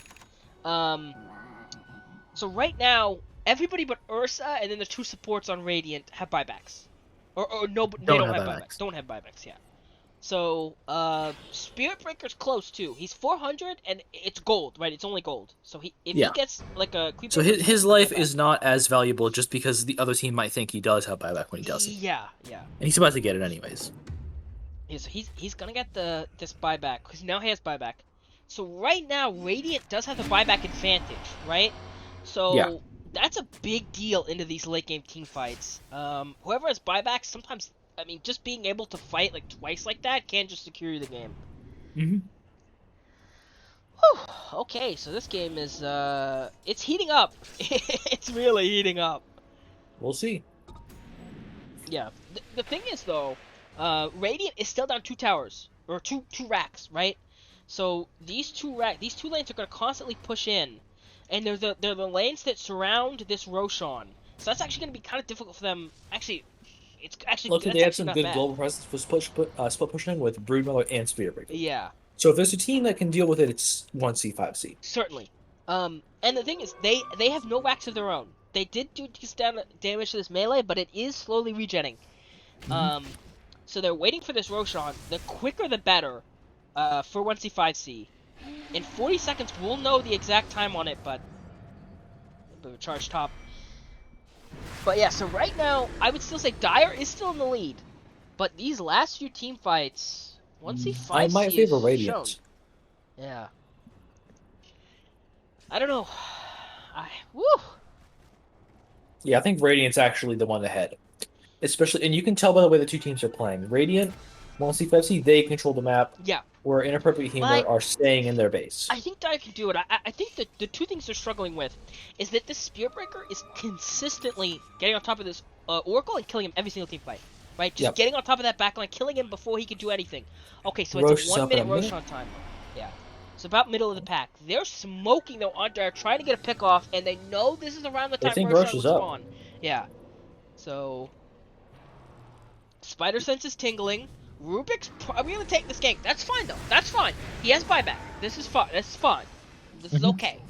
So right now, everybody but Ursa and then the two supports on Radiant have buybacks. Or no, they don't have buybacks. Don't have buybacks, yeah. So, Spirit Breaker's close too. He's 400 and it's gold, right? It's only gold. So if he gets like a creep. So his life is not as valuable just because the other team might think he does have buyback when he doesn't. Yeah. And he's about to get it anyways. Yeah, so he's gonna get this buyback because now he has buyback. So right now, Radiant does have the buyback advantage, right? So that's a big deal into these late game team fights. Whoever has buyback, sometimes, I mean, just being able to fight like twice like that can just secure you the game. Whew. Okay, so this game is it's heating up. It's really heating up. We'll see. Yeah. The thing is though, Radiant is still down 2 towers or two racks, right? So these two lanes are gonna constantly push in. And they're the lanes that surround this Roshan. So that's actually going to be kind of difficult for them. Actually, it's actually... Look, that's they have actually some not good bad. global presence for split pushing with Broodmother and Spirit Breaker. Yeah. So if there's a team that can deal with it, it's 1C, 5C. Certainly. And the thing is, they have no wax of their own. They did do damage to this melee, but it is slowly regenning. So they're waiting for this Roshan. The quicker the better for 1C, 5C. In 40 seconds, we'll know the exact time on it, but... charge top. But yeah, so right now, I would still say Dire is still in the lead. But these last few team fights, 1C, 5C I might favor is Radiant. shown. Yeah. I don't know. Woo! Yeah, I think Radiant's actually the one ahead. Especially, and you can tell by the way the two teams are playing. Radiant, 1C, 5C, they control the map. Yeah. Where Inappropriate Healer are staying in their base. I think Dire can do it. I think that the two things they're struggling with is that this Spirit Breaker is consistently getting on top of this Oracle and killing him every single team fight. Right? Just getting on top of that backline, killing him before he can do anything. Okay, so it's a 1 minute Roshan time. Yeah. It's about middle of the pack. They're smoking though on Dire, trying to get a pick off, and they know this is around the time Roshan will spawn. Yeah. So Spider Sense is tingling. Rubik's probably gonna take this gank. That's fine though. That's fine. He has buyback. This is fine. This is fine. This is okay.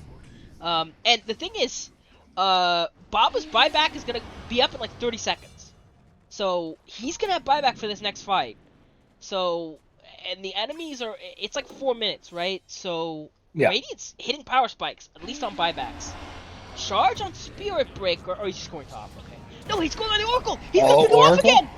And the thing is, Baba's buyback is gonna be up in like 30 seconds. So he's gonna have buyback for this next fight. So, and the enemies are, it's like 4 minutes, right? So Radiant's hitting power spikes, at least on buybacks. Charge on Spirit Breaker, or he's just going top. Okay. No, he's going on the Oracle. He's going to the Oracle again.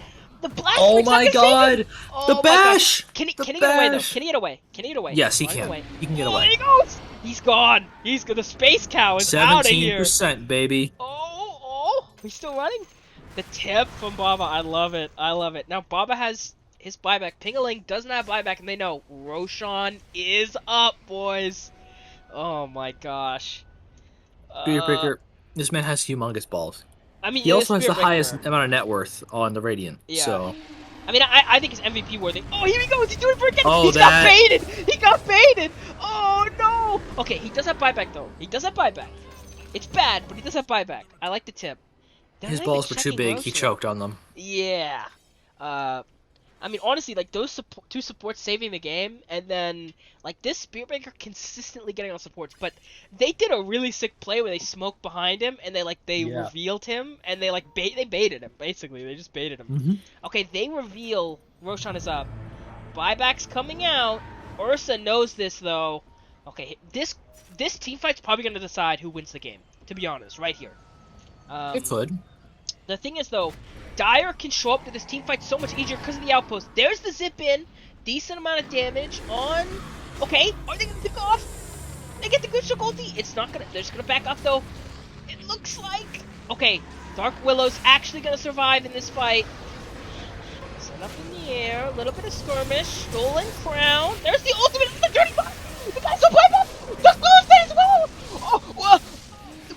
The blast Oh break's not my gonna save him! god! The Oh my gosh! bash! Can he The get away though? bash! Can he get away? Can he get away? Yes, he Flying can. away. He can get Oh, away. there he goes! He's gone! He's the space cow is out of here! 17%, baby. Oh, he's still running. The tip from Baba, I love it. I love it. Now Baba has his buyback. Pingaling doesn't have buyback, and they know Roshan is up, boys. Oh my gosh. Spirit Uh, Breaker. This man has humongous balls. I mean, He it is also has the Spirit highest Breaker. amount of net worth on the Radiant. Yeah. So. I mean, I think it's MVP worthy. Oh, here he goes. He's doing it for again. Oh, He's got that- baited. He got baited. Oh no. Okay, he does have buyback though. He does have buyback. It's bad, but he does have buyback. I like the tip. They're His not even balls were too checking big. He Roshan. choked on them. Yeah. I mean, honestly, like those two supports saving the game, and then like this Spearbreaker consistently getting on supports. But they did a really sick play where they smoked behind him, and they Yeah. revealed him, and they baited him basically. They just baited him. Mm-hmm. Okay, they reveal Roshan is up. Buyback's coming out. Ursa knows this though. Okay, this team fight's probably gonna decide who wins the game. To be honest, right here. It could. The thing is, though, Dire can show up to this team fight so much easier because of the outpost. There's the zip in. Decent amount of damage on... Okay, are they going to pick off? They get the good shock ulti. It's not going to... They're just going to back up, though. It looks like... Okay, Dark Willow's actually going to survive in this fight. Set up in the air. A little bit of skirmish. Stolen crown. There's the ultimate. The dirty bot. The guy's so playing up. Dark Willow's dead as well. Oh, well...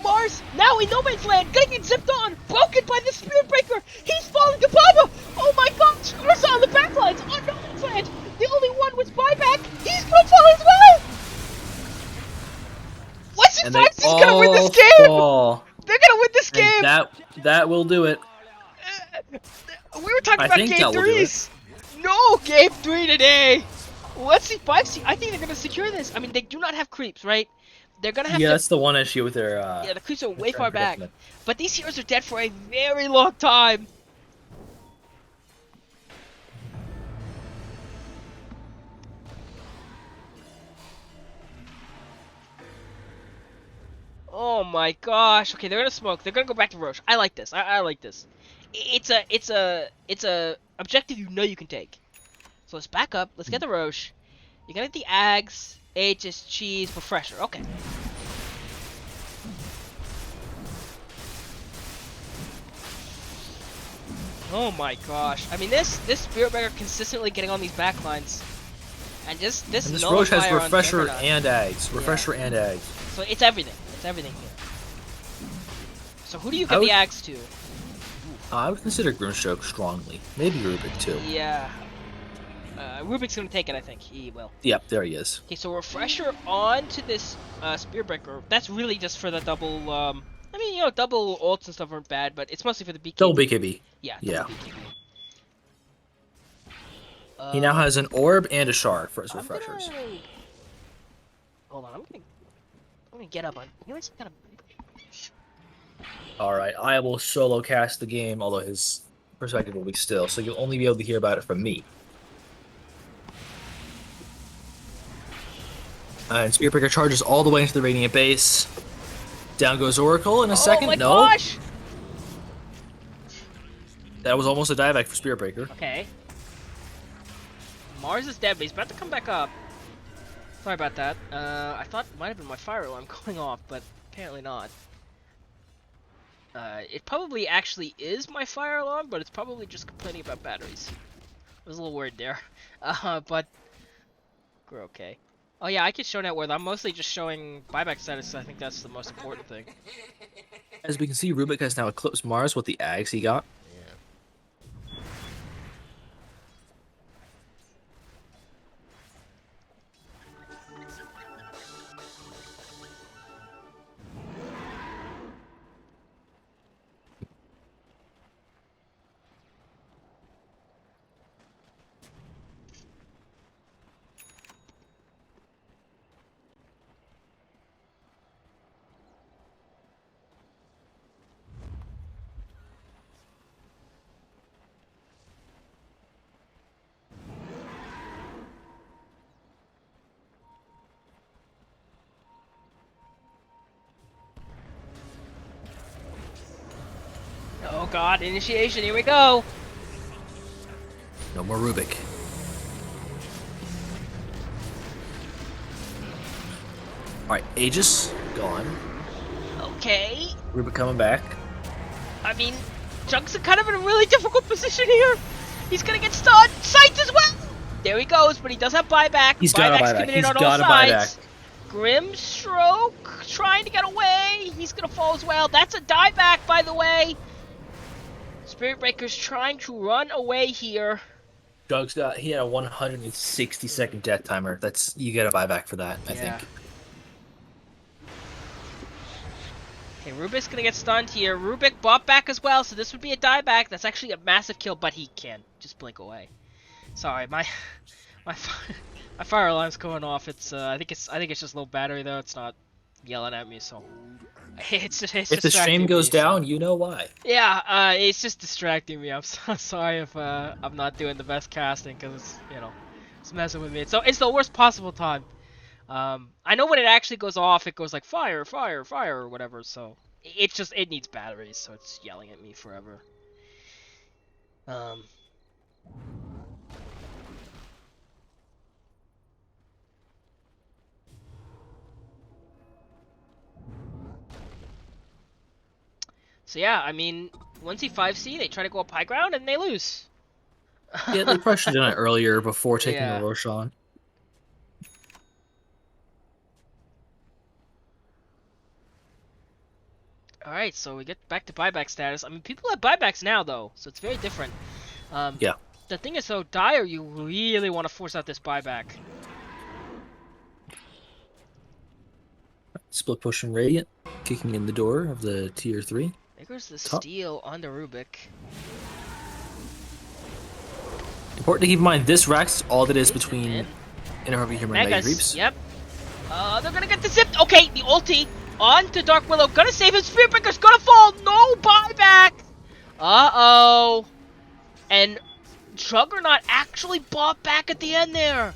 Mars, now in no man's land, gonna get zipped on, broken by the Spirit Breaker. He's falling to Baba. Oh my gosh, Ursa on the backlines on no man's land. The only one was buyback. He's gonna fall as well. What's And it they Fox is gonna win this all game. fall. They're gonna win this And game. that will do it. We were talking I about think game that will do it. threes. No, game 3 today. Let's see, 5C. I think they're gonna secure this. I mean, they do not have creeps, right? They're gonna have Yeah, to. that's the one issue with their. Yeah, the creeps are way their far back. predicament. But these heroes are dead for a very long time. Oh my gosh. Okay, they're gonna smoke. They're gonna go back to Roche. I like this. I like this. It's a objective you know you can take. So let's back up. Let's get the Roche. You're gonna get the Ags, H's, Cheese, Refresher. Okay. Oh my gosh. I mean, this Spirit Breaker consistently getting on these backlines. And this And this Roche has nullifier on refresher Juggernaut. and eggs. Refresher and eggs. So it's everything. It's everything here. So who do you I give would- the Ags to? I would consider Grimstroke strongly. Maybe Rubik too. Yeah. Rubik's gonna take it, I think. He will. Yep, there he is. Okay, so Refresher on to this Spirit Breaker. That's really just for the double, I mean, you know, double ults and stuff aren't bad, but it's mostly for the BKB. Double BKB. Yeah. Yeah. Double BKB. He now has an orb and a shard for his I'm refreshers. gonna- Hold on, I'm gonna get up on. You know, it's kind of. Alright, I will solo cast the game, although his perspective will be still, so you'll only be able to hear about it from me. And Spirit Breaker charges all the way into the Radiant base. Down goes Oracle in a second. Oh my No, gosh! that was almost a dieback for Spirit Breaker. Okay. Mars is dead, but he's about to come back up. Sorry about that. I thought it might have been my fire alarm going off, but apparently not. It probably actually is my fire alarm, but it's probably just complaining about batteries. I was a little worried there. But we're okay. Oh yeah, I could show net worth. I'm mostly just showing buyback status. I think that's the most important thing. As we can see, Rubik has now eclipsed Mars with the Ags he got. Oh god, initiation, here we go! No more Rubik. Alright, Aegis, gone. Okay. Rubik coming back. I mean, Junk's kind of in a really difficult position here. He's gonna get stunned. Sights as well. There he goes, but he does have buyback. He's got a Buyback's buyback. coming He's in on all got a sides. buyback. Grimstroke trying to get away. He's gonna fall as well. That's a dieback, by the way. Spirit Breaker's trying to run away here. Doug's got, he had a 160-second death timer. That's, you get a buyback for that, I think. Okay, Rubik's gonna get stunned here. Rubik bought back as well, so this would be a dieback. That's actually a massive kill, but he can just blink away. Sorry, my fire alarm's going off. It's I think it's just low battery though. It's not yelling at me, so it's If the stream goes down, you know why. Yeah, it's just distracting me. I'm so sorry if I'm not doing the best casting because it's, you know, it's messing with me. It's the worst possible time. I know when it actually goes off, it goes like fire, fire, fire, or whatever. So it needs batteries, so it's yelling at me forever. So yeah, I mean, 1C5C, they try to go up high ground and they lose. Yeah, they probably should have done it earlier before taking Yeah. a Roshan. Alright, so we get back to buyback status. I mean, people have buybacks now, though, so it's very different. Yeah. The thing is, though, Dire, you really want to force out this buyback. Split pushing Radiant, kicking in the door of the tier 3. There's the Top. steal on the Rubik. Important to keep in mind, this Rax, all that is between Interrupt Humor and Mega Megas, Creeps. yep. They're gonna get the zip. Okay, the ulti on to Dark Willow. Gonna save his Spirit Breaker's gonna fall. No buyback. Uh-oh. And Juggernaut actually bought back at the end there.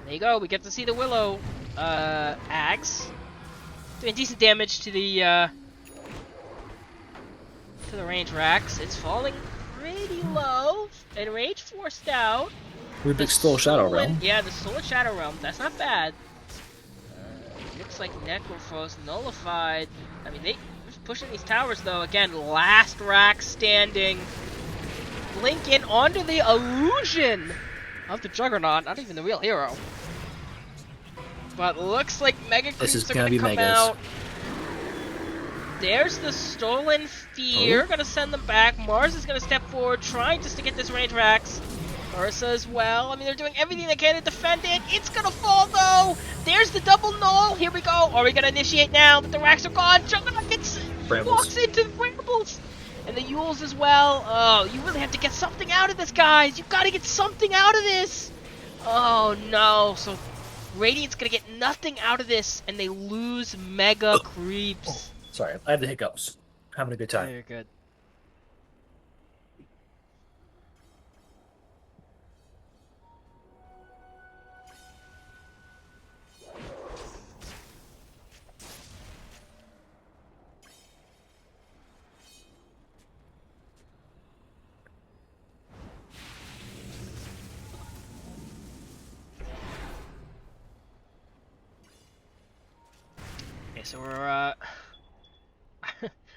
There you go, we get to see the Willow axe doing decent damage to the range racks. It's falling pretty low and rage forced out. Rubik stole Shadow Realm. Yeah, the stolen Shadow Realm. That's not bad. Looks like Necrophos nullified. I mean, they're pushing these towers though. Again, last rack standing. Blink in onto the illusion of the Juggernaut, not even the real hero. But looks like Mega Creeps are gonna come out. There's the stolen fear, gonna send them back. Mars is gonna step forward, trying just to get this range racks. Ursa as well. I mean, they're doing everything they can to defend it. It's gonna fall though. There's the double null. Here we go. Are we gonna initiate now that the racks are gone? Juggernaut gets walks into the Brambles. And the Yules as well. Oh, you really have to get something out of this, guys. You gotta get something out of this. Oh no. So Radiant's gonna get nothing out of this, and they lose Mega Creeps. Sorry, I have the hiccups. Having a good time. Very good. Okay, so we're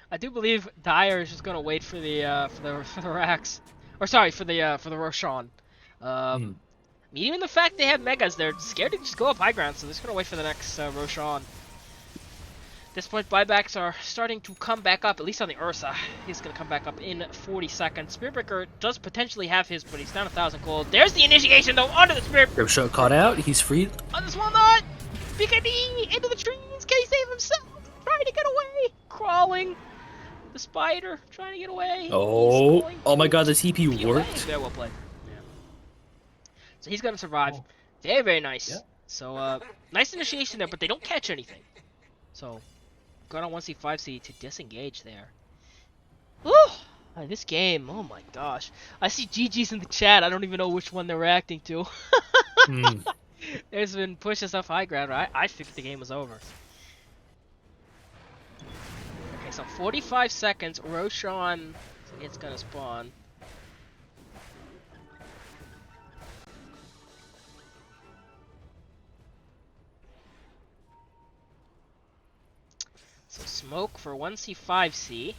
I do believe Dire is just gonna wait for the racks, or sorry, for the Roshan. Even the fact they have megas, they're scared to just go up high ground, so they're just gonna wait for the next Roshan. At this point, buybacks are starting to come back up, at least on the Ursa. He's gonna come back up in 40 seconds. Spiritbreaker does potentially have his, but he's down 1,000 gold. There's the initiation though, onto the Spirit. Grimstroke caught out. He's free. On the small knot, BKD into the trees. Can he save himself? Trying to get away, crawling. The spider trying to get away. Oh my god, the TP worked. Very well played. Yeah. So he's gonna survive. Very, very nice. Yeah. So nice initiation there, but they don't catch anything. So going on 1C5C to disengage there. Woo! This game, oh my gosh. I see GG's in the chat. I don't even know which one they're reacting to. Hmm. There's been pushes off high ground. I figured the game was over. Okay, so 45 seconds. Roshan, it's gonna spawn. So smoke for 1C5C.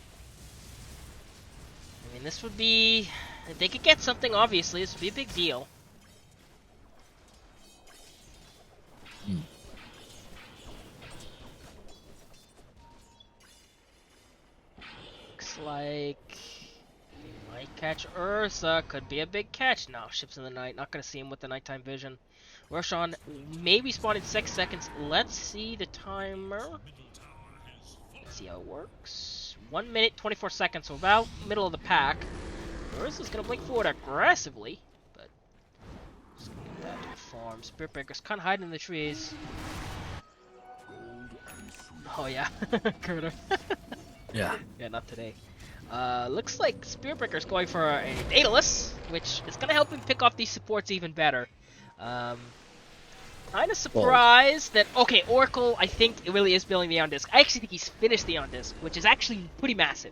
I mean, this would be... If they could get something, obviously, this would be a big deal. Hmm. Looks like... They might catch Ursa. Could be a big catch. No, ships in the night. Not going to see him with the nighttime vision. Roshan maybe spawned in 6 seconds. Let's see the timer. Let's see how it works. 1 minute, 24 seconds, so about middle of the pack. Ursa's gonna blink forward aggressively, but just gonna get that to the farm. Spirit Breaker's kind of hiding in the trees. Oh yeah, Curter. Yeah. Yeah, not today. Looks like Spirit Breaker's going for a Daedalus, which is gonna help him pick off these supports even better. Kind of surprised that, okay, Oracle, I think it really is building the on disc. I actually think he's finished the on disc, which is actually pretty massive.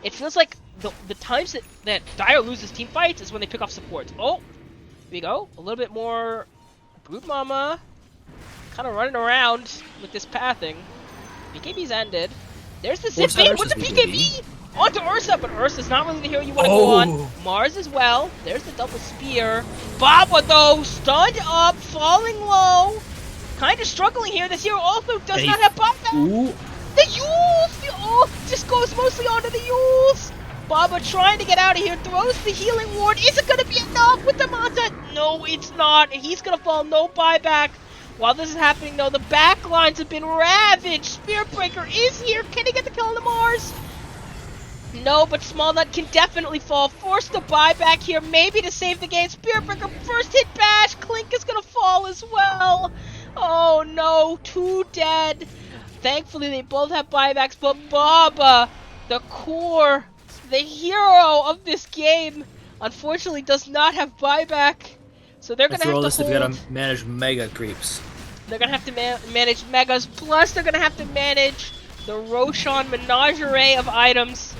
It feels like the times that Dire loses team fights is when they pick off supports. Oh, here we go. A little bit more Brood Mama kind of running around with this pathing. BKB's ended. There's the zip in with the BKB onto Ursa, but Ursa's not really the hero you want to go on. Mars as well. There's the double spear. Baba though, stunned up, falling low. Kind of struggling here. This hero also does not have buyback. The Yules! The ult just goes mostly onto the Yules. Baba trying to get out of here, throws the healing ward. Is it going to be enough with the Manta? No, it's not. He's going to fall, no buyback. While this is happening though, the back lines have been ravaged. Spirit Breaker is here. Can he get the kill on the Mars? No, but Small Nut can definitely fall. Forced to buy back here, maybe to save the game. Spirit Breaker first hit bash. Clink is gonna fall as well. Oh no, 2 dead. Thankfully, they both have buybacks, but Baba, the core, the hero of this game, unfortunately does not have buyback. So they're gonna have to hold. They've got to manage mega creeps. They're gonna have to manage megas. Plus, they're gonna have to manage the Roshan menagerie of items.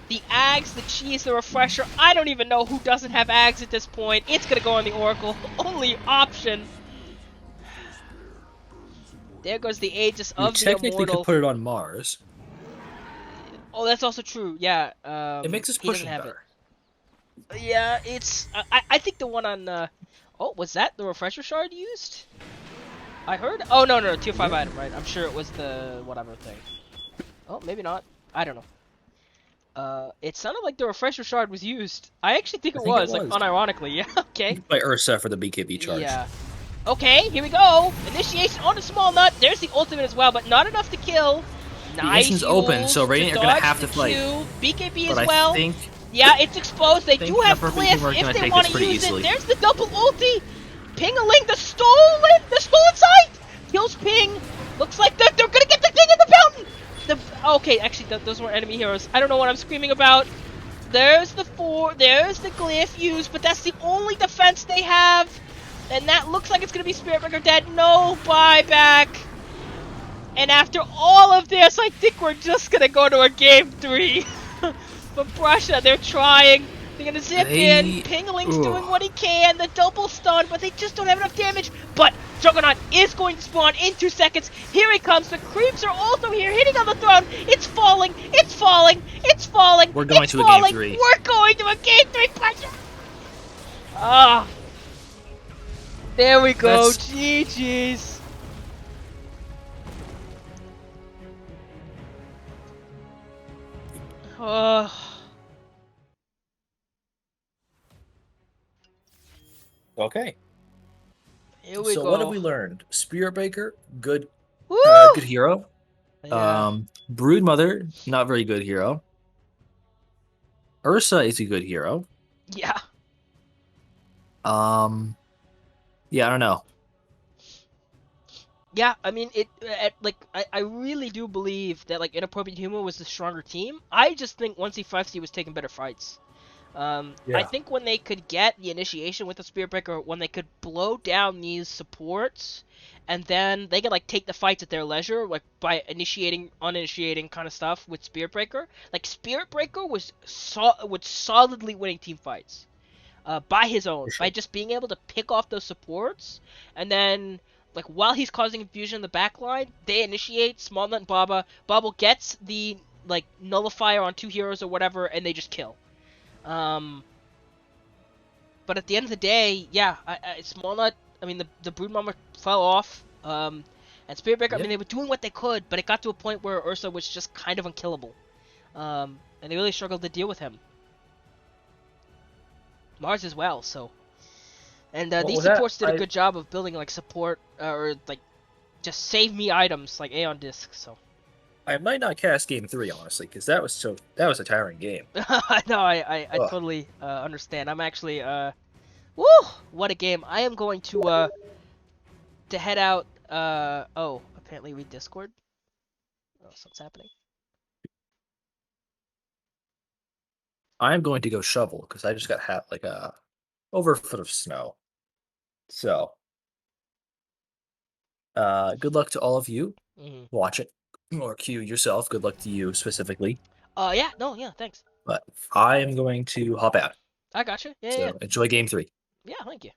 The Ags, the Cheese, the Refresher. I don't even know who doesn't have Ags at this point. It's gonna go on the Oracle. Only option. There goes the Aegis of the Immortal. Technically could put it on Mars. Oh, that's also true. Yeah. It makes us pushing better. Yeah, it's. I think the one on. Oh, was that the Refresher Shard used? I heard. Oh no, tier 5 item, right? I'm sure it was the whatever thing. Oh, maybe not. I don't know. It sounded like the Refresher Shard was used. I actually think it was, like, unironically. Yeah, okay. By Ursa for the BKB charge. Yeah. Okay, here we go. Initiation on a Small Nut. There's the ultimate as well, but not enough to kill. Nice. The open, so Radiant are going to have to fight. BKB but as well. I think, yeah, it's exposed. They do have Glyph if they want to use it. There's the double ulti. Ping-a-ling, the stolen sight. Kills Ping. Looks like they're going to get the thing in the fountain. Okay, actually, those weren't enemy heroes. I don't know what I'm screaming about. There's the Glyph used, but that's the only defense they have. And that looks like it's going to be Spirit Breaker dead. No buyback. And after all of this, I think we're just going to go to a game 3. But Brusha, they're trying. They're going to zip in. Pingling's doing what he can. The double stun, but they just don't have enough damage. But Juggernaut is going to spawn in 2 seconds. Here he comes. The creeps are also here, hitting on the throne. It's falling. It's falling. It's falling. We're going to a game 3. We're going to a game 3. Ah. There we go. GG's. Okay. Here we go. So what have we learned? Spirit Breaker, good hero. Yeah. Brood Mother, not very good hero. Ursa is a good hero. Yeah. Yeah, I don't know. Yeah, I mean like I really do believe that like Inappropriate Humor was the stronger team. I just think 1C5C was taking better fights. I Yeah. think when they could get the initiation with the Spirit Breaker, when they could blow down these supports, and then they could like take the fights at their leisure, like by initiating, uninitiating kind of stuff with Spirit Breaker. Like Spirit Breaker was solidly winning team fights, by his own, For by sure. just being able to pick off those supports, and then like while he's causing confusion in the backline, they initiate Small Nut and Baba. Bobble gets the like nullifier on two heroes or whatever, and they just kill. Um, but at the end of the day, yeah, Small Nut. I mean, the Brood Mama fell off. And Spirit Breaker. I mean, Yeah. they were doing what they could, but it got to a point where Ursa was just kind of unkillable. And they really struggled to deal with him. Mars as well. So, and Well, these with that, supports did a good job of building like support or like just save me items like Aeon Disc. So, I might not cast game 3 honestly, because that was a tiring game. no, I Ugh. totally understand. I'm actually woo, what a game. I am going to head out. Oh, apparently read Discord. Oh, something's happening. I'm going to go shovel because I just got like a over a foot of snow. So, good luck to all of you. Hmm. Watch it or cue yourself. Good luck to you specifically. Yeah, no, yeah, thanks. But I am going to hop out. I gotcha. Yeah, yeah, So enjoy game 3. yeah. Thank you.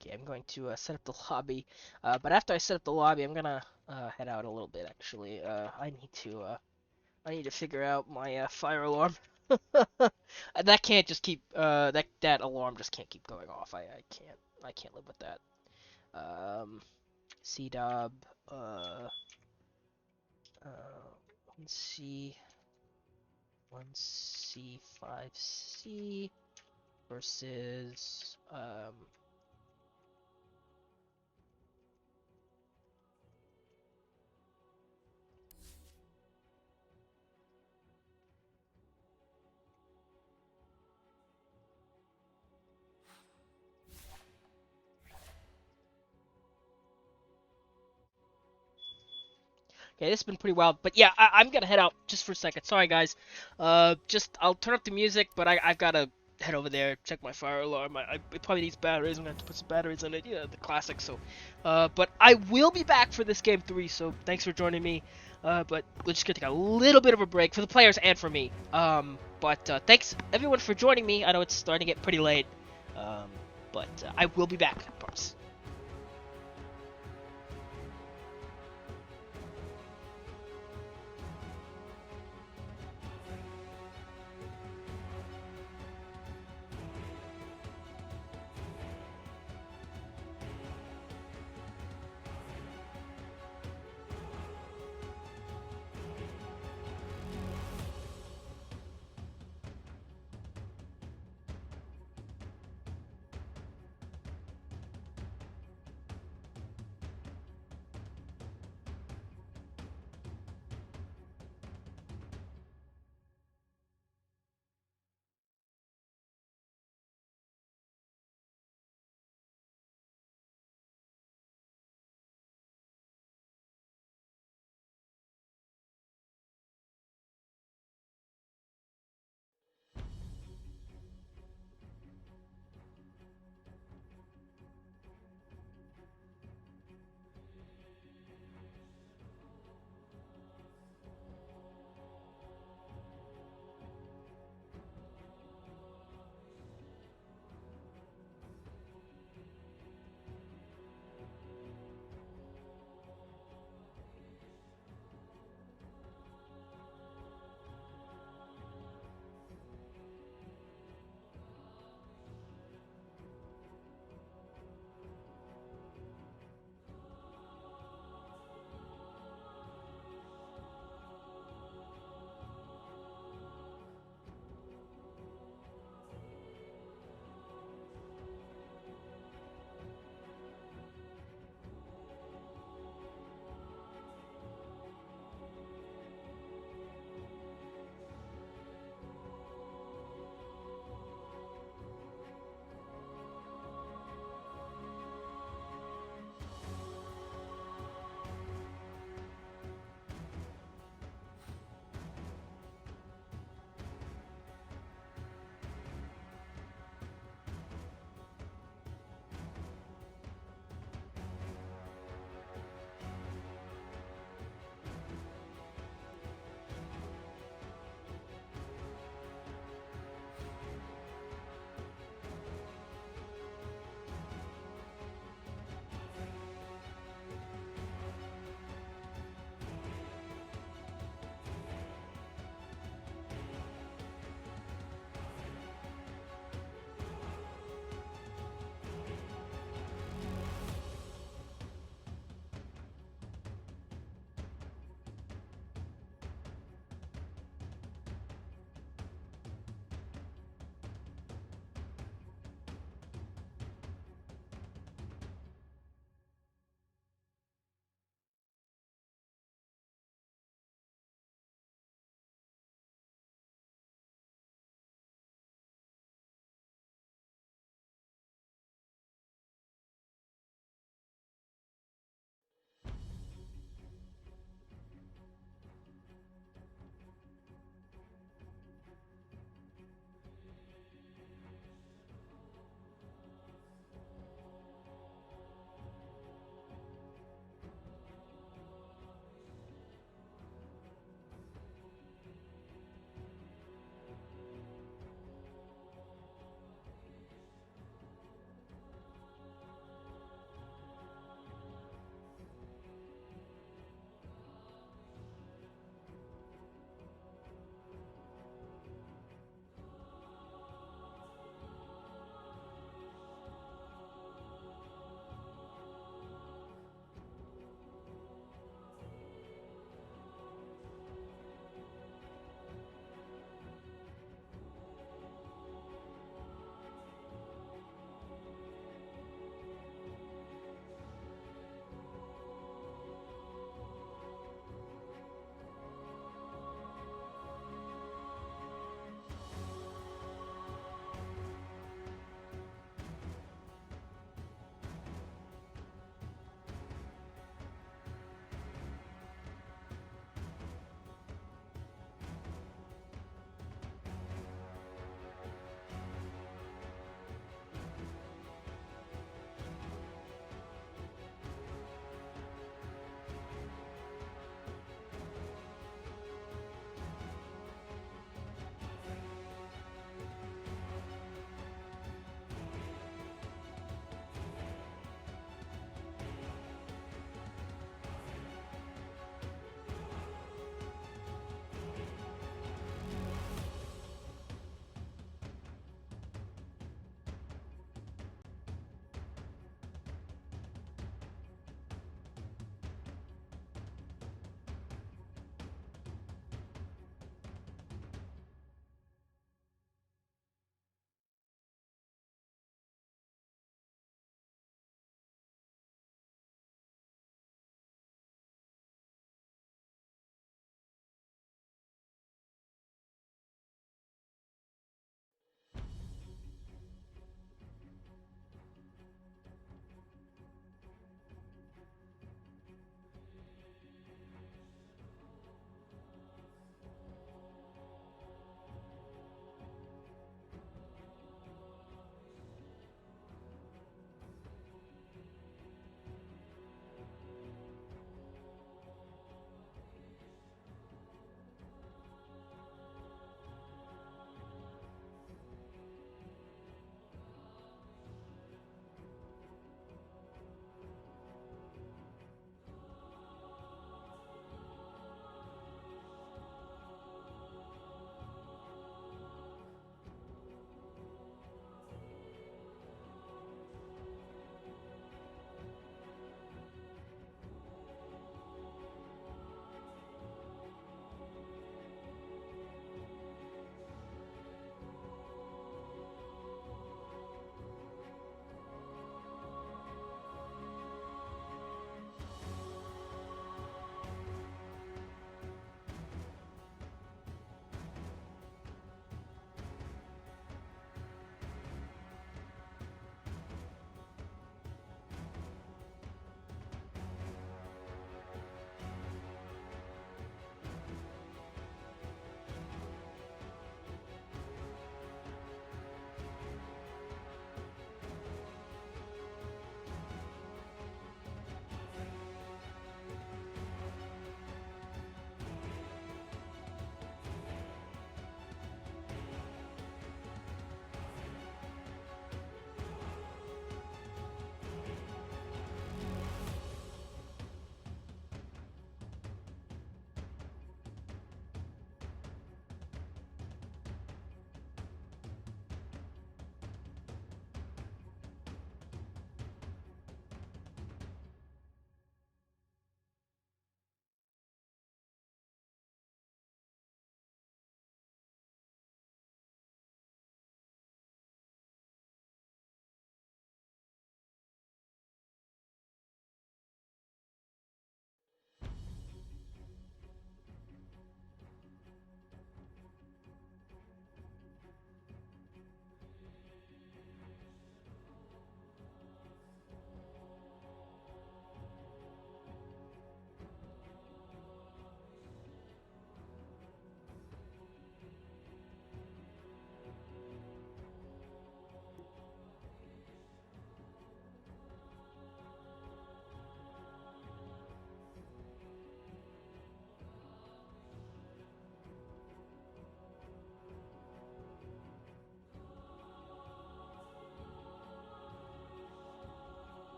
Okay, I'm going to set up the lobby. But after I set up the lobby, I'm gonna head out a little bit. Actually, I need to figure out my fire alarm. That can't just keep that alarm just can't keep going off. I can't live with that. CDUB uh 1C 1C5C versus Okay, this has been pretty wild. But yeah, I'm gonna head out just for a second. Sorry, guys. Just I'll turn up the music, but I've gotta head over there, check my fire alarm. It probably needs batteries. I'm gonna have to put some batteries in it. Yeah, the classic. So, but I will be back for this game 3. So thanks for joining me. But we're just gonna take a little bit of a break for the players and for me. But thanks everyone for joining me. I know it's starting to get pretty late. Um, but I will be back. I promise.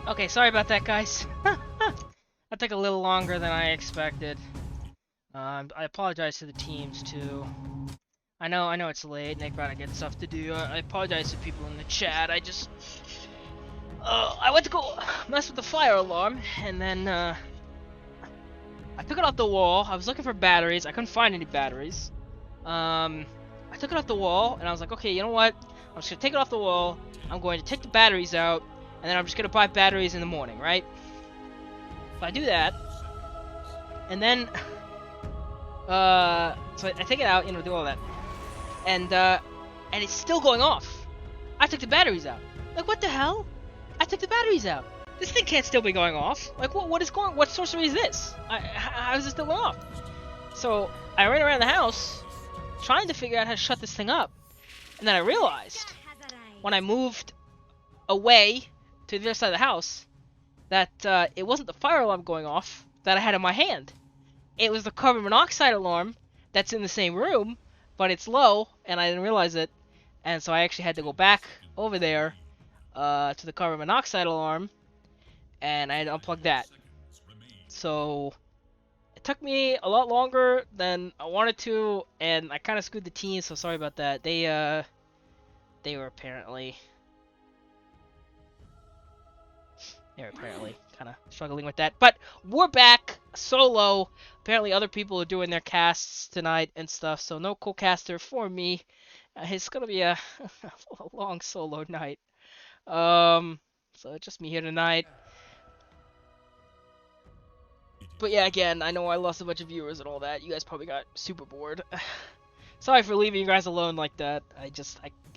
Okay, sorry about that, guys. That took a little longer than I expected. I apologize to the teams too. I know it's late. Nick gotta get stuff to do. I apologize to people in the chat. I went to go mess with the fire alarm, and then I took it off the wall. I was looking for batteries. I couldn't find any batteries. I took it off the wall, and I was like, okay, you know what? I'm just gonna take it off the wall. I'm going to take the batteries out, and then I'm just gonna buy batteries in the morning, right? So I do that, and then so I take it out, do all that, and it's still going off. I took the batteries out. Like, what the hell? I took the batteries out. This thing can't still be going off. Like, what sorcery is this? How is this still going off? So I ran around the house trying to figure out how to shut this thing up, and then I realized when I moved away to the other side of the house that it wasn't the fire alarm going off that I had in my hand. It was the carbon monoxide alarm that's in the same room, but it's low, and I didn't realize it, and so I actually had to go back over there to the carbon monoxide alarm, and I had to unplug that. So it took me a lot longer than I wanted to, and I kind of screwed the team, so sorry about that. They were apparently kind of struggling with that. But we're back solo. Apparently other people are doing their casts tonight and stuff, so no co-caster for me. It's gonna be a long solo night. So it's just me here tonight. But yeah, again, I know I lost a bunch of viewers and all that. You guys probably got super bored. Sorry for leaving you guys alone like that.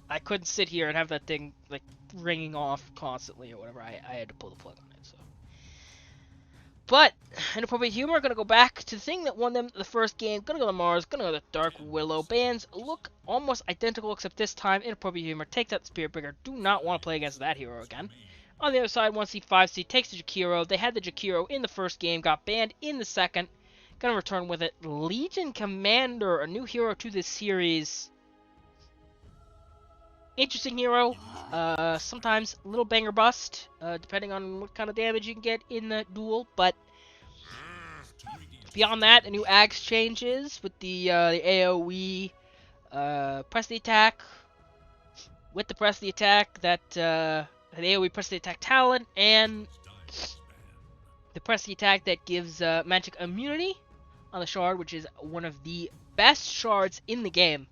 I couldn't sit here and have that thing like ringing off constantly or whatever. I had to pull the plug on it. So, but Inappropriate Humor gonna go back to the thing that won them the first game. Gonna go to Mars. Gonna go to Dark Willow. Bands look almost identical, except this time Inappropriate Humor takes out the Spirit Breaker. Do not want to play against that hero again. On the other side, 1C, 5C takes the Jakiro. They had the Jakiro in the first game, got banned in the second. Gonna return with it. Legion Commander, a new hero to this series. Interesting hero. Sometimes a little banger bust, depending on what kind of damage you can get in the duel. But beyond that, a new Axe changes with the AoE press the attack. With the press the attack, that the AoE press the attack talent, and the press the attack that gives magic immunity on the shard, which is one of the best shards in the game.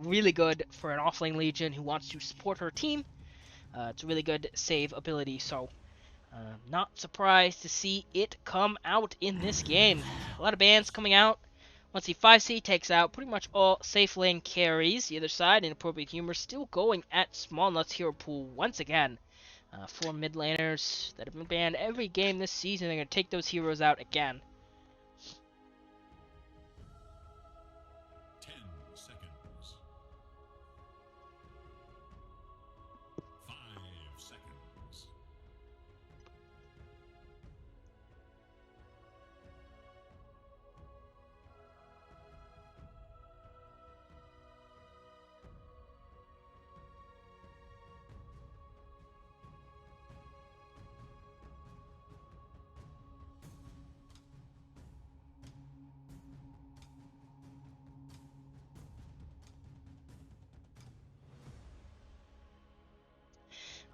Really good for an offlane Legion who wants to support her team. It's a really good save ability, so not surprised to see it come out in this game. A lot of bans coming out. 1C, 5C takes out pretty much all safe lane carries. The other side, Inappropriate Humor, still going at Small Nuts Hero Pool once again. 4 mid laners that have been banned every game this season. They're going to take those heroes out again. 10 seconds. 5 seconds.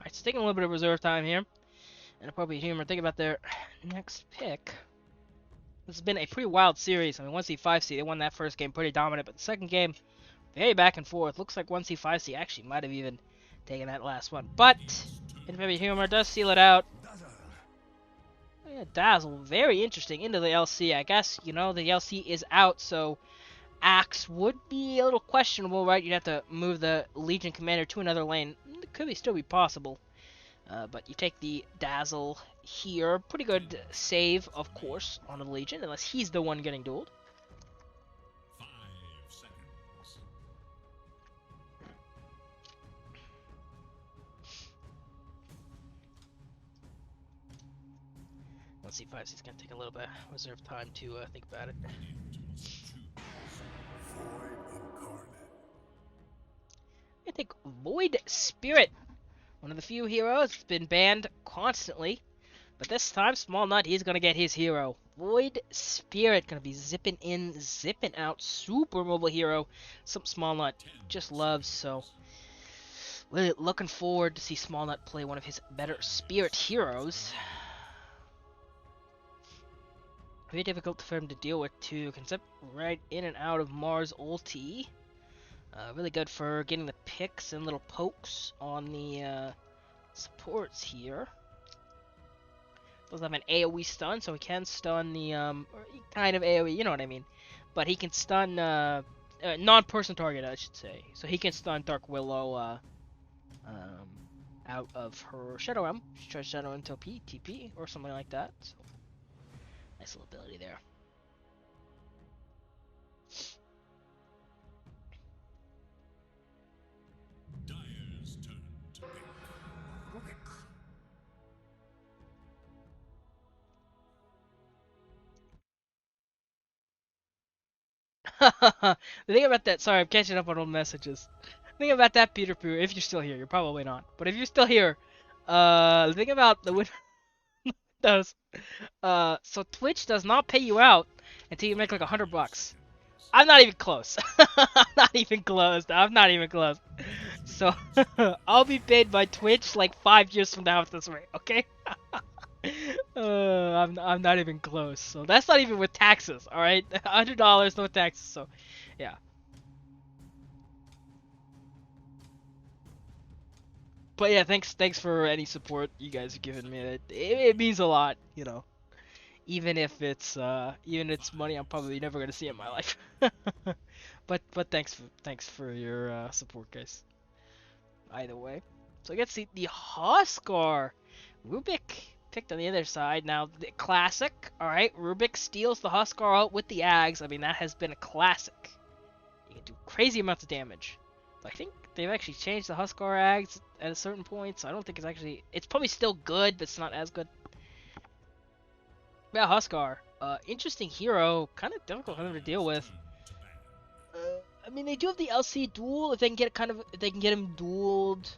Alright, so taking a little bit of reserve time here. Inappropriate Humor, think about their next pick. This has been a pretty wild series. I mean, 1C, 5C, they won that first game pretty dominant, but the second game, very back and forth. Looks like 1C, 5C actually might have even taken that last one. But Inappropriate Humor does seal it out. Oh, yeah, Dazzle, very interesting into the LC. I guess, the LC is out, so Axe would be a little questionable, right? You'd have to move the Legion Commander to another lane. It could still be possible. But you take the Dazzle here. Pretty good save, of course, on the Legion, unless he's the one getting dueled. 5 seconds. Let's see if he's going to take a little bit of reserve time to think about it. I think Void Spirit. One of the few heroes that's been banned constantly. But this time, Small Nut, he's gonna get his hero. Void Spirit, gonna be zipping in, zipping out. Super mobile hero. Some Small Nut just loves, so... Really looking forward to see Small Nut play one of his better Spirit heroes. Very difficult for him to deal with, too. Can zip right in and out of Mars ulti. Really good for getting the picks and little pokes on the supports here. Doesn't have an AoE stun, so he can stun the, or kind of AoE, you know what I mean. But he can stun, non-person target, I should say. So he can stun Dark Willow, out of her Shadow M. She tries Shadow M TP, or something like that. So, nice little ability there. Dyer's turn to pick. The thing about that, sorry, I'm catching up on old messages. The thing about that, Peter Pooh, if you're still here, you're probably not. But if you're still here, the thing about the Windows, so Twitch does not pay you out until you make like $100. I'm not even close. I'm not even close. I'm not even close. So I'll be paid by Twitch like 5 years from now at this rate, okay? I'm not even close. So that's not even with taxes, all right? $100, no taxes. So, yeah. But yeah, thanks for any support you guys have given me. It means a lot, you know. Even if it's money I'm probably never gonna see in my life. but thanks for your support, guys. Either way, so I get to see the Huskar. Rubik picked on the other side. Now the classic. All right, Rubik steals the Huskar out with the Ags. I mean that has been a classic. You can do crazy amounts of damage. But I think they've actually changed the Huskar Ags at a certain point. So I don't think it's actually. It's probably still good, but it's not as good. Yeah, Huskar. Interesting hero. Kind of difficult for them to deal with. I mean, they do have the LC duel. If they can get if they can get him dueled,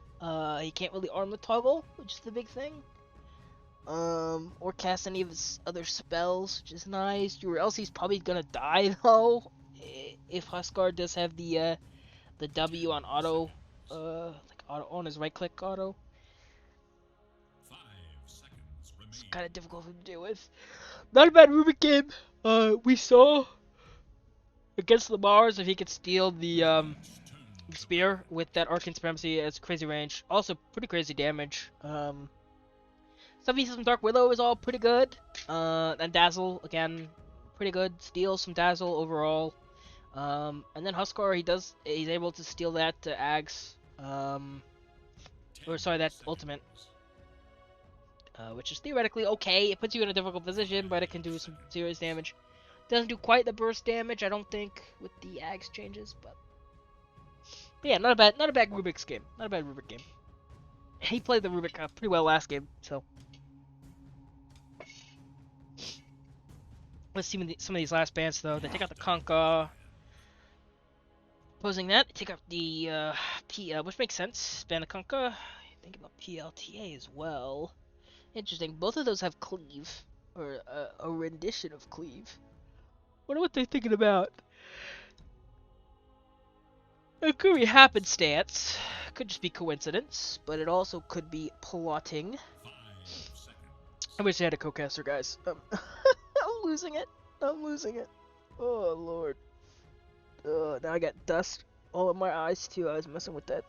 he can't really arm the toggle, which is the big thing. Or cast any of his other spells, which is nice. Your LC's probably gonna die though, if Huskar does have the W on auto, like auto on his right click auto. 5 seconds remain. It's kind of difficult to deal with. Not a bad Rubik game. We saw against the Mars if he could steal the spear with that Arcane Supremacy. It's crazy range. Also pretty crazy damage. Some pieces from Dark Willow is all pretty good. And Dazzle again, pretty good. Steal some Dazzle overall. And then Huskar, he's able to steal that Ags. Or sorry, that ultimate. Which is theoretically okay. It puts you in a difficult position, but it can do some serious damage. Doesn't do quite the burst damage, I don't think, with the Ags changes, but yeah, not a bad Rubik's game. Not a bad Rubik game. He played the Rubik pretty well last game, so let's see some of these last bans though. They take out the Conka. Opposing that, they take out the which makes sense. Ban the Conka. Think about PLTA as well. Interesting. Both of those have cleave, or a rendition of cleave. Wonder what they're thinking about. It could be happenstance. Could just be coincidence, but it also could be plotting. 5 seconds. I wish I had a co-caster, guys. I'm losing it. I'm losing it. Oh lord. Now I got dust all in my eyes too. I was messing with that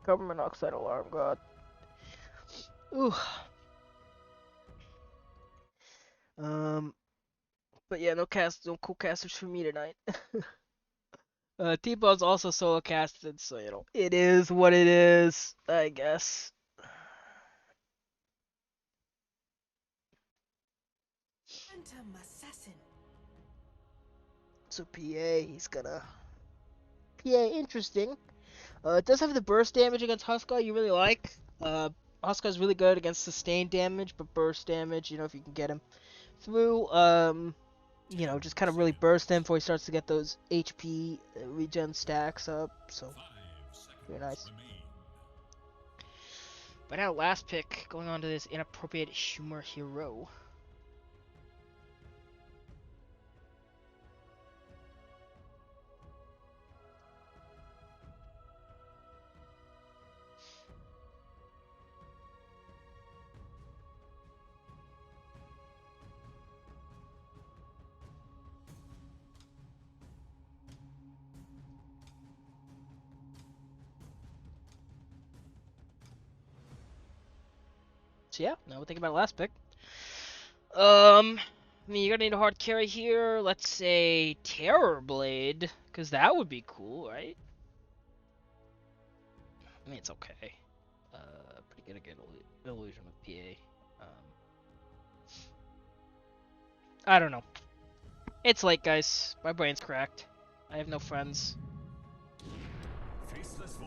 carbon monoxide alarm. God. Ooh. But yeah, no cool casters for me tonight. T-Bone's also solo casted, so you know, it is what it is, I guess. Phantom assassin. So PA, he's gonna PA interesting. It does have the burst damage against Huskar you really like. Huskar's really good against sustained damage, but burst damage, you know, if you can get him through, you know, just kind of really burst him before he starts to get those HP regen stacks up. So 5 seconds very nice. remain. But now last pick, going on to this inappropriate humor hero. So yeah, now we're thinking about last pick. I mean, you're gonna need a hard carry here. Let's say Terror Blade, because that would be cool, right? I mean, it's okay. Pretty good again, Illusion with PA. I don't know. It's late, guys. My brain's cracked. I have no friends.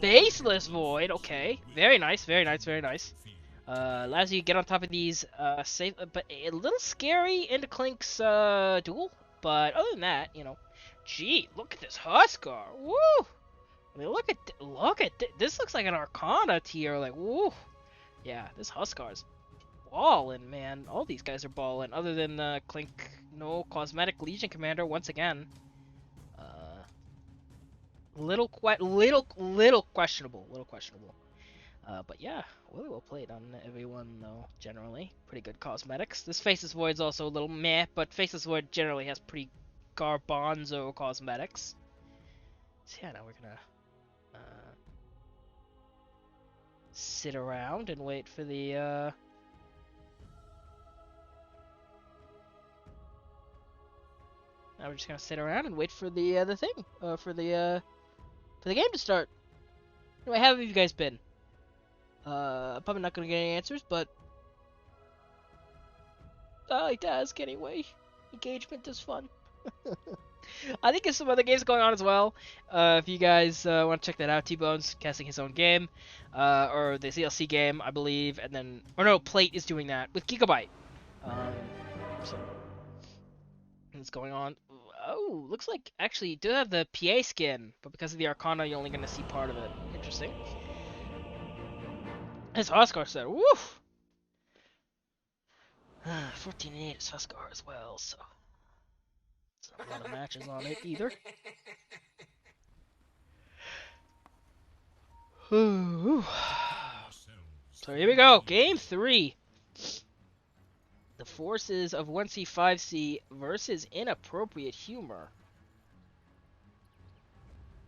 Faceless Void, okay. Very nice, very nice, very nice. Allows you to get on top of these, safe, but a little scary into Clink's, duel. But other than that, you know. Gee, look at this Huskar. Woo! I mean, look at this looks like an Arcana tier. Like, woo! Yeah, this Huskar's ballin', man. All these guys are ballin'. Other than Clink, no cosmetic Legion Commander once again. Little questionable. But yeah, really well played on everyone though. Generally, pretty good cosmetics. This Faceless Void's also a little meh, but Faceless Void generally has pretty garbanzo cosmetics. So yeah, now we're gonna sit around and wait for the Now we're just gonna sit around and wait for the thing, for the game to start. Anyway, how have you guys been? Probably not gonna get any answers, but I like to ask anyway. Engagement is fun. I think there's some other games going on as well. If you guys want to check that out, T-Bone's casting his own game, or the CLC game, I believe, and then, or no, Plate is doing that with Gigabyte. So it's going on. Oh, looks like actually you do have the PA skin, but because of the Arcana, you're only gonna see part of it. Interesting. His Huskar said, woof! 14-8 is Huskar as well, so it's not a lot of matches on it either. So here we go, Game 3. The forces of 1C5C versus Inappropriate Humor.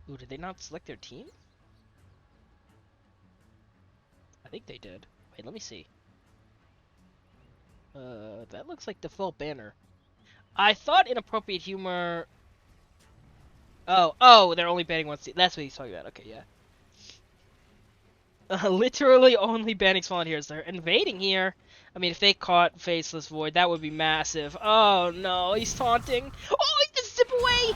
Ooh, did they not select their team? I think they did. Wait, let me see. That looks like default banner. I thought Inappropriate Humor... Oh, they're only banning 1C. That's what he's talking about. Okay, yeah. Literally only banning Fallen Heroes. They're invading here. I mean, if they caught Faceless Void, that would be massive. Oh, no, he's taunting. Oh, he just zip away!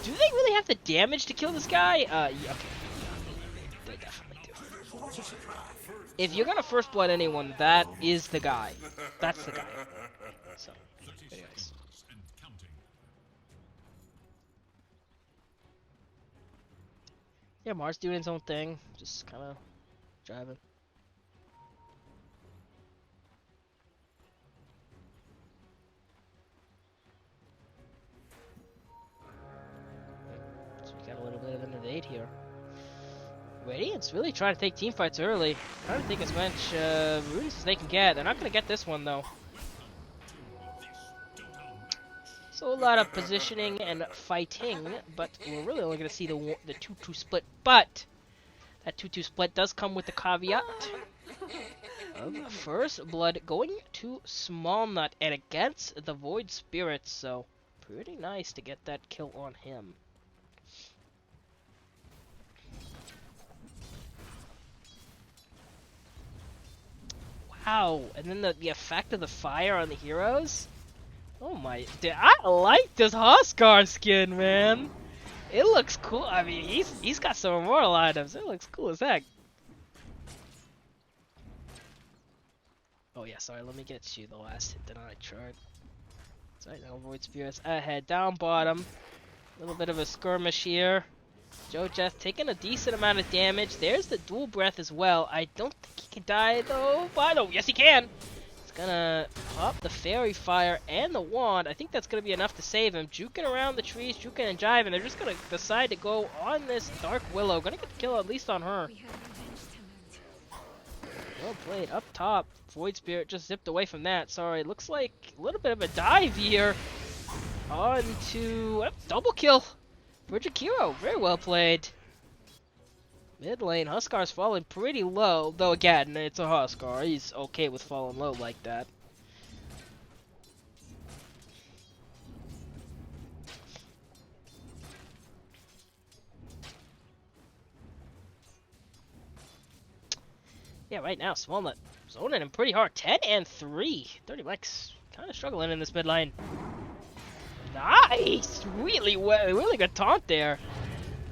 Do they really have the damage to kill this guy? Yeah, okay. They definitely do. If you're gonna first blood anyone, that is the guy. That's the guy. So, anyways. Yeah, Mars doing his own thing. Just kind of driving. So we got a little bit of an invade here. Radiant's really trying to take team fights early. Trying to take as much runes as they can get. They're not going to get this one though. So a lot of positioning and fighting, but we're really only going to see the 2-2 split. But that 2-2 split does come with the caveat of first blood going to Small Nut and against the Void Spirits. So pretty nice to get that kill on him. Wow, and then the effect of the fire on the heroes? Oh my, dude, I like this Huskar skin, man. It looks cool. I mean, he's got some immortal items. It looks cool as heck. Oh yeah, sorry, let me get you the last hit that I tried. Sorry, now Void Spirits ahead, down bottom. A little bit of a skirmish here. Joe Jeff taking a decent amount of damage. There's the dual breath as well. I don't think he can die though. But oh, yes he can. He's gonna pop the fairy fire and the wand. I think that's gonna be enough to save him. Juking around the trees, juking and jiving. They're just gonna decide to go on this Dark Willow. Gonna get the kill at least on her. Well played up top. Void Spirit just zipped away from that. Sorry, looks like a little bit of a dive here. On to double kill. Bridget Kiro, very well played. Mid lane, Huskar's falling pretty low. Though again, it's a Huskar. He's okay with falling low like that. Yeah, right now, Smallnut zoning him pretty hard. 10 and 3. 30 Mike's kind of struggling in this mid lane. Nice! Really good taunt there.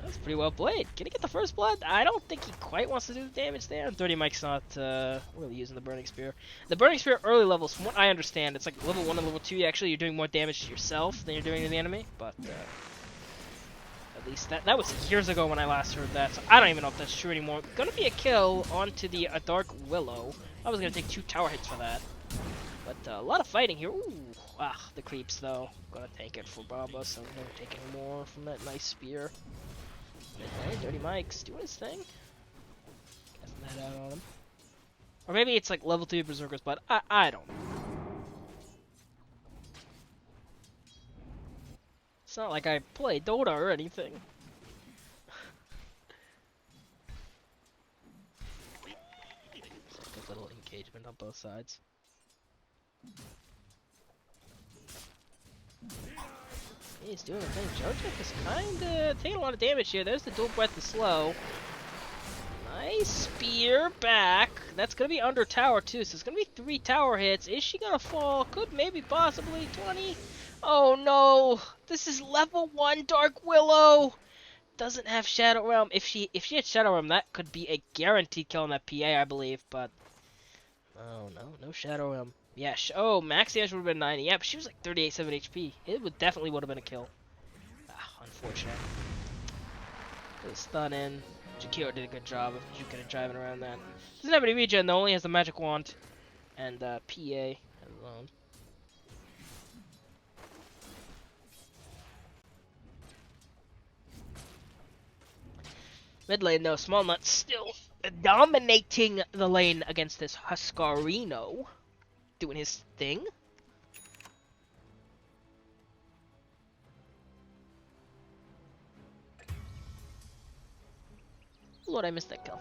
That's pretty well played. Can he get the first blood? I don't think he quite wants to do the damage there. 30 Mike's not really using the Burning Spear. The Burning Spear early levels, from what I understand, it's like level 1 and level 2, you're doing more damage to yourself than you're doing to the enemy. But at least that was years ago when I last heard that, so I don't even know if that's true anymore. Gonna be a kill onto the Dark Willow. I was gonna take 2 tower hits for that. But a lot of fighting here. Ooh, the creeps though. Gonna take it for Baba, so I'm never taking more from that nice spear. Mid-lane, Dirty Mike's doing his thing. Casting that out on him. Or maybe it's like level 2 berserkers, but I don't know. It's not like I play Dota or anything. Good little engagement on both sides. He's doing the thing. Jojo is kinda taking a lot of damage here. There's the dual breath to slow. Nice spear back. That's gonna be under tower too, so it's gonna be 3 tower hits. Is she gonna fall? Could maybe possibly 20. Oh no! This is level 1 Dark Willow! Doesn't have Shadow Realm. If she had Shadow Realm, that could be a guaranteed kill on that PA, I believe, but oh no Shadow Realm. Yeah, oh, max damage would have been 90. Yeah, but she was like 38-7 HP. It definitely would have been a kill. Unfortunate. Put a stun in. Jakiro did a good job of juking and driving around that. Doesn't have any regen though, only has the magic wand. And PA alone. Mid lane though, Smallnut still dominating the lane against this Huskarino. Doing his thing. Lord, I missed that kill.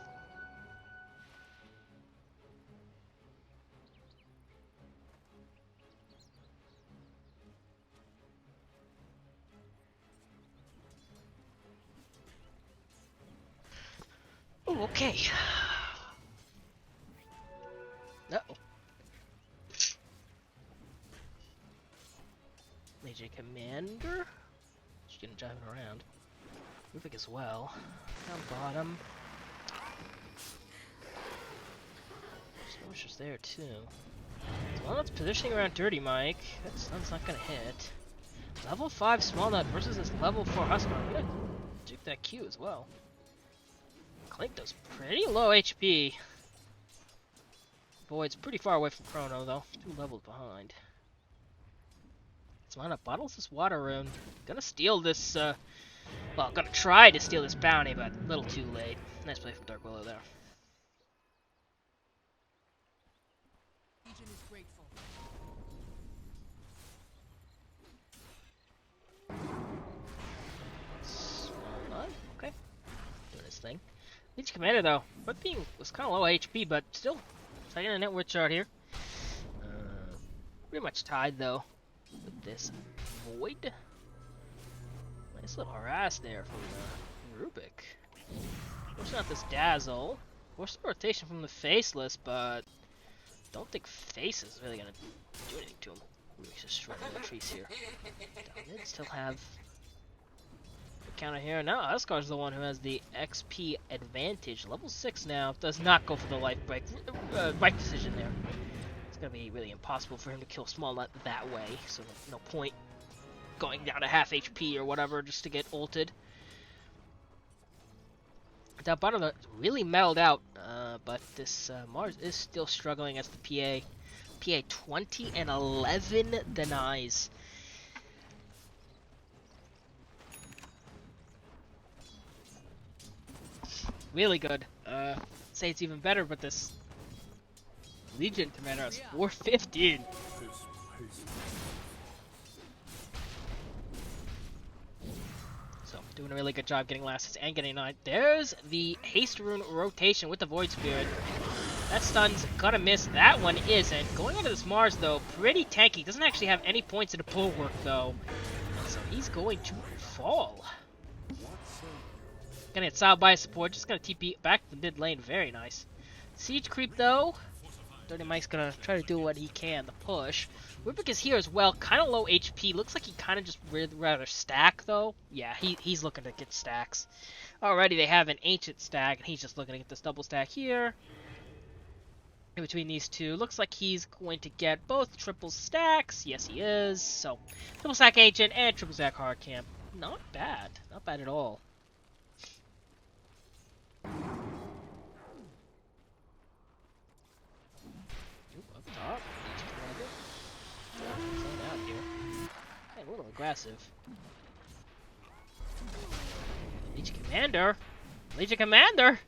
Oh, okay. Uh-oh. Major Commander? She's gonna drive it around. Rubik as well. Down bottom. Smosh's there too. Smallnut's positioning around Dirty Mike. That stun's not gonna hit. Level 5 Smallnut versus this level 4 Huskar. I'm gonna juke that Q as well. Clink does pretty low HP. Void's pretty far away from Chrono though. 2 levels behind. Smallnut bottles this water rune. Gonna steal this, well, gonna try to steal this bounty, but a little too late. Nice play from Dark Willow there. Smallnut, okay. Doing his thing. Leech Commander though, but was kind of low HP, but still taking a net worth chart here. Pretty much tied though with this Void. Nice little harass there from Rubik. What's not this Dazzle? What's the rotation from the Faceless, but don't think Face is really gonna do anything to him. Rubik's just shredding the trees here. Down mid, still have the counter here. Now Huskar's the one who has the XP advantage. Level 6 now. Does not go for the life break. Right decision there. It's gonna be really impossible for him to kill Smallnut that way, so no point going down to half HP or whatever just to get ulted. That bottom really mellowed out, but this Mars is still struggling as the PA. PA 20 and 11 denies. Really good. Say it's even better, but this Legion commander has 415. So, doing a really good job getting last hits and getting 9. There's the haste rune rotation with the Void Spirit. That stun's gonna miss. That one isn't. Going into this Mars, though, pretty tanky. Doesn't actually have any points in the bulwark, though. So he's going to fall. Gonna get Sao by support. Just gonna TP back to the mid lane. Very nice. Siege creep, though. Dirty Mike's gonna try to do what he can to push. Rubik is here as well. Kind of low HP. Looks like he kind of just rather stack, though. Yeah, he's looking to get stacks. Already they have an ancient stack, and he's just looking to get this double stack here. In between these two, looks like he's going to get both triple stacks. Yes, he is. So, triple stack ancient and triple stack hard camp. Not bad. Not bad at all. Up top. Out here. Hey, a little aggressive. Legion Commander? Legion Commander?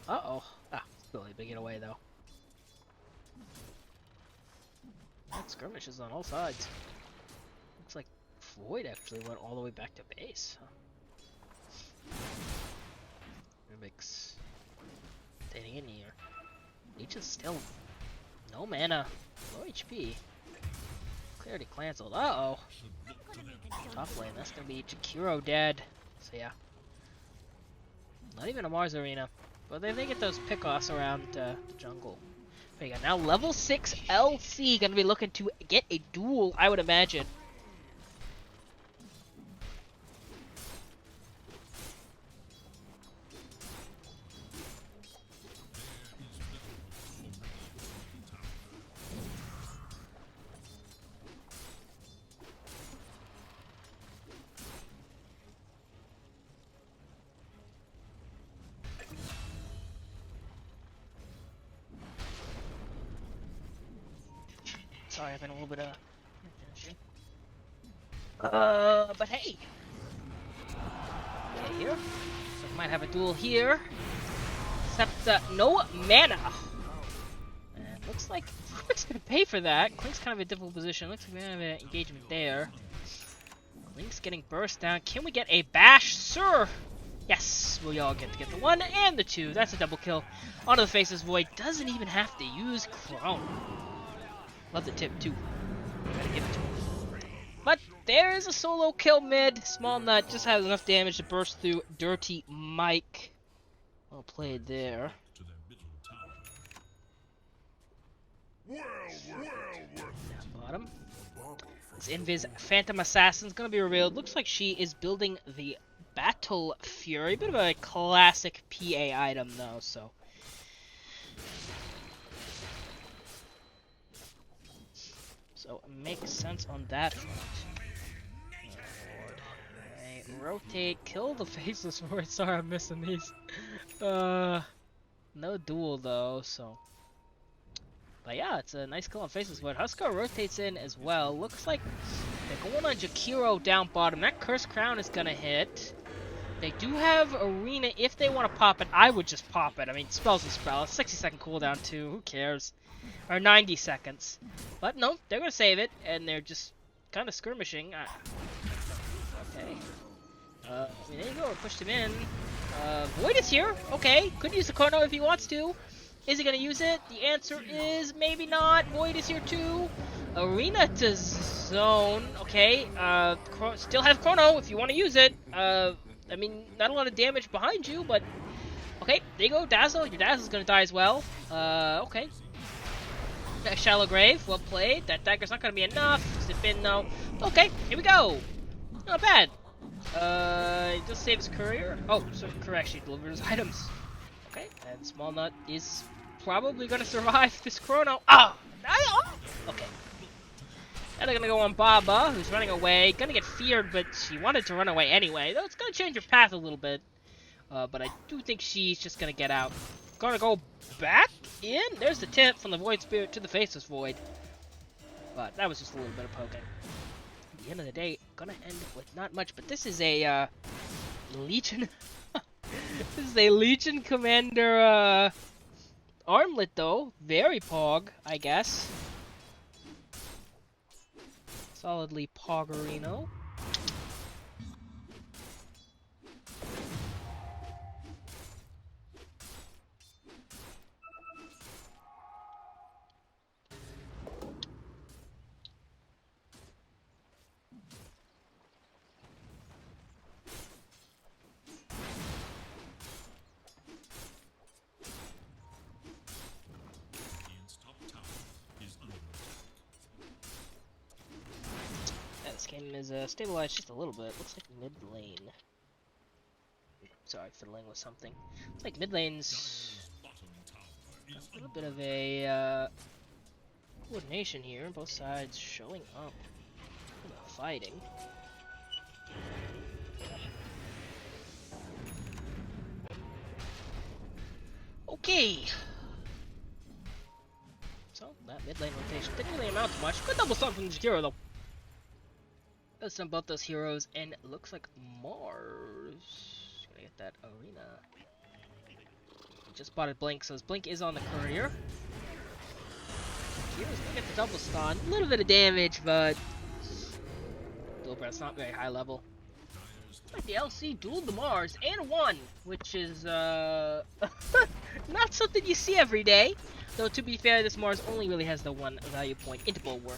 Uh-oh. Ah, still able to get away, though. Skirmishes on all sides. Looks like Floyd actually went all the way back to base. Huh? Rubik's staying in here. Legion still no mana, low HP. Clarity cancelled. Uh-oh. Top lane, that's gonna be Jakiro dead. So yeah. Not even a Mars arena. But they get those pickoffs around the jungle. There you go. Now level 6 LC gonna be looking to get a duel, I would imagine. Sorry, I've been a little bit but hey. Okay, here. So we might have a duel here. Except no mana. And looks like Rubik's gonna pay for that. Klink's kind of a difficult position. Looks like we have an engagement there. Klink's getting burst down. Can we get a bash, sir? Yes, we all get to get the 1 and the 2. That's a double kill. Onto the Faceless Void. Doesn't even have to use Chrome. Love the tip too. Gotta give it to him. But there is a solo kill mid. Small Nut just has enough damage to burst through Dirty Mike. Well played there. Bottom. This Invis Phantom Assassin's gonna be revealed. Looks like she is building the Battle Fury. Bit of a classic PA item though, so. So it makes sense on that front. Oh, Lord. Right, rotate, kill the Faceless Void. Sorry, I'm missing these. No duel though, so. But yeah, it's a nice kill on Faceless Void. Huskar rotates in as well. Looks like they're going on Jakiro down bottom. That Curse Crown is gonna hit. They do have Arena if they want to pop it. I would just pop it. I mean, spell's a spell. It's 60-second cooldown too. Who cares? Or 90 seconds. But no, they're going to save it, and they're just kind of skirmishing. Okay. I mean, there you go, pushed him in. Void is here. Okay, could use the Chrono if he wants to. Is he going to use it? The answer is maybe not. Void is here too. Arena to zone. Okay, still have Chrono if you want to use it. I mean, not a lot of damage behind you, but... Okay, there you go, Dazzle. Your Dazzle's going to die as well. Okay. Shallow Grave, well played. That dagger's not going to be enough. Zip in though. Okay, here we go. Not bad. Just save his courier. Oh, so courier actually delivered his items. Okay, and Small Nut is probably going to survive this Chrono. Oh! Okay. Now they're going to go on Baba, who's running away. Going to get feared, but she wanted to run away anyway. Though it's going to change her path a little bit. But I do think she's just gonna get out. Gonna go back in. There's the tip from the Void Spirit to the Faceless Void. But that was just a little bit of poking. At the end of the day, gonna end with not much. But this is a Legion. This is a Legion Commander armlet, though. Very pog, I guess. Solidly Poggerino. Radiant's top tower is under Yeah, this game is stabilized just a little bit. Looks like mid lane. Sorry, fiddling with something. Looks like mid lane's bottom tower is a little bit of a coordination here. Both sides showing up for the fighting. Okay. So that mid lane rotation didn't really amount to much. Good double stun from Jakiro though. Does stun both those heroes, and it looks like Mars gonna get that arena. He just spotted Blink, so his Blink is on the courier. Jakiro's gonna get the double stun. A little bit of damage, but still, it's not very high level. Like the LC dueled the Mars and won, which is not something you see every day. Though to be fair, this Mars only really has the one value point into Bulwark.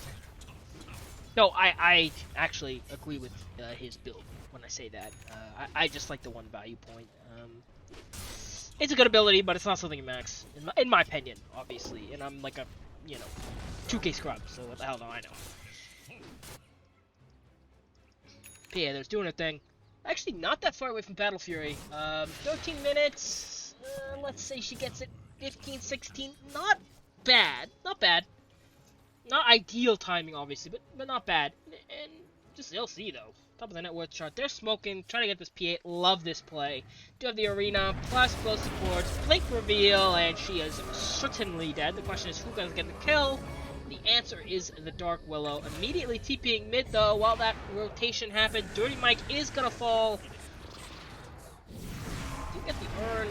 No, I actually agree with his build when I say that. I just like the one value point. It's a good ability, but it's not something you max, in my opinion, obviously. And I'm like a, 2K scrub, so what the hell do I know? But yeah, there's doing her thing. Actually, not that far away from Battle Fury. 13 minutes. Let's say she gets it 15, 16. Not bad. Not bad. Not ideal timing, obviously, but not bad. And just LC, though. Top of the net worth chart. They're smoking, trying to get this P8. Love this play. Do have the arena, plus both supports. Blink reveal, and she is certainly dead. The question is, who's going to get the kill? The answer is the Dark Willow. Immediately TPing mid, though, while that rotation happened. Dirty Mike is going to fall. Do get the urn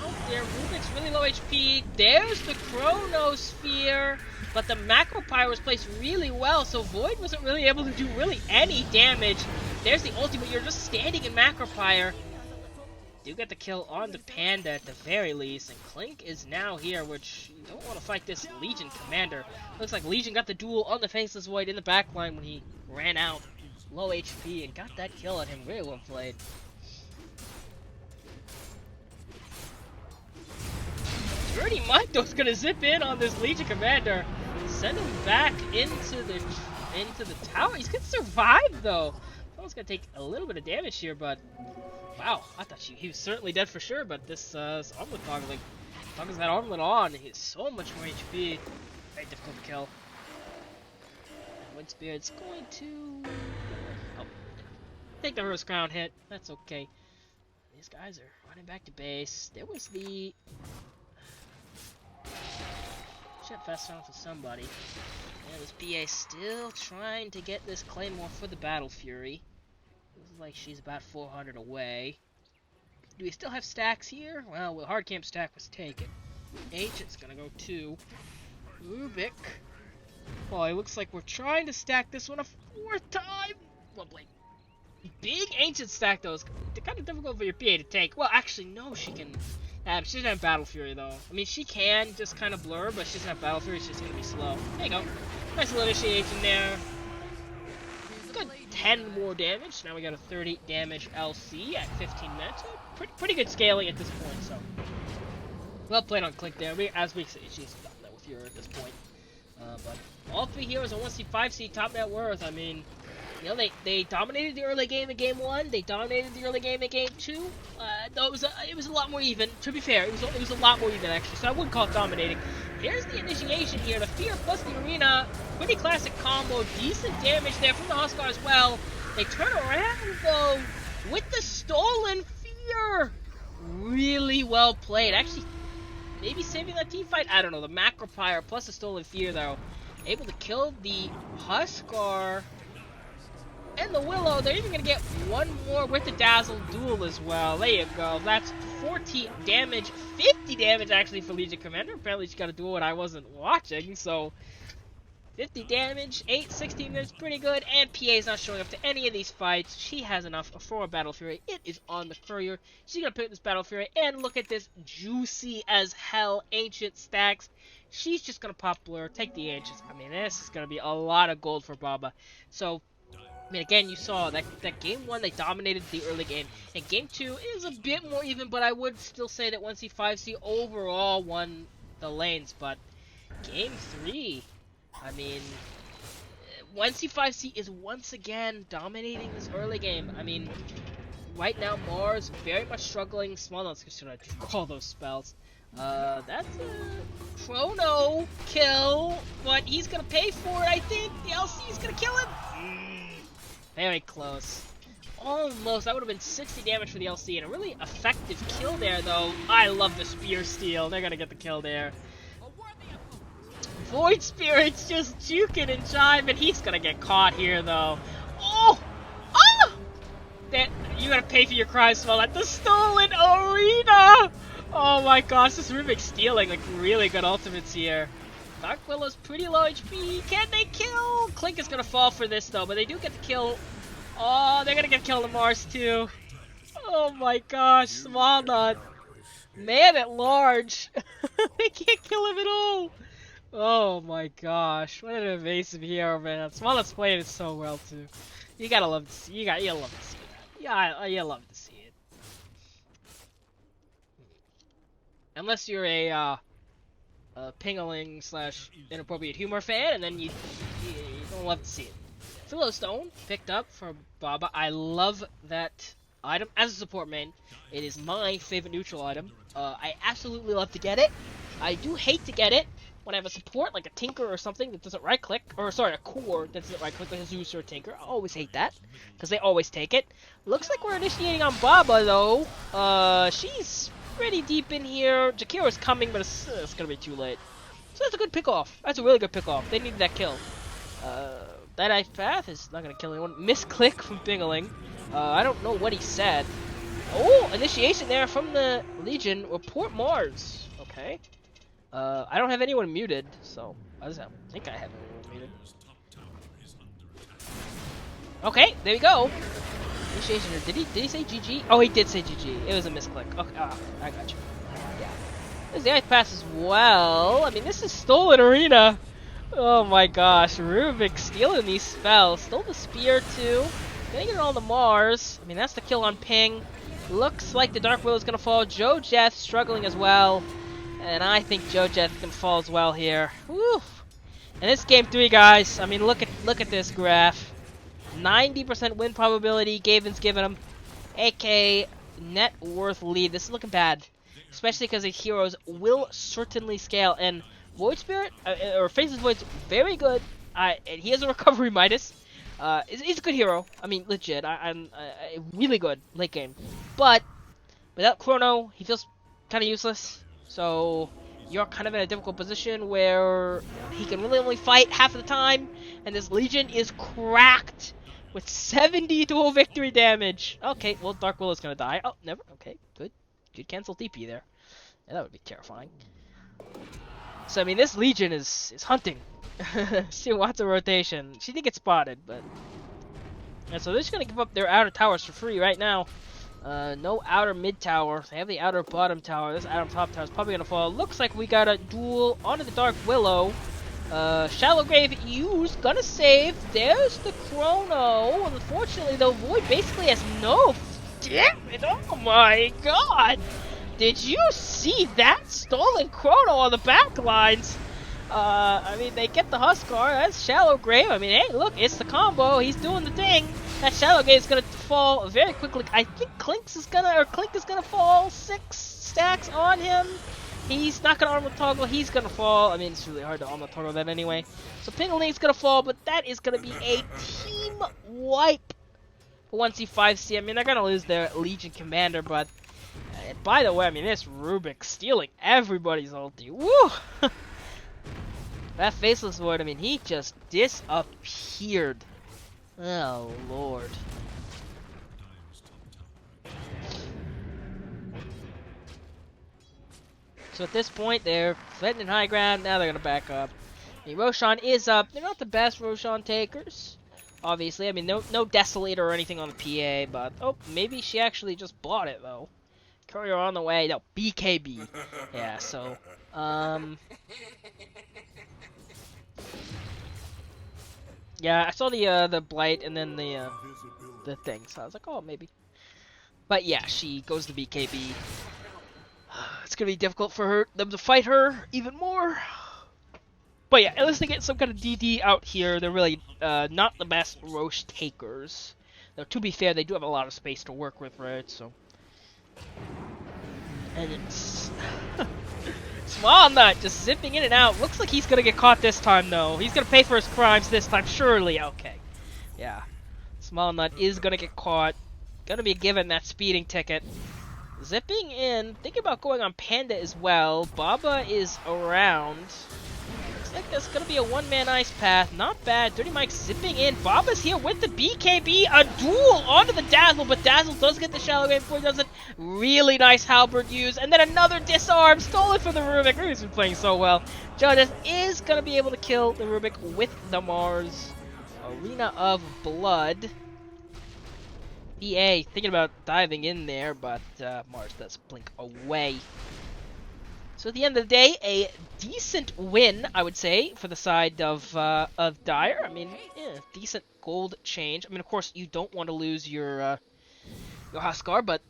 out there. Rubik's really low HP. There's the Chronosphere. But the Macro Pyre was placed really well, so Void wasn't really able to do really any damage. There's the ultimate. You're just standing in Macro Pyre. Do get the kill on the Panda at the very least, and Clink is now here, which you don't want to fight this Legion commander. Looks like Legion got the duel on the Faceless Void in the backline when he ran out, low HP, and got that kill at him. Very well played. Dirty Mike though is gonna zip in on this Legion commander, send him back into the tower. He's gonna survive though. Someone's gonna take a little bit of damage here, but wow, I thought he was certainly dead for sure. But this armlet toggling, toggles that armlet on, he has so much more HP. Very difficult to kill. And Wind Spirit's going to take the first crown hit. That's okay. These guys are running back to base. There was the shit fast on for somebody. And this BA still trying to get this Claymore for the Battle Fury. Looks like she's about 400 away. Do we still have stacks here? Well, the hard camp stack was taken. Ancient's gonna go to Rubik. Well, it looks like we're trying to stack this one a fourth time. Lovely. Big Ancient stack though is kind of difficult for your PA to take. Well, actually, no, she can. She doesn't have Battle Fury though. I mean, she can just kind of blur, but she doesn't have Battle Fury. She's just gonna be slow. There you go. Nice little initiation there. Good 10 more damage. Now we got a 30 damage LC at 15 minutes. Pretty good scaling at this point. So well played on Clink there. As we say, she's done that with you at this point. But all three heroes on 1C, 5C top net worth. I mean, they dominated the early game in game 1. They dominated the early game in game 2. Though it was a lot more even. To be fair, it was a lot more even actually. So I wouldn't call it dominating. Here's the initiation here. The Fear plus the Arena. Pretty classic combo. Decent damage there from the Huskar as well. They turn around though with the stolen Fear. really well played. Actually, maybe saving that team fight? I don't know. The Macropire plus the Stolen Fear, though. Able to kill the Huskar and the Willow. They're even going to get one more with the Dazzle Duel as well. There you go. That's 40 damage, 50 damage actually for Legion Commander. Apparently she got a duel and I wasn't watching, so 50 damage, 16 minutes, pretty good, and PA is not showing up to any of these fights. She has enough for a Battle Fury. It is on the Courier. She's going to pick this Battle Fury, and look at this juicy as hell Ancient stacks. She's just going to pop Blur, take the Ancients. I mean, this is going to be a lot of gold for Baba. So, I mean, again, you saw that game 1, they dominated the early game, and game 2 is a bit more even, but I would still say that 1C, 5C overall won the lanes, but game 3... I mean, 1C, 5C is once again dominating this early game. I mean, right now Mars very much struggling. Small notes, should I call those spells? That's a Chrono kill, but he's gonna pay for it, I think. The LC is gonna kill him. Very close. Almost. That would have been 60 damage for the LC, and a really effective kill there, though. I love the Spear Steal. They're gonna get the kill there. Void Spirit's just juking and jiving. He's gonna get caught here, though. Oh! Oh! You gotta pay for your crimes, Small, at the Stolen Arena! Oh my gosh, this Rubik's stealing like really good ultimates here. Dark Willow's pretty low HP. Can they kill? Clink is gonna fall for this, though, but they do get the kill. Oh, they're gonna get killed on Mars, too. Oh my gosh, Small Nut. Man at large. They can't kill him at all. Oh my gosh, what an evasive hero, man. Smallest played it so well too. You gotta love to see. You love to see that. Yeah, you love to see it. Unless you're a pingling / inappropriate humor fan, and then you don't love to see it. Philostone picked up for Baba. I love that item as a support main. It is my favorite neutral item. I absolutely love to get it. I do hate to get it when I have a support, like a Tinker or something that doesn't right-click, or sorry, a core that doesn't right-click, like a Zeus or a Tinker. I always hate that, because they always take it. Looks like we're initiating on Baba, though. She's pretty deep in here. Jakira's coming, but it's gonna be too late. So that's a good pick-off. That's a really good pick-off. They needed that kill. That Ice Path is not gonna kill anyone. Misclick from Bingling. I don't know what he said. Oh, initiation there from the Legion. Report Mars. Okay. I don't have anyone muted, so I think I have anyone muted. Okay, there we go. Initiation. Did he say GG? Oh, he did say GG. It was a misclick. Okay, I got you. Yeah. There's the Ice Pass as well. I mean, this is Stolen Arena. Oh my gosh, Rubik stealing these spells. Stole the Spear too. Gonna get it on the Mars. I mean, that's the kill on Ping. Looks like the Dark Willow's gonna fall. Joe Jeth struggling as well. And I think Joe Jeth can fall as well here. Woo! And this game 3, guys. I mean, look at this graph. 90% win probability. Gavin's giving him. AK net worth lead. This is looking bad, especially because the heroes will certainly scale. And Void Spirit or Faceless Void's very good. And he has a recovery Midas. He's a good hero. I mean, legit. I'm really good late game. But without Chrono, he feels kind of useless. So you're kind of in a difficult position where he can really only fight half of the time, and this Legion is cracked with 70 dual victory damage. Okay, well, Dark Willow's gonna die. Oh, never. Okay, good. Good cancel DP there. Yeah, that would be terrifying. So I mean, this Legion is hunting. She wants a rotation. She did get spotted, but and so they're just gonna give up their outer towers for free right now. No outer mid tower. They have the outer bottom tower. This outer top tower is probably gonna fall. Looks like we got a duel onto the Dark Willow. Shallow Grave used, gonna save. There's the Chrono. Unfortunately, though, Void basically has no. Damn it! Oh my God! Did you see that stolen Chrono on the back lines? I mean, they get the Huskar. That's Shallow Grave. I mean, hey, look, it's the combo. He's doing the thing. That Shallow Grave is gonna fall very quickly. I think Clink is gonna fall 6 stacks on him. He's not gonna armor toggle. He's gonna fall. I mean, it's really hard to armor toggle that anyway. So Pingling's gonna fall, but that is gonna be a team wipe for 1C, 5C. I mean, they're gonna lose their Legion commander, but And by the way, I mean, this Rubik stealing everybody's ulti. Woo! That Faceless Void, I mean, he just disappeared. Oh, Lord. So at this point, they're threatening high ground. Now they're going to back up. I mean, Roshan is up. They're not the best Roshan takers, obviously. I mean, no Desolator or anything on the PA, but... Oh, maybe she actually just bought it, though. Courier on the way. No, BKB. Yeah, so... Yeah, I saw the Blight and then the thing, so I was like, oh, maybe. But yeah, she goes to BKB. It's gonna be difficult for them to fight her even more. But yeah, unless they get some kind of DD out here, they're really not the best Roche takers. Though to be fair, they do have a lot of space to work with, right? So, and it's Small Nut just zipping in and out. Looks like he's gonna get caught this time, though. He's gonna pay for his crimes this time, surely. Okay, yeah, Small Nut is gonna get caught. Gonna be given that speeding ticket. Zipping in, thinking about going on Panda as well. Baba is around. Looks like there's gonna be a one-man ice path. Not bad. Dirty Mike zipping in. Baba's here with the BKB. A duel onto the Dazzle, but Dazzle does get the shallow game before he does it. Really nice halberd use. And then another disarm. Stolen for the Rubik. Rubik's been playing so well. Jonas is gonna be able to kill the Rubik with the Mars. Arena of Blood. EA thinking about diving in there, but Mars does blink away. So at the end of the day, a decent win, I would say, for the side of Dire. I mean, yeah, decent gold change. I mean, of course, you don't want to lose your Huskar, but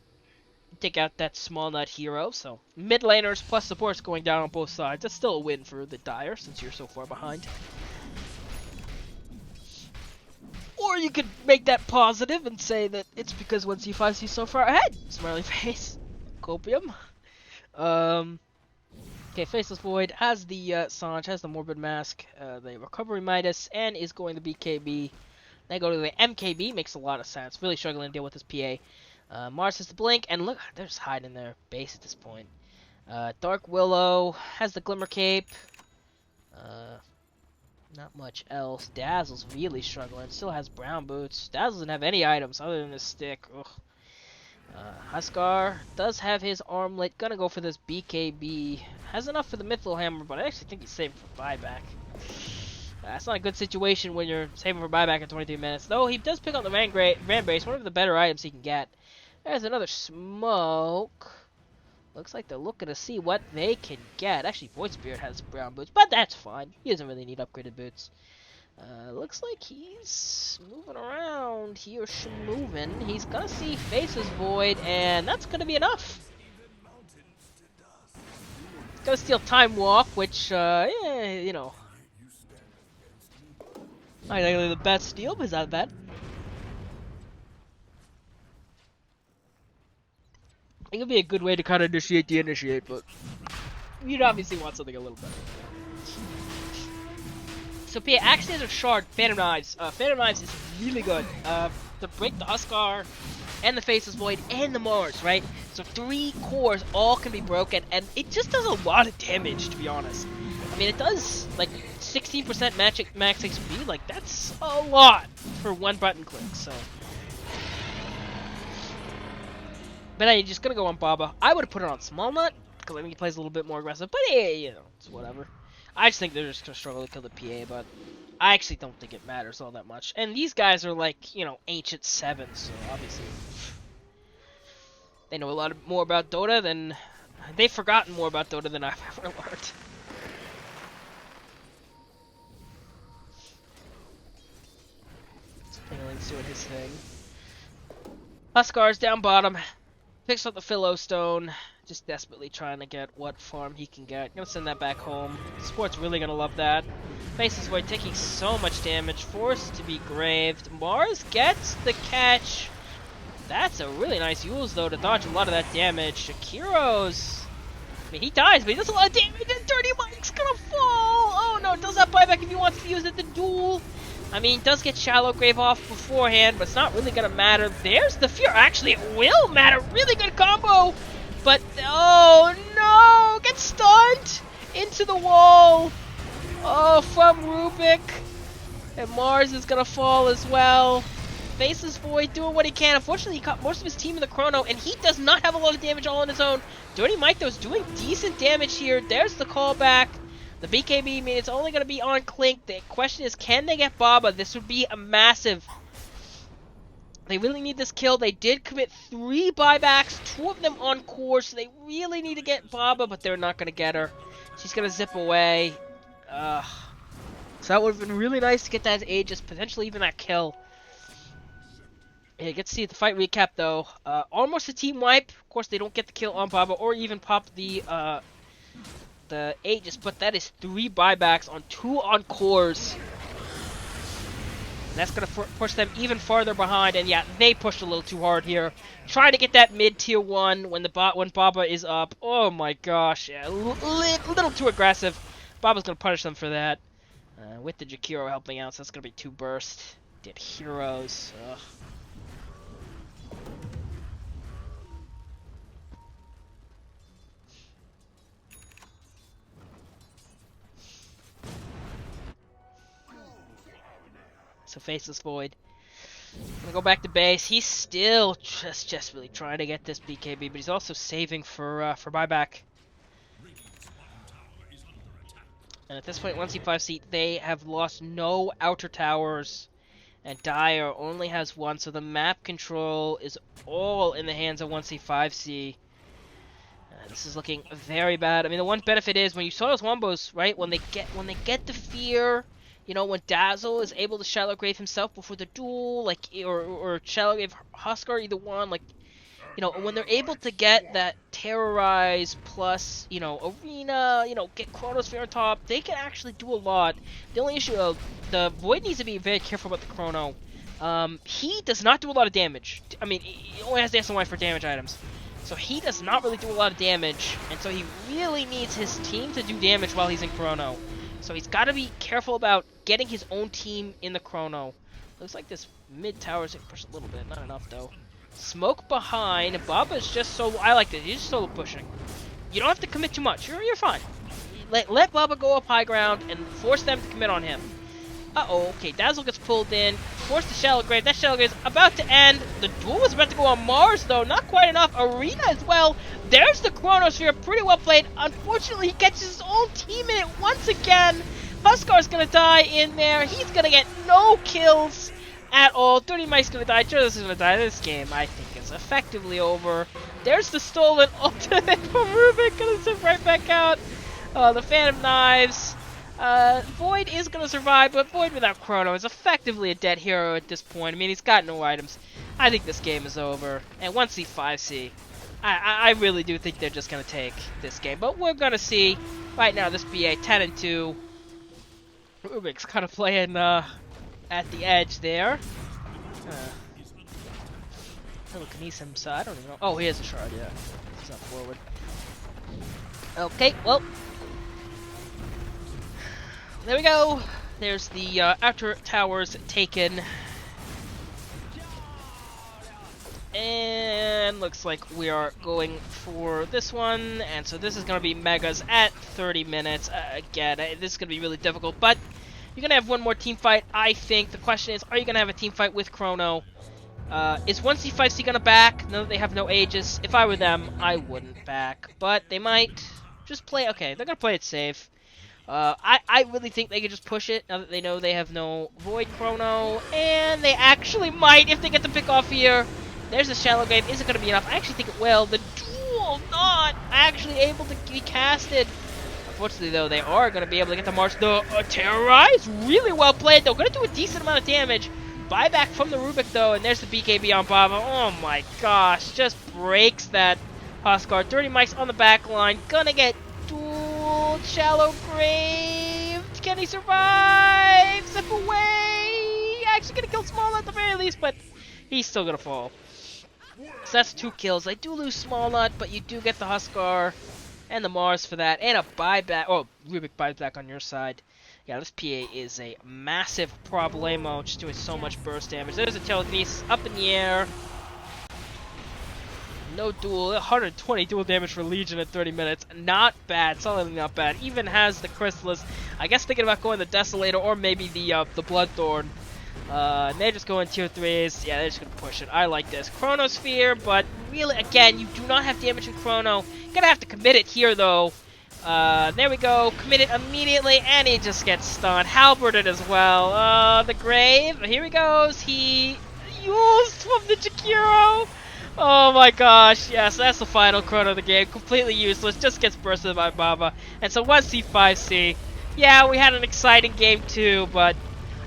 take out that Small Nut hero. So mid laners plus supports going down on both sides. That's still a win for the Dire since you're so far behind. Or you could make that positive and say that it's because 1C5 is so far ahead. Smiley face. Copium. Okay, Faceless Void has the Sanj, has the Morbid Mask, the Recovery Midas, and is going to BKB. They go to the MKB, makes a lot of sense. Really struggling to deal with this PA. Mars has the Blink, and look, they're just hiding their base at this point. Dark Willow has the Glimmer Cape. Not much else. Dazzle's really struggling. Still has brown boots. Dazzle doesn't have any items other than this stick. Ugh. Huskar does have his armlet. Gonna go for this BKB. Has enough for the Mithril Hammer, but I actually think he's saving for buyback. That's not a good situation when you're saving for buyback in 23 minutes. Though he does pick up the Van Base, one of the better items he can get. There's another smoke. Looks like they're looking to see what they can get. Actually, Void Spirit has brown boots, but that's fine. He doesn't really need upgraded boots. Looks like he's moving around here, schmovin'. He's gonna see Faces Void, and that's gonna be enough. He's gonna steal Time Walk, which, yeah, you know. Not exactly the best steal, but it's not bad. It could be a good way to kind of initiate the initiate, but you'd obviously want something a little better. So Pia actually has a shard, Phantom Knives. Phantom Knives is really good to break the Huskar and the Faceless Void and the Mars, right? So 3 cores all can be broken, and it just does a lot of damage, to be honest. I mean, it does like 16% max XP, like that's a lot for one button click, so. But I'm just gonna go on Baba. I would have put it on Small Nut, because I think he plays a little bit more aggressive, but yeah, you know, it's whatever. I just think they're just gonna struggle to kill the PA, but I actually don't think it matters all that much. And these guys are like, you know, ancient 7s, so obviously they know a lot more about Dota than they've forgotten more about Dota than I've ever learned. Link's doing his thing. Huskar's down bottom. Picks up the Philo Stone, just desperately trying to get what farm he can get. Gonna send that back home. Sport's really gonna love that. Faceless Void taking so much damage, forced to be graved. Mars gets the catch. That's a really nice use though to dodge a lot of that damage. Shakiro's, I mean, he dies, but he does a lot of damage. And Dirty Mike's gonna fall. Oh no, does have buyback if he wants to use it. The duel. I mean, does get Shallow Grave off beforehand, but it's not really going to matter. There's the Fear. Actually, it will matter. Really good combo. But, oh no! Gets stunned! Into the wall! Oh, from Rubik. And Mars is gonna fall as well. Faceless Void doing what he can. Unfortunately, he caught most of his team in the chrono, and he does not have a lot of damage all on his own. Dirty Mike, though, is doing decent damage here. There's the callback. The BKB, I mean, it's only going to be on Clink. The question is, can they get Baba? This would be a massive... They really need this kill. They did commit 3 buybacks, 2 of them on course, so they really need to get Baba, but they're not going to get her. She's going to zip away. So that would have been really nice to get that Aegis, potentially even that kill. Yeah, get to see the fight recap though. Almost a team wipe. Of course, they don't get the kill on Baba or even pop the Aegis, but that is 3 buybacks on 2 encores. And that's gonna push them even farther behind. And yeah, they pushed a little too hard here, trying to get that mid tier 1 when when Baba is up. Oh my gosh, yeah, a little too aggressive. Baba's gonna punish them for that. With the Jakiro helping out, so that's gonna be 2 bursts. Did heroes. Ugh. So Faceless Void. Gonna go back to base. He's still just really trying to get this BKB, but he's also saving for buyback. And at this point, 1C5 seat, they have lost no outer towers, and Dire only has 1, so the map control is all in the hands of 1C5C. This is looking very bad. I mean, the one benefit is when you saw those wombos, right? When they get the fear. You know, when Dazzle is able to Shallow Grave himself before the duel, like, or Shallow Grave Huskar, either one, like, you know, when they're able to get that Terrorize plus, you know, Arena, you know, get Chronosphere on top, they can actually do a lot. The only issue, the Void needs to be very careful about the Chrono. He does not do a lot of damage. I mean, he only has the SNY for damage items. So he does not really do a lot of damage, and so he really needs his team to do damage while he's in Chrono. So he's got to be careful about getting his own team in the Chrono. Looks like this mid tower is going to push a little bit. Not enough, though. Smoke behind. Baba's just solo. I like this. He's just solo pushing. You don't have to commit too much. You're fine. Let Baba go up high ground and force them to commit on him. Uh-oh. Okay, Dazzle gets pulled in. Force the Shallow Grave. That Shallow Grave is about to end. The duel was about to go on Mars, though. Not quite enough. Arena as well. There's the Chronosphere. Pretty well played. Unfortunately, he gets his own team in it once again. Huskar's gonna die in there. He's gonna get no kills at all. Dirty Mike's gonna die. Jonas is gonna die. This game, I think, is effectively over. There's the stolen ultimate from Rubik. Gonna zip right back out. The Phantom Knives. Void is gonna survive, but Void without Chrono is effectively a dead hero at this point. I mean, he's got no items. I think this game is over. And 1C5C. I really do think they're just going to take this game. But we're going to see. Right now, this BA 10-2. Rubik's kind of playing at the edge there. Telekinesis, I don't even know. Oh, he has a shard, yeah. He's not forward. Okay, well. There we go. There's the outer towers taken. And looks like we are going for this one, and so this is going to be Megas at 30 minutes. Again, this is going to be really difficult, but you're going to have one more team fight, I think. The question is, are you going to have a team fight with Chrono? Is 1C5C going to back? No, they have no Aegis. If I were them, I wouldn't back, but they might just play. Okay, they're going to play it safe. I really think they could just push it now that they know they have no Void Chrono, and they actually might if they get the pick off here. There's the Shallow Grave. Is it going to be enough? I actually think it will. The duel not actually able to be casted. Unfortunately, though, they are going to be able to get the Mars. The Terrorize, really well played, though. Going to do a decent amount of damage. Buyback from the Rubik, though, and there's the BKB on Baba. Oh my gosh, just breaks that Huskar. Dirty Mike's on the back line. Gonna get dueled. Shallow Grave. Can he survive? Zip away. Actually going to kill Small at the very least, but he's still going to fall. So that's 2 kills. I do lose Small Nut, but you do get the Huskar and the Mars for that, and a buyback. Oh, Rubik buys back on your side. Yeah, this PA is a massive problemo, just doing so much burst damage. There's a telekinesis up in the air. No duel, 120 duel damage for Legion at 30 minutes. Not bad, solidly not bad. Even has the Chrysalis. I guess thinking about going the Desolator or maybe the Bloodthorn. They're just going tier 3s. Yeah, they're just gonna push it. I like this. Chronosphere, but really, again, you do not have damage in Chrono. Gonna have to commit it here, though. There we go. Commit it immediately, and he just gets stunned. Halberded as well. The Grave. Here he goes. He used from the Jakiro. Oh my gosh. Yes, that's the final Chrono of the game. Completely useless. Just gets bursted by Baba. And so 1C, 5C. Yeah, we had an exciting game too, but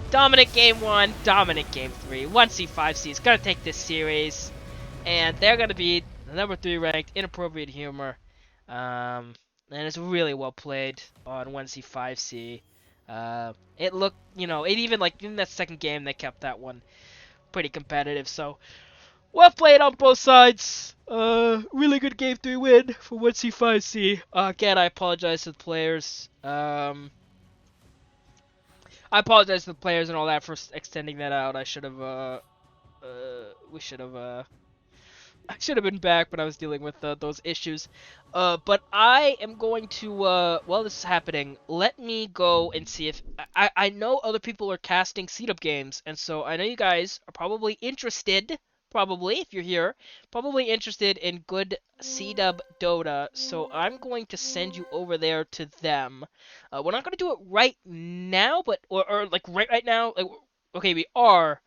dominant game 1, dominant game 3. 1C, 5C is going to take this series. And they're going to be the number 3 ranked, Inappropriate Humor. And it's really well played on 1C, 5C. It looked, it even like in that second game, they kept that one pretty competitive. So, well played on both sides. Really good game 3 win for 1C, 5C. Again, I apologize to the players. I apologize to the players and all that for extending that out. I should have, I should have been back, but I was dealing with those issues. But I am going to, while this is happening, let me go and see if, I know other people are casting CDUB games, and so I know you guys are probably interested, if you're here, probably interested in good CDUB Dota, so I'm going to send you over there to them. We're not going to do it right now, but, or like right now, like, okay, we are,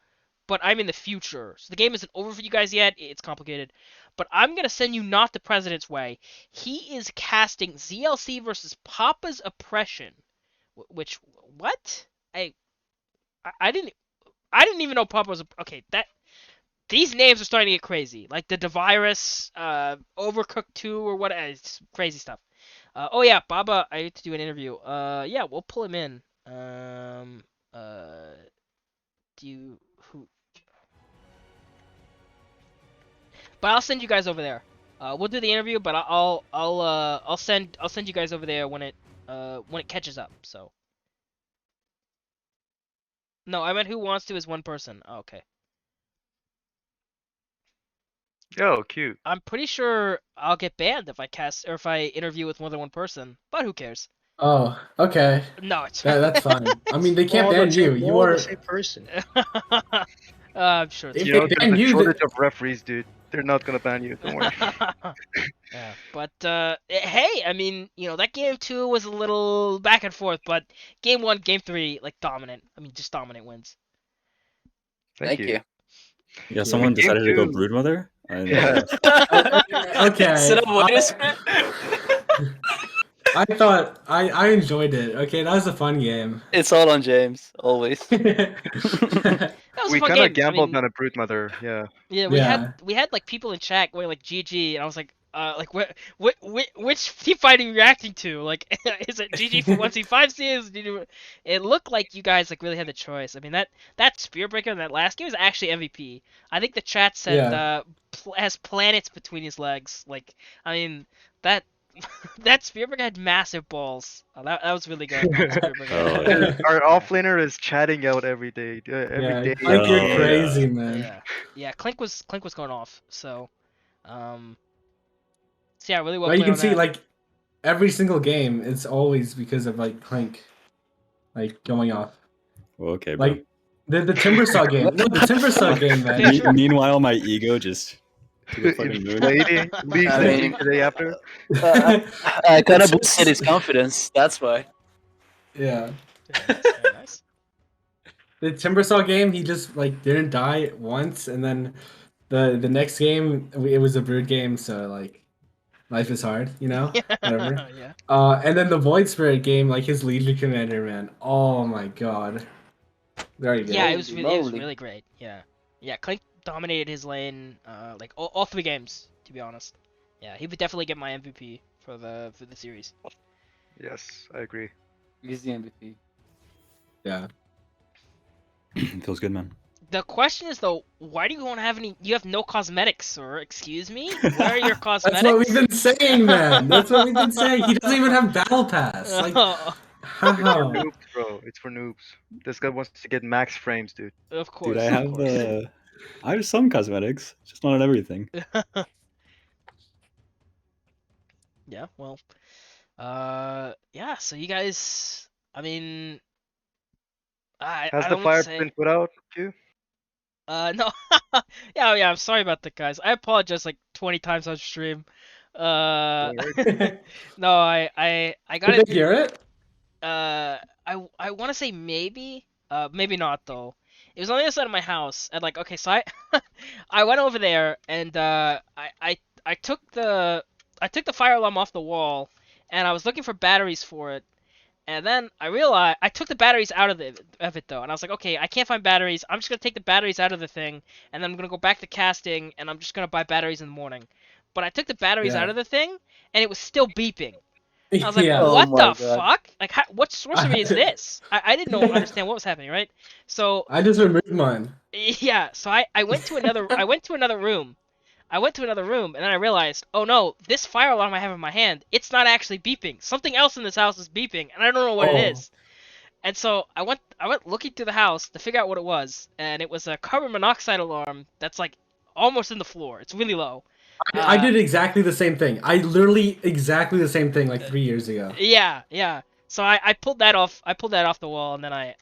but I'm in the future. So the game isn't over for you guys yet. It's complicated. But I'm going to send you not the President's Way. He is casting ZLC versus Papa's Oppression. Which, what? I didn't even know Papa was, okay, these names are starting to get crazy. Like the Devirus, Overcooked 2 or what, it's crazy stuff. Oh yeah, Baba, I need to do an interview. Yeah, we'll pull him in. But I'll send you guys over there. We'll do the interview, but I'll send you guys over there when it catches up. So. No, I meant who wants to is one person. Oh, okay. Oh, cute. I'm pretty sure I'll get banned if I cast or if I interview with more than one person. But who cares? Oh, okay. No, it's That's fine. I mean, they can't All ban the you. same- You all are. the same person. I'm sure it's If You they know, ban there's a you, shortage of referees, dude. They're not gonna ban you. Don't worry. Yeah, but hey, I mean, that game 2 was a little back and forth, but game 1, game 3, like dominant. I mean, just dominant wins. Thank you. Yeah, someone Game decided to go two. Broodmother. Yeah. Okay. So wait a second. I thought I enjoyed it. Okay, that was a fun game. It's all on James, always. That was We a fun kind of game. gambled I mean, on a Broodmother. Yeah. yeah, we had like people in chat going like GG, and I was like, which team fight are you reacting to? Like, is it GG for 1C5C? It looked like you guys like really had the choice. I mean, that Spearbreaker in that last game was actually MVP. I think the chat said has planets between his legs. Like, I mean, that Spearbreaker had massive balls. That was really good. Our offlaner is chatting out every day. Every day. Clink, you're crazy, man. Yeah. Clink was going off. So, so yeah, really well. Well, you played can on see that. like every single game, it's always because of like Clink, like going off. Well, okay, bro. Like the Timbersaw game. No, the Timbersaw game, man. Meanwhile, my ego just took a fucking moon. Inflating. League I mean, the day after. I kind of boosted his confidence. That's why. Yeah. Very nice. The Timbersaw game, he just like didn't die once, and then the next game it was a Brood game, so like life is hard, whatever. Yeah. And then the Void Spirit game, like his Legion Commander, man. Oh my god. Very good. Yeah, it was really great. Yeah. Clink dominated his lane, like all 3 games, to be honest. Yeah, he would definitely get my MVP for the series. Yes, I agree. He's the MVP. Yeah. Feels good, man. The question is though, why do you want to have any? You have no cosmetics, sir. Excuse me. Where are your cosmetics? That's what we've been saying, man. That's what we've been saying. He doesn't even have Battle Pass. Like, how? Noobs, bro. It's for noobs. This guy wants to get max frames, dude. Of course. Dude, I have some cosmetics, just not on everything. Yeah, well, yeah. So you guys, I mean, Has I the don't want to fire been say. put out, Q? No. Yeah, yeah, I'm sorry about that, guys. I apologize like 20 times on stream. Uh, Don't worry. no, I got Did it. they hear it? I want to say maybe, maybe not though. It was on the other side of my house, and like, okay, so I, I went over there, and I took the fire alarm off the wall, and I was looking for batteries for it, and then I realized I took the batteries out of it though, and I was like, okay, I can't find batteries. I'm just gonna take the batteries out of the thing, and then I'm gonna go back to casting, and I'm just gonna buy batteries in the morning. But I took the batteries out Yeah. of the thing, and it was still beeping. I was like, Yeah. Oh what my the god. fuck? Like, what sorcery is this? I didn't know understand what was happening, right? So I just removed mine. yeah, so I went to another room. I went to another room, and then I realized, oh no, this fire alarm I have in my hand, it's not actually beeping. Something else in this house is beeping, and I don't know what it Oh. is. And so I went looking through the house to figure out what it was, and it was a carbon monoxide alarm that's like almost in the floor. It's really low. I Uh, did exactly the same thing. I literally exactly the same thing like 3 years ago. yeah, yeah. So I pulled that off. I pulled that off the wall, and then I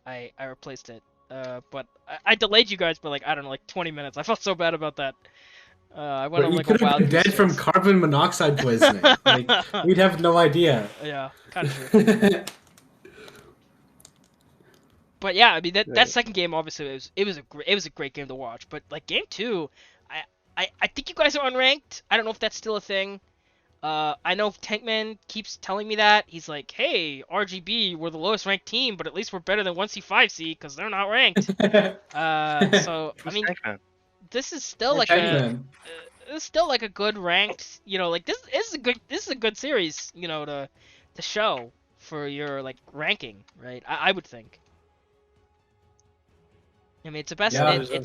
replaced it. But I delayed you guys by like I don't know, like 20 minutes. I felt so bad about that. I went But on you like a could have wild been goose dead from chase. carbon monoxide poisoning. Like we'd have no idea. Yeah, kind of true. But yeah, I mean that second game obviously it was a great game to watch. But like game two, I I think you guys are unranked. I don't know if that's still a thing. I know Tankman keeps telling me that he's like, hey, RGB, we're the lowest ranked team, but at least we're better than 1C 5C because they're not ranked. So I Who's mean, Tankman? this is still Or like a Pac-Man. it's still like a good ranked, like this is a good series, to show for your like ranking, right? I would think. I mean, Yeah.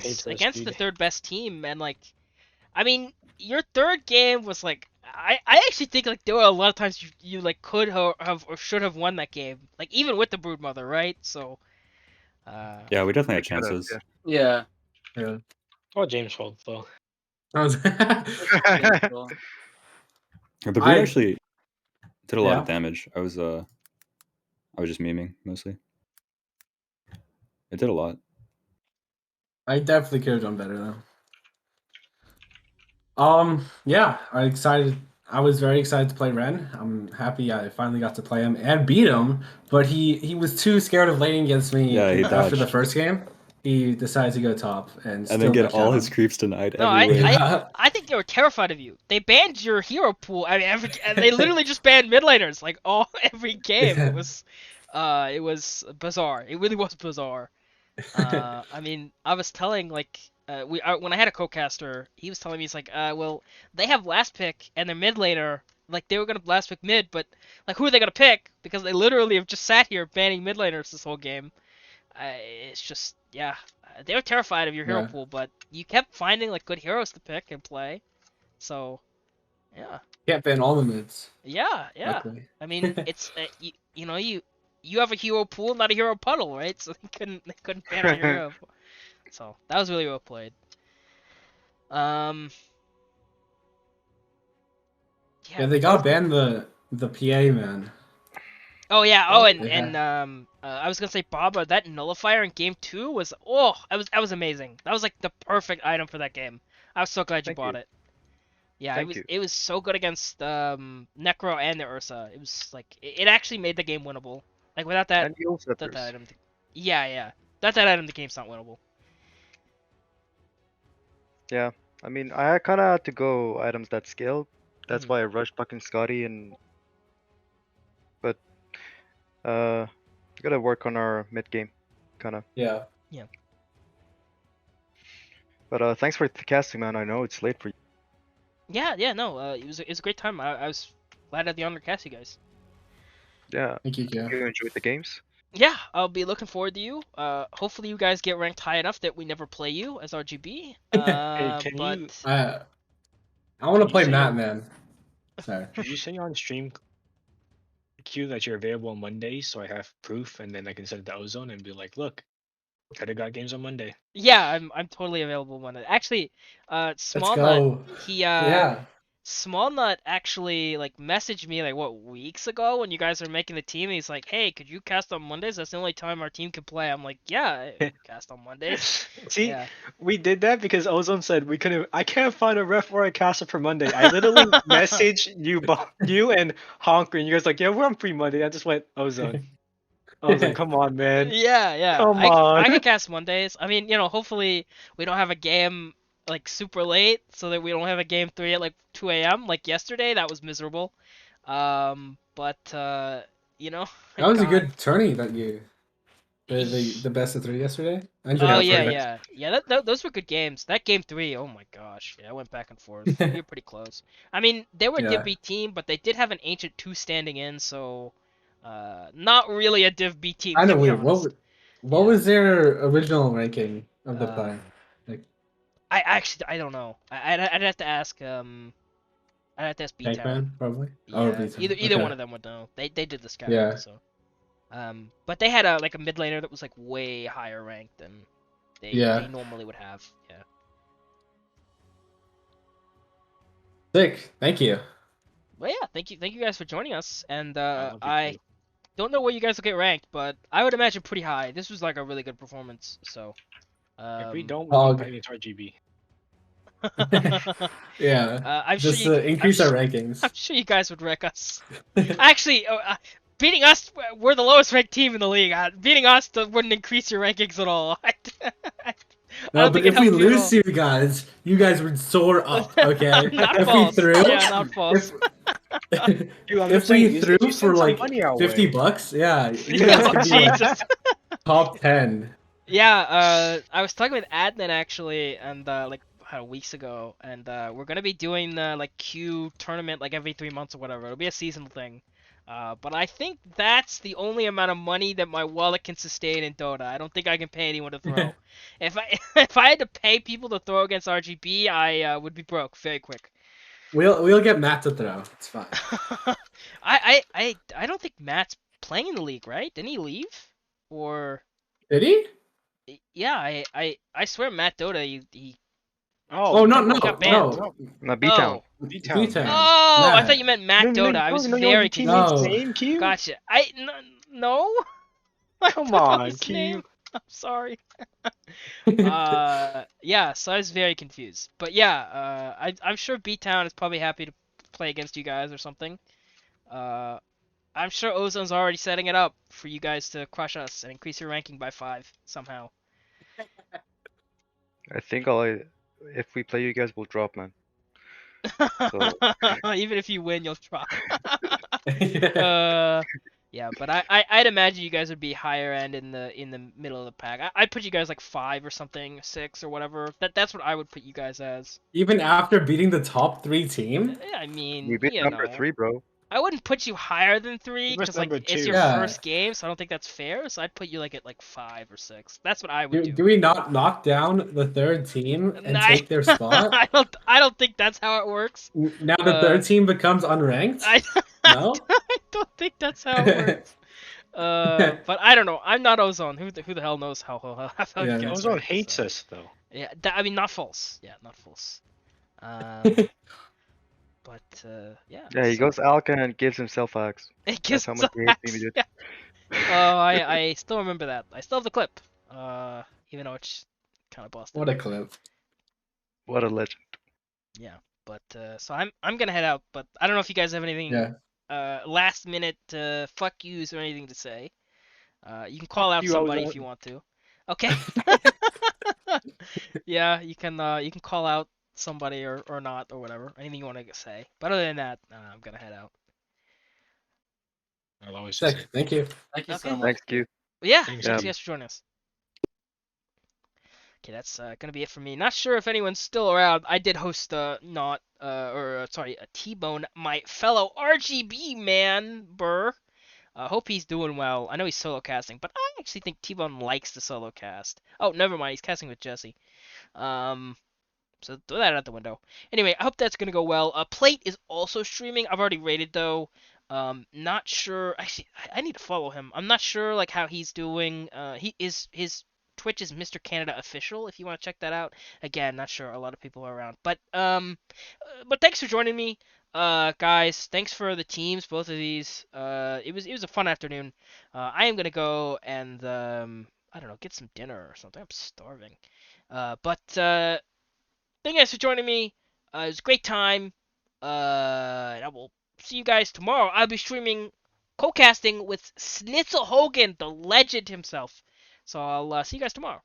it's against the third best team, and like, I mean, your third game was like, I actually think like there were a lot of times you like could have or should have won that game, like even with the Broodmother, right? So, Yeah, we definitely I had could have, chances. Yeah. Yeah. All James' fault though. I was The brood I actually did a lot of yeah. damage. I was just memeing mostly. It did a lot. I definitely could have done better though. Yeah, I was very excited to play Ren. I'm happy I finally got to play him and beat him, but he was too scared of laning against me Yeah, he after the dodged. first game. He decided to go top and And still then get dodged all out his on creeps denied no, every wave. Yeah. I think they were terrified of you. They banned your hero pool. I mean, and they literally just banned mid laners like every game. Yeah. It was bizarre. It really was bizarre. I mean, I was telling like when I had a co-caster, he was telling me he's like, well, they have last pick and their mid laner, like they were gonna last pick mid, but like who are they gonna pick? Because they literally have just sat here banning mid laners this whole game. It's just yeah, they were terrified of your hero Yeah. pool, but you kept finding like good heroes to pick and play. So yeah, Can't ban all the mids, yeah, yeah. luckily. I mean, it's you have a hero pool, not a hero puddle, right? So they couldn't ban on your hero. So that was really well played. Um, Yeah, yeah. they gotta ban the PA man. Oh yeah. Oh, and They and ha- I was gonna say, Baba, that nullifier in game two was that was amazing. That was like the perfect item for that game. I was so glad you Thank bought you. it. Yeah, Thank you. it was so good against Necro and the Ursa. It was like it actually made the game winnable. Like without And the that Usurpers. item, yeah, yeah. Without that item, the game's not winnable. Yeah. I mean, I kind of had to go items that scaled. That's Mhm. why I rushed fucking Scotty and. But we gotta work on our mid game, kind of. yeah. Yeah. But thanks for casting, man. I know it's late for you. Yeah, yeah, no, it was a great time. I was glad I had the honor to cast you guys. Yeah. Thank you, Joe. You enjoyed the games. Yeah, I'll be looking forward to you. Hopefully you guys get ranked high enough that we never play you as RGB. Hey, can But you I want to Did you play say- Matt, man. Sorry. did you say on stream Q that you're available on Monday so I have proof and then I can send it to Ozone and be like, look, Teddy got games on Monday. yeah, I'm totally available Monday. Actually, Let's Small Nut, go. he Yeah. Small Nut actually like messaged me like what weeks ago when you guys were making the team. He's like, "Hey, could you cast on Mondays? That's the only time our team can play." I'm like, "Yeah, I cast on Mondays." See, Yeah. we did that because Ozone said we couldn't. I can't find a ref or a caster for Monday. I literally messaged you and Honker, and you guys like, yeah, we're on free Monday. I just went Ozone. Ozone, come on, man, Yeah, yeah. come I on. could cast Mondays. I mean, hopefully we don't have a game like super late, so that we don't have a game 3 at like 2 a.m. like yesterday. That was miserable. But That was a God. good tourney that you the best of 3 yesterday. I enjoyed Oh that yeah, tourney. yeah. Those were good games. That game 3, oh my gosh. Yeah, I went back and forth. We were pretty close. I mean, they were a Div Yeah. B team, but they did have an Ancient 2 standing in, so not really a Div B team Kind to of be weird. honest. What Yeah. was their original ranking of the Uh, play? Like I don't know. I'd have to ask I'd have to ask B Town. Pac-Man, probably. Oh, Yeah, Beaton. either one Okay. of them would know. They did the scouting, Yeah. so. But they had a like a mid laner that was like way higher ranked than they Yeah. normally would have. Yeah. Sick. Thank you. But yeah, thank you guys for joining us. And I love you I too. don't know where you guys will get ranked, but I would imagine pretty high. This was like a really good performance. So, If we um, don't, we'll be Hog. inviting you to RGB. Yeah. I'm sure Just you. increase our I'm rankings. sure you guys would wreck us. Actually, beating us, we're the lowest ranked team in the league. Beating us wouldn't increase your rankings at all. I No, don't but think it if we helped you at lose all. to you guys would soar up, okay? Not If we false. threw, Yeah, not if false. Dude, I'm if just saying, we threw you for send some like money our way. $50, yeah, you guys Oh could be like Jesus. top 10. Yeah, I was talking with Adnan actually, and like weeks ago, and we're gonna be doing the like Q tournament like every 3 months or whatever. It'll be a seasonal thing. But I think that's the only amount of money that my wallet can sustain in Dota. I don't think I can pay anyone to throw. If I if I had to pay people to throw against RGB, I would be broke very quick. We'll get Matt to throw. It's fine. I don't think Matt's playing in the league, right? Didn't he leave? Or Did he? yeah, I swear Matt Dota he Oh, Oh, no, he got no, banned. no. No, B Town. Oh. B-Town. B-Town. Oh, I thought you Matt. meant Matt Dota. I was No, you want very your teammate's confused. No. name, Q? Gotcha. No. I Come don't know on, his Q. name. I'm sorry. Yeah. So I was very confused. But yeah, I'm sure B Town is probably happy to play against you guys or something. Uh, I'm sure Ozone's already setting it up for you guys to crush us and increase your ranking by 5 somehow. I think if we play you guys, we'll drop, man. So Even if you win, you'll drop. Yeah. Yeah, but I'd imagine you guys would be higher end in the middle of the pack. I'd put you guys like 5 or something, 6 or whatever. That's what I would put you guys as. Even after beating the top 3 team? I mean, we've been number 3, bro. I wouldn't put you higher than 3 He was because like number it's 2. your Yeah. first game, so I don't think that's fair. So I'd put you like at like 5 or 6. That's what I would Do do. we not knock down the third team and I, take their spot? I don't think that's how it works. Now the third team becomes unranked? I No? I don't think that's how it works. But I don't know. I'm not Ozone. Who the hell knows how you Yeah. guys Ozone rank, hates so. us, though. Yeah, I mean not false. Yeah, not false. But yeah. Yeah, he so- goes Alka and gives himself axe. It That's gives how us much he hates me, axe, dude. yeah. Oh, I still remember that. I still have the clip. Even though it's kind of busted. What a clip. What a legend. Yeah, but so I'm gonna head out. But I don't know if you guys have anything Yeah. last minute fuck yous or anything to say. You can call out you, somebody Ozone. if you want to. Okay. Yeah, you can call out somebody or not or whatever. Anything you want to say. But other than that, I'm gonna head out. I'll always just Sick. say Thank you. Thank you so Okay. much. Thanks, Q. But yeah, Thanks, thanks Q. guys for joining us. Okay, that's gonna be it for me. Not sure if anyone's still around. I did host not sorry, a T-Bone, my fellow RGB man, Burr. Hope he's doing well. I know he's solo casting, but I actually think T-Bone likes the solo cast. Oh, never mind. He's casting with Jesse. So throw that out the window. Anyway, I hope that's gonna go well. Plate is also streaming. I've already rated though. Not sure. Actually, I need to follow him. I'm not sure like how he's doing. His Twitch is Mr. Canada Official if you want to check that out. Again, not sure a lot of people are around, but thanks for joining me, guys. Thanks for the teams, both of these. It was a fun afternoon. I am gonna go and I don't know, get some dinner or something. I'm starving. But thank you guys for joining me. It was a great time. And I will see you guys tomorrow. I'll be streaming, co-casting with Snitzel Hogan, the legend himself. So I'll see you guys tomorrow.